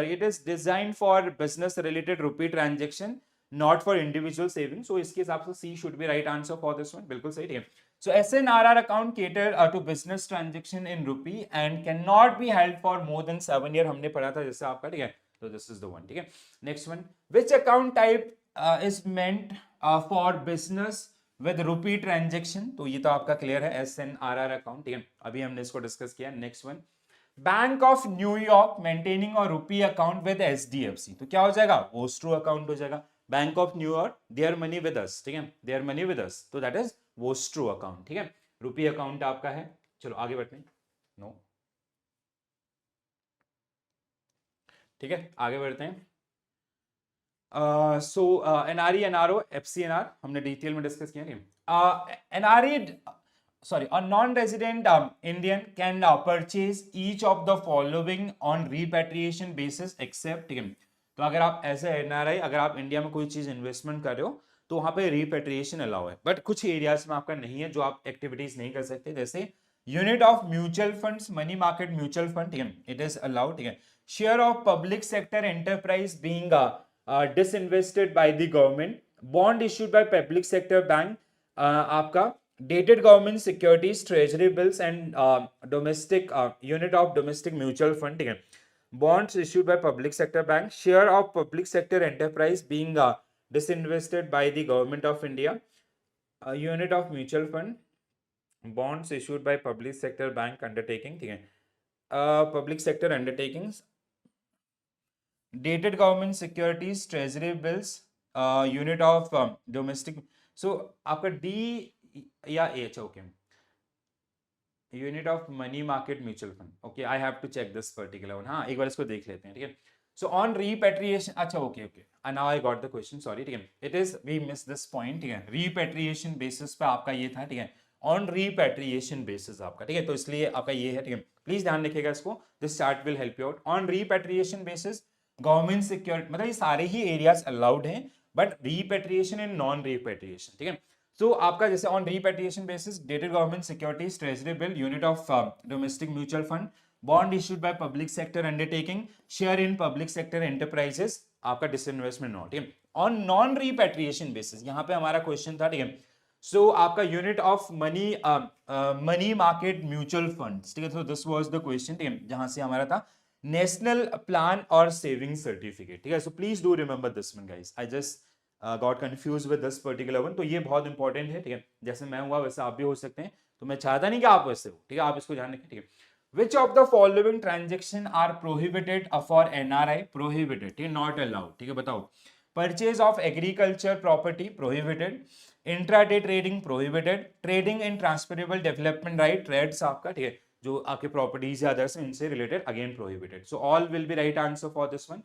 it is designed for business related rupee transaction, not for individual saving, so इसके हिसाब से C should be right answer for this one, बिल्कुल सही, ठीक है। So SNRR account cater to business transaction in rupee and cannot be held for more than 7 year, हमने पढ़ा था जैसे आपका, ठीक है. So this is the one, ठीक है. Next one, which account type is meant for business with rupee transaction? तो ये तो आपका क्लियर है, SNRR account, ठीक है. अभी हमने इसको डिस्कस किया. Next one, bank of New York maintaining और रुपी अकाउंट विद एचडीएफसी. तो क्या हो जाएगा, वोस्ट्रो अकाउंट हो जाएगा. Bank of New York, there money with us, ठीक है, देयर मनी विद अस, तो दैट इज वोस्ट्रो अकाउंट, ठीक है. रुपी अकाउंट आपका है. चलो आगे बढ़ते हैं. नो, ठीक है, आगे बढ़ते हैं. सो एनआरई, एनआरओ, एफसीएनआर हमने डिटेल में डिस्कस किया. NRE, sorry, a non-resident Indian can purchase each of the following on repatriation basis except, ठीक है. तो अगर आप एज ए एनआरआई अगर आप इंडिया में कोई चीज इन्वेस्टमेंट कर रहे हो तो वहां पे रिपेट्रिएशन अलाउ है, बट कुछ एरियाज में आपका नहीं है जो आप एक्टिविटीज नहीं कर सकते, जैसे unit of mutual funds, money market mutual fund, ठीक है, इट इज अलाउड, ठीक है. Share of public sector enterprise being disinvested by the government, bond issued by public sector bank, आपका dated government securities, treasury bills and domestic unit of domestic mutual fund, ठीक है. Bonds issued by public sector bank, share of public sector enterprise being disinvested by the government of India, unit of mutual fund, bonds issued by public sector bank undertaking, ठीक है. Public sector undertakings, dated government securities, treasury bills, unit of domestic. So आपका D या H, okay, unit of money market mutual fund, okay, I have to check this particular one. हाँ, एक बार इसको देख लेते हैं, ठीक है. सो ऑन रीपेट्रिएशन, अच्छा, okay okay, now I got the question, sorry, ठीक है. It is, we miss this point, ठीक है. रीपेट्रिएशन बेसिस पे आपका ये था, ठीक है, ऑन रीपेट्रिएशन बेसिस आपका, ठीक है, तो इसलिए आपका ये है, ठीक है. प्लीज ध्यान रखिएगा इसको, this chart will help you out. On रीपेट्रिएशन basis government security, मतलब ये सारे ही एरियाज अलाउड हैं, बट रीपेट्रिएशन एंड नॉन रीपेट्रिएशन, ठीक है. तो आपका जैसे on रीपेट्रिएशन basis, dated government securities, treasury bill, unit of domestic mutual fund, bond issued by public sector undertaking, share in public sector enterprises, आपका डिसइन्वेस्टमेंट नॉट, ठीक है. ऑन नॉन रीपेट्रिएशन बेसिस, यहाँ पे हमारा क्वेश्चन था, ठीक है. सो आपका unit of money market mutual fund, ठीक है. तो दिस वाज द क्वेश्चन, ठीक है, जहां से हमारा था नेशनल प्लान और सेविंग सर्टिफिकेट, ठीक है. So please do remember this one guys, I just got confuse with this particular one. तो ये बहुत इंपॉर्टेंट है, ठीक है. जैसे मैं हुआ वैसे आप भी हो सकते हैं, तो मैं चाहता नहीं कि आप वैसे हो, ठीक है. आप इसको ध्यान रखें, ठीक है. Which of the following transaction are prohibited for NRI, prohibited, ठीक है, नॉट अलाउड, ठीक है. बताओ. Purchase of agriculture property, prohibited. Intraday trading, prohibited. Trading in transferable development right, trades आपका, ठीक है, जो आपके प्रॉपर्टीज या अदर्स इनसे related, again prohibited. So all will be right answer for this one.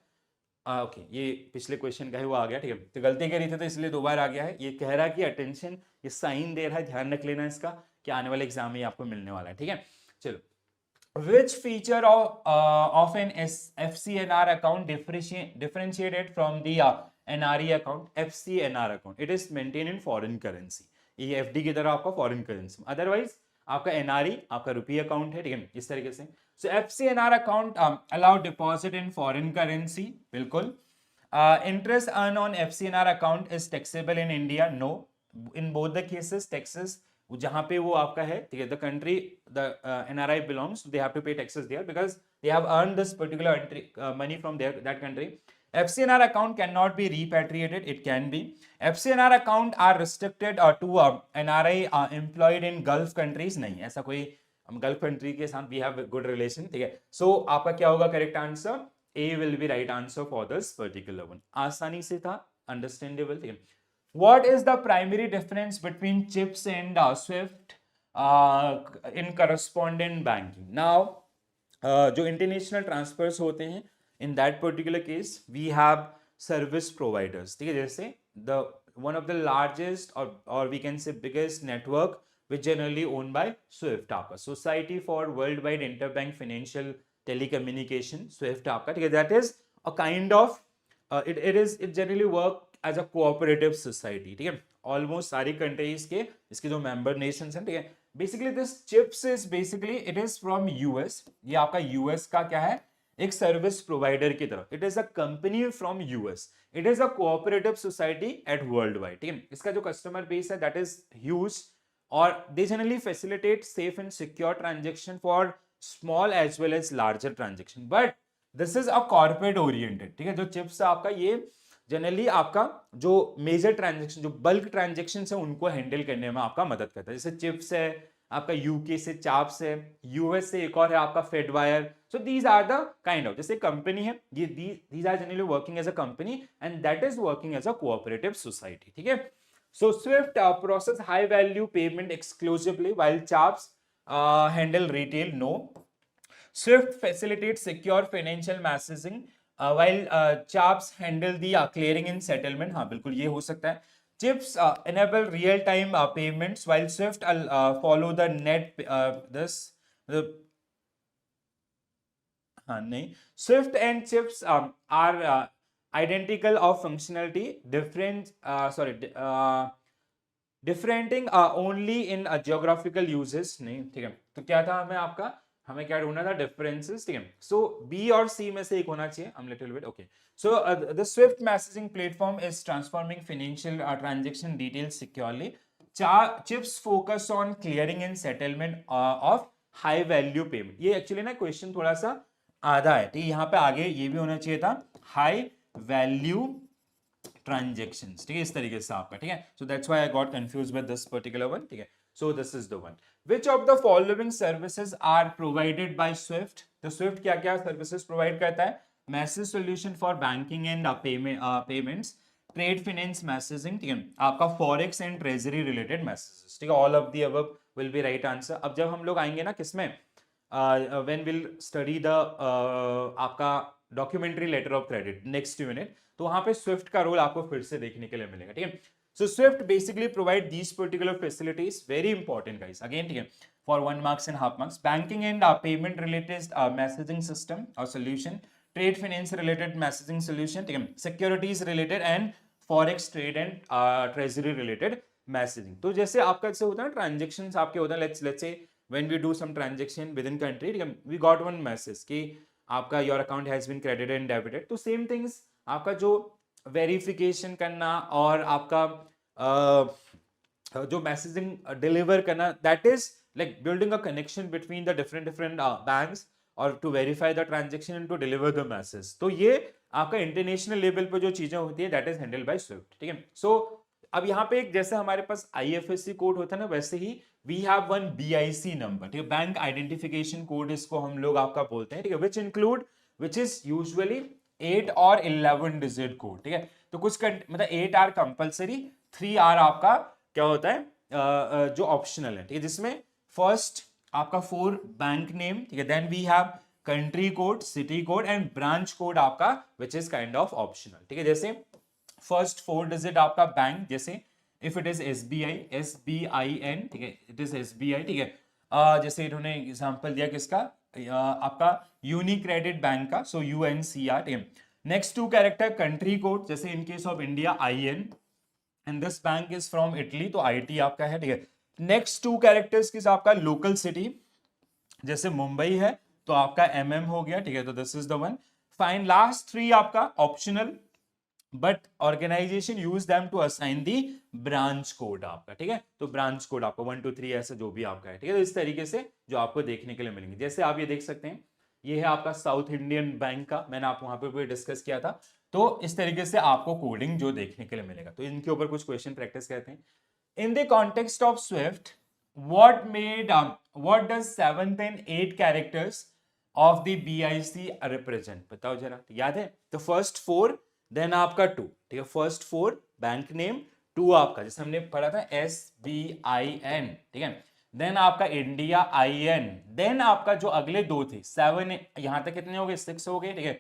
Okay, ये पिछले क्वेश्चन का ही वो आ गया, ठीक है. तो गलती करी थी तो इसलिए दोबारा आ गया है. ये कह रहा है कि अटेंशन, ये साइन दे रहा है, ध्यान रख लेना इसका कि आने वाले एग्जाम में आपको मिलने वाला है, ठीक है. चलो, which feature of an FCNR account differentiated from the NRE account? FCNR account, it is maintained in foreign currency. ये FD की तरह आपका foreign currency, otherwise आपका NRE आपका रुपी अकाउंट है, ठीक है, इस तरीके से. So FCNR account allow deposit in foreign currency, बिल्कुल. Interest earned on FCNR account is taxable in India? No. In both the cases, taxes जहां पे वो आपका है, ठीक है, the country the NRI belongs, they have to pay taxes there because they have earned this particular money from there that country. FCNR account cannot be repatriated. It can be. FCNR account are restricted to NRI employed in Gulf countries. नहीं, ऐसा कोई गल्फ कंट्री के साथ we have a good relation, ठीक है. So आपका क्या होगा correct answer? A will be right answer for this particular one. आसानी से था, understandable, ठीक है. What is the primary difference between CHIPS and SWIFT in correspondent banking? Now, जो international transfers होते हैं, in that particular case, we have service providers. ठीक है, जैसे the one of the largest or we can say biggest network which generally owned by SWIFT आपका Society for Worldwide Interbank Financial Telecommunication, SWIFT आपका, ठीक है. That is a kind of it generally work as a cooperative society, ठीक है. ऑलमोस्ट सारी कंट्रीज के इसके जो मेंबर नेशंस हैं, ठीक है. Basically this chips is basically it is from US. ये आपका यूएस का क्या है, एक सर्विस प्रोवाइडर की तरफ. It is a company from US. It is a cooperative society at world wide, ठीक है. इसका जो कस्टमर बेस है दैट इज ह्यूज और they generally facilitate safe and secure transaction for small as well as larger transaction, but this is a corporate oriented, ठीक है। जो चिप्स है आपका, ये जनरली आपका जो मेजर ट्रांजेक्शन, जो बल्क ट्रांजेक्शन है उनको हैंडल करने में आपका मदद करता है। जैसे चिप्स है आपका, यूके से चाप्स है, यूएस से एक और है आपका Fedwire. So these are the kind of, जैसे कंपनी है ये, these are generally working as a company and that is working as a cooperative society, ठीक है। So SWIFT process high value payment exclusively while CHAPS handle retail, no. Swift facilitates secure financial messaging while CHAPS handle the clearing and settlement. हाँ बिल्कुल ये हो सकता है. CHIPS enable real-time payments while Swift follow the net हाँ नहीं. Swift and CHIPS are identical of functionality, differenting only in geographical uses. नहीं ठीक है. तो क्या था हमें क्या ढूंढना था, डिफरेंसेस, ठीक है. सो बी और सी में से एक होना चाहिए. I'm little bit okay. So the Swift messaging platform is transforming financial transaction details securely. Chips focus on clearing and settlement of high value payment. ये एक्चुअली ना क्वेश्चन थोड़ा सा आधा है, ठीक है. यहाँ पे आगे ये भी होना चाहिए था, हाई वैल्यू ट्रांजेक्शंस, ठीक है, इस तरीके से आपका, ठीक है. So that's why I got confused with this particular one, ठीक है. So this is the one. Which of the following services are provided by Swift? तो Swift क्या क्या सर्विसेज प्रोवाइड करता है? Message solution for banking and payments, trade finance messaging, ठीक है, आपका forex and treasury related messages, ठीक है. All of the above will be right answer. अब जब हम लोग आएंगे ना किसमें, व्हेन विल स्टडी द आपका documentary letter of credit next unit, तो वहां पे स्विफ्ट का रोल आपको फिर से देखने के लिए मिलेगा, ठीक है. So Swift basically provide these particular facilities, very important guys, again, ठीक है, for 1 marks and half marks. Banking and payment related messaging system or solution, trade finance related messaging solution, ठीक है, securities related and forex trade and treasury related messaging. तो जैसे आपका जैसे होता है ना ट्रांजेक्शंस आपके होता है, let's say when we do some transaction within country, ठीक है, we got one message कि आपका your account has been credited and debited. तो same things आपका जो वेरिफिकेशन करना और आपका जो मैसेजिंग डिलीवर करना, that is like building a connection between the different banks और to verify the transaction and to deliver the message. तो ये आपका इंटरनेशनल लेवल पे जो चीजें होती है that is handled by Swift, ठीक है. सो अब यहाँ पे एक जैसे हमारे पास IFSC कोड होता है ना, वैसे ही we have one BIC number, ठीक है, बैंक आइडेंटिफिकेशन कोड इसको हम लोग आपका बोलते हैं, ठीक है, विच इज यूजुअली 8 और 11 डिजिट कोड, ठीक है. तो कुछ मतलब 8 आर कंपलसरी, 3 आर आपका क्या होता है जो ऑप्शनल है, ठीक है, जिसमें फर्स्ट आपका 4 बैंक नेम, ठीक है, then we have country code, city code and branch code आपका which is kind of optional, ठीक है. जैसे फर्स्ट 4 डिजिट आपका बैंक, जैसे इफ इट इज SBIN, ठीक है, इट इज SBI, ठीक है. जैसे इन्होंने एग्जांपल दिया किसका, आपका यूनिक्रेडिट बैंक का, सो UNCR, ठीक है. नेक्स्ट 2 कैरेक्टर कंट्री कोड, जैसे इन case of India IN and this bank is from Italy, तो IT आपका है, ठीक है. नेक्स्ट 2 कैरेक्टर्स किस आपका लोकल सिटी, जैसे मुंबई है तो आपका MM हो गया, ठीक है, तो this is the one. Fine, last 3 आपका optional, but organisation use them to assign the branch code आपका, ठीक है. तो ब्रांच कोड आपका 1 2 3 ऐसा जो भी आपका है, ठीक है. तो इस तरीके से जो आपको देखने के लिए मिलेंगे, जैसे आप ये देख सकते हैं, ये है आपका साउथ इंडियन बैंक का, मैंने आप वहां पे भी डिस्कस किया था. तो इस तरीके से आपको कोडिंग जो देखने के लिए मिलेगा, तो इनके ऊपर कुछ क्वेश्चन प्रैक्टिस करते हैं. In the context of Swift, what does 7th and 8th characters of the BIC represent? बताओ जरा, याद है? तो फर्स्ट 4, देन आपका 2, ठीक है, फर्स्ट 4 बैंक नेम, 2 आपका जैसे हमने पढ़ा था SBIN, ठीक है, देन आपका इंडिया IN, देन आपका जो अगले 2 थे 7, यहां तक कितने हो गए, 6 हो गए, ठीक है,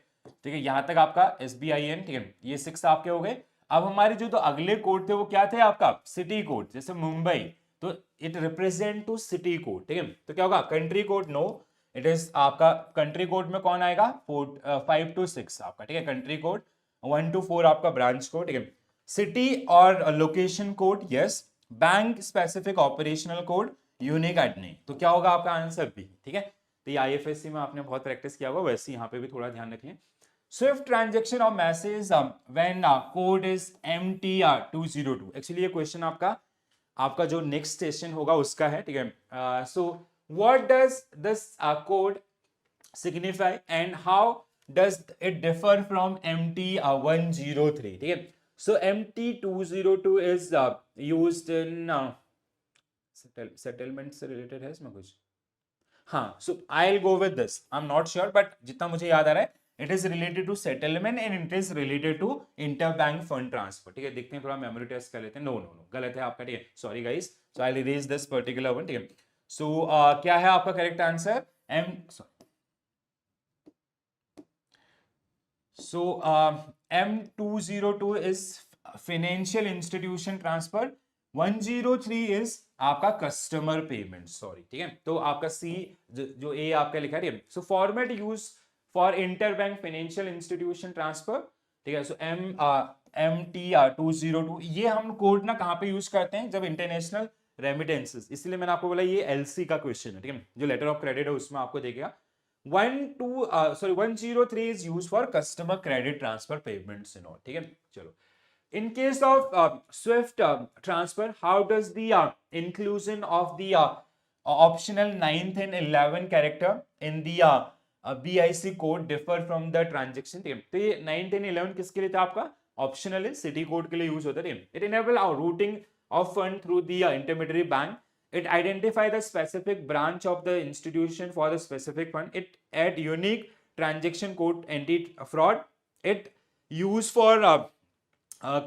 ठीक है, यहां तक आपका SBIN, ठीक है, ये 6 आपके हो गए. अब हमारे जो तो अगले कोड थे वो क्या थे आपका सिटी कोड, जैसे मुंबई, तो it represent to city code, ठीक है. तो क्या होगा country code, no, it is आपका कंट्री कोड में कौन आएगा 5 to 6 आपका, ठीक है, कंट्री कोड. 1 to 4 आपका ब्रांच कोड, ठीक है. सिटी और location code, yes. Bank specific operational code, unique ID नहीं. तो क्या होगा आपका आंसर बी, ठीक है. तो ये IFSC में आपने बहुत प्रैक्टिस किया होगा, वैसे यहाँ पे भी थोड़ा ध्यान रखिए. Swift transaction of message when code is MTR 202. Actually ये क्वेश्चन आपका आपका जो नेक्स्ट सेशन होगा उसका है, ठीक है। So what does this code signify and how does it differ from MT103, ठीक है। So MT202 is used in settlement से related है इसमें कुछ, हाँ। So I'll go with this, I'm not sure but जितना मुझे याद आ रहा है it is related to settlement and it is related to interbank fund transfer, ठीक है। देखते हैं, थोड़ा मेमोरी टेस्ट कर लेते हैं। नो नो नो, गलत है आपका, ठीक है, sorry guys. So I'll erase this particular one, ठीक है। सो क्या है आपका correct answer? So M202 is financial institution transfer, 103 is आपका कस्टमर पेमेंट, सॉरी, ठीक है। तो आपका सी जो ए आपका लिखा है, so format use for interbank financial institution transfer, ठीक है। सो MT202 ये हम कोड ना कहाँ पे यूज करते हैं? जब इंटरनेशनल रेमिटेंसेस, इसलिए मैंने आपको बोला ये एलसी का क्वेश्चन है, ठीक है। जो लेटर ऑफ क्रेडिट है उसमें आपको देखेगा 103 is used for customer credit transfer payments and all, ठीक है। चलो, in case of Swift transfer, how does the inclusion of the optional 9th and 11th character in the BIC code differ from the transaction, ठीक है। तो ये 9th and 11th किसके लिए था आपका? ऑप्शनल है, सिटी कोड के लिए यूज होता है। It enable routing of fund through the intermediary bank. It identify the specific branch of the institution for the specific fund. It add unique transaction code anti-fraud. It use for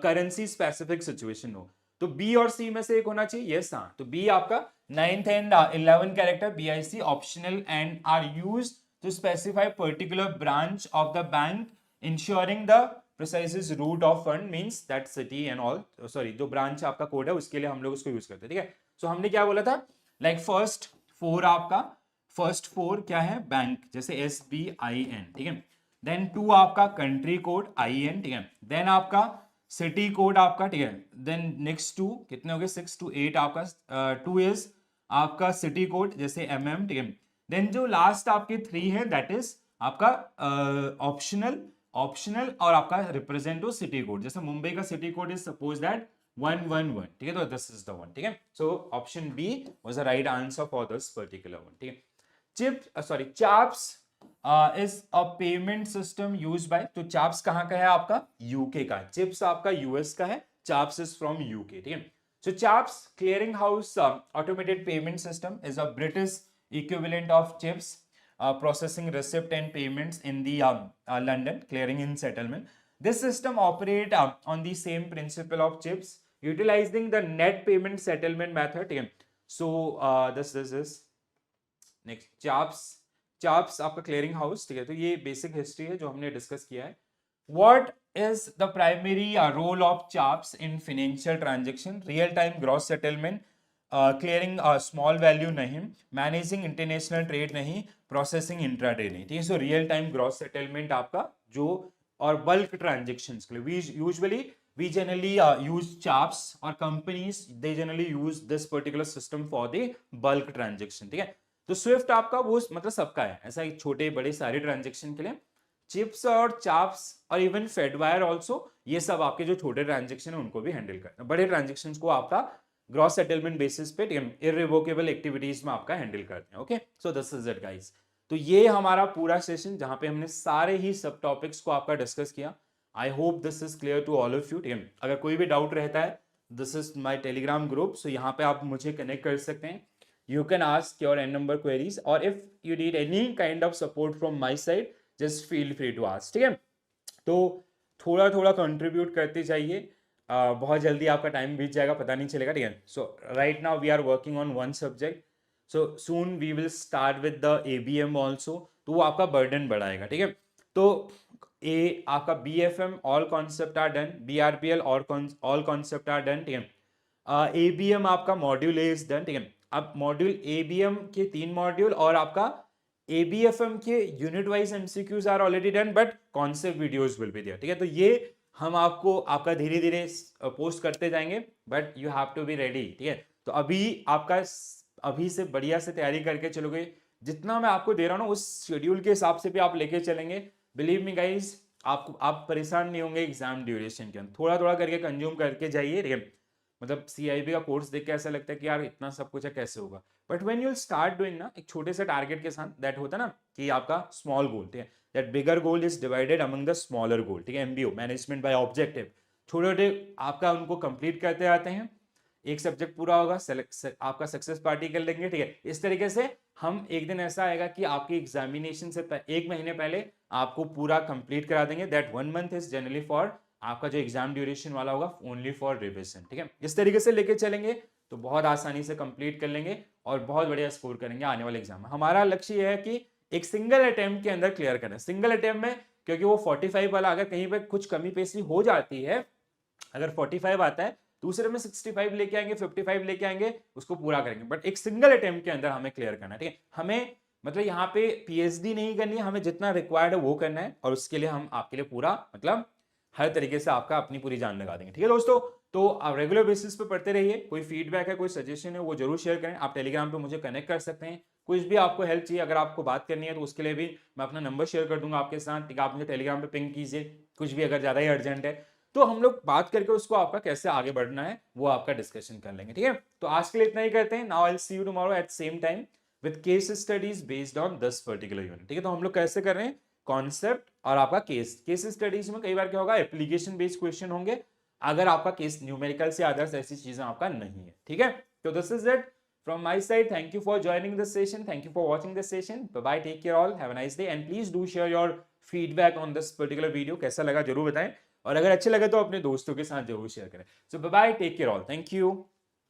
currency specific situation हो। तो बी और सी में से एक होना चाहिए, यस हाँ। तो बी आपका 9th and 11th character BIC optional and are used to specify particular branch of the bank ensuring the precise route of fund means that city and all, sorry जो ब्रांच आपका कोड है उसके लिए हम लोग उसको यूज करते हैं, ठीक है। सो हमने क्या बोला था, लाइक फर्स्ट फोर क्या है? बैंक, जैसे SBIN, ठीक है। देन 2 आपका कंट्री कोड IN, ठीक है। देन आपका सिटी कोड आपका, ठीक है। देन नेक्स्ट 2 कितने हो गए? 6 to 8 आपका 2 इज आपका सिटी कोड जैसे MM, ठीक है। देन जो लास्ट आपके 3 है दैट इज आपका ऑप्शनल और आपका रिप्रेजेंट सिटी कोड, जैसे मुंबई का city code is suppose that 111, ठीक है। तो दिस इज द वन, ठीक है। So option B was the right answer for this particular one, ठीक है। CHAPS is a payment system used by, तो चाप्स कहाँ का है आपका? यूके का। चिप्स आपका यूएस का है, चाप्स इज फ्रॉम यूके, ठीक है। So CHAPS clearing house automated payment system is a British equivalent of CHIPS processing receipt and payments in the London clearing and settlement. This system operate on the same principle of chips, utilizing the net payment settlement method. So this is next chops आपका क्लियरिंग हाउस, ठीक है। तो ये बेसिक हिस्ट्री है जो हमने डिस्कस किया है। What is the primary role of chops in financial transaction? Real time gross settlement, clearing small value नहीं, मैनेजिंग इंटरनेशनल ट्रेड नहीं, प्रोसेसिंग इंट्राडे नहीं, ठीक है। So real time gross settlement आपका जो, और बल्क ट्रांजेक्शन्स के लिए we generally use चाप्स, और companies they generally use this particular system for the bulk transaction, ठीक है। तो स्विफ्ट आपका वो मतलब सबका है, ऐसा ही छोटे बड़े सारे ट्रांजेक्शन के लिए चिप्स और चाप्स और इवन फेडवायर ऑल्सो, ये सब आपके जो छोटे ट्रांजेक्शन है उनको भी हैंडल करते हैं। बड़े ट्रांजेक्शन को आपका ग्रॉस सेटलमेंट बेसिस पे इररिवोकेबल एक्टिविटीज में आपका हैंडल करते हैं। Okay, so this is it guys. तो ये हमारा पूरा सेशन जहां पे हमने सारे ही सब टॉपिक्स को आपका डिस्कस किया। I hope this is clear to all of you, ठीक है। अगर कोई भी डाउट रहता है, this is my Telegram group, so यहाँ पे आप मुझे कनेक्ट कर सकते हैं। You can ask your n number queries, or if you need any kind of support from my side, just feel free to ask, ठीक है। तो थोड़ा थोड़ा कंट्रीब्यूट करते जाइए, बहुत जल्दी आपका टाइम बीत जाएगा, पता नहीं चलेगा, ठीक है। So right now we are working on one subject, so soon we will start with the ABM also, तो वो आपका बर्डन बढ़ाएगा, ठीक है। तो ए आपका BFM all concept are done, BRPL all concept are done, ठीक है। ABM आपका मॉड्यूल ए इज डन, ठीक है। अब मॉड्यूल ABM के 3 मॉड्यूल और आपका ABFM के unit wise MCQs are already done, but concept videos will be there, ठीक है। तो ये हम आपको आपका धीरे धीरे पोस्ट करते जाएंगे, but you have to be ready, ठीक है। तो अभी आपका अभी से बढ़िया से तैयारी करके चलोगे, जितना मैं आपको दे रहा हूँ ना उस शेड्यूल के हिसाब से भी आप लेके चलेंगे, बिलीव मी गाइज, आप परेशान नहीं होंगे एग्जाम ड्यूरेशन के अंदर। थोड़ा थोड़ा करके कंज्यूम करके जाइए, ठीक है। मतलब CIB का कोर्स देख के ऐसा लगता है कि यार इतना सब कुछ है, कैसे होगा। But when you start doing ना, एक छोटे से टारगेट के साथ, दैट होता है ना कि आपका स्मॉल गोल, ठीक है, that bigger goal is divided among the smaller goal, ठीक है, MBO, मैनेजमेंट बाय ऑब्जेक्टिव। छोटे छोटे आपका उनको कंप्लीट करते आते हैं, एक सब्जेक्ट पूरा होगा, आपका सक्सेस पार्टी कर लेंगे, ठीक है। इस तरीके से हम एक दिन ऐसा आएगा कि आपकी एग्जामिनेशन से एक महीने पहले आपको पूरा कंप्लीट करा देंगे। That 1 month is generally for आपका जो एग्जाम ड्यूरेशन वाला होगा, ओनली फॉर रिविजन, ठीक है। इस तरीके से लेके चलेंगे तो बहुत आसानी से कंप्लीट कर लेंगे और बहुत बढ़िया स्कोर करेंगे आने वाले एग्जाम में। हमारा लक्ष्य यह है कि एक सिंगल अटेम्प्ट के अंदर क्लियर करना, सिंगल अटेम्प्ट में, क्योंकि वो 45 वाला अगर कहीं पर कुछ कमी पेशी हो जाती है, अगर 45 आता है, दूसरे में 65 लेके आएंगे, 55 लेके आएंगे, उसको पूरा करेंगे। बट एक सिंगल अटेम्प्ट के अंदर हमें क्लियर करना है, ठीक है। हमें मतलब यहाँ पे PhD नहीं करनी है, हमें जितना रिक्वायर्ड है वो करना है, और उसके लिए हम आपके लिए पूरा मतलब हर तरीके से आपका अपनी पूरी जान लगा देंगे, ठीक है दोस्तों। तो आप रेगुलर बेसिस पे पढ़ते रहिए। कोई फीडबैक है, कोई सजेशन है, वो जरूर शेयर करें। आप टेलीग्राम पे मुझे कनेक्ट कर सकते हैं। कुछ भी आपको हेल्प चाहिए, अगर आपको बात करनी है तो उसके लिए भी मैं अपना नंबर शेयर कर दूंगा आपके साथ, ठीक है। आप मुझे टेलीग्राम पे पिंग कीजिए, कुछ भी अगर ज्यादा ही अर्जेंट है तो हम लोग बात करके उसको आपका कैसे आगे बढ़ना है वो आपका डिस्कशन कर लेंगे, ठीक है। तो आज के लिए इतना ही करते हैं। Now I will see you tomorrow at same time with case studies based on this particular unit, ठीक है। तो हम लोग कैसे कर रहे हैं, कॉन्सेप्ट और आपका केस स्टडीज में कई बार क्या होगा, एप्लीकेशन बेस्ड क्वेश्चन होंगे, अगर आपका केस न्यूमेरिकल से अदर्स ऐसी चीजें आपका नहीं है, ठीक है। तो this is it from my side. Thank you for joining this session, thank you for watching this session. Bye bye, take care all, have a nice day, and please do share your feedback on this particular video. कैसा लगा जरूर बताएं, और अगर अच्छे लगे तो अपने दोस्तों के साथ जरूर शेयर करें। So bye bye, take care all, thank you.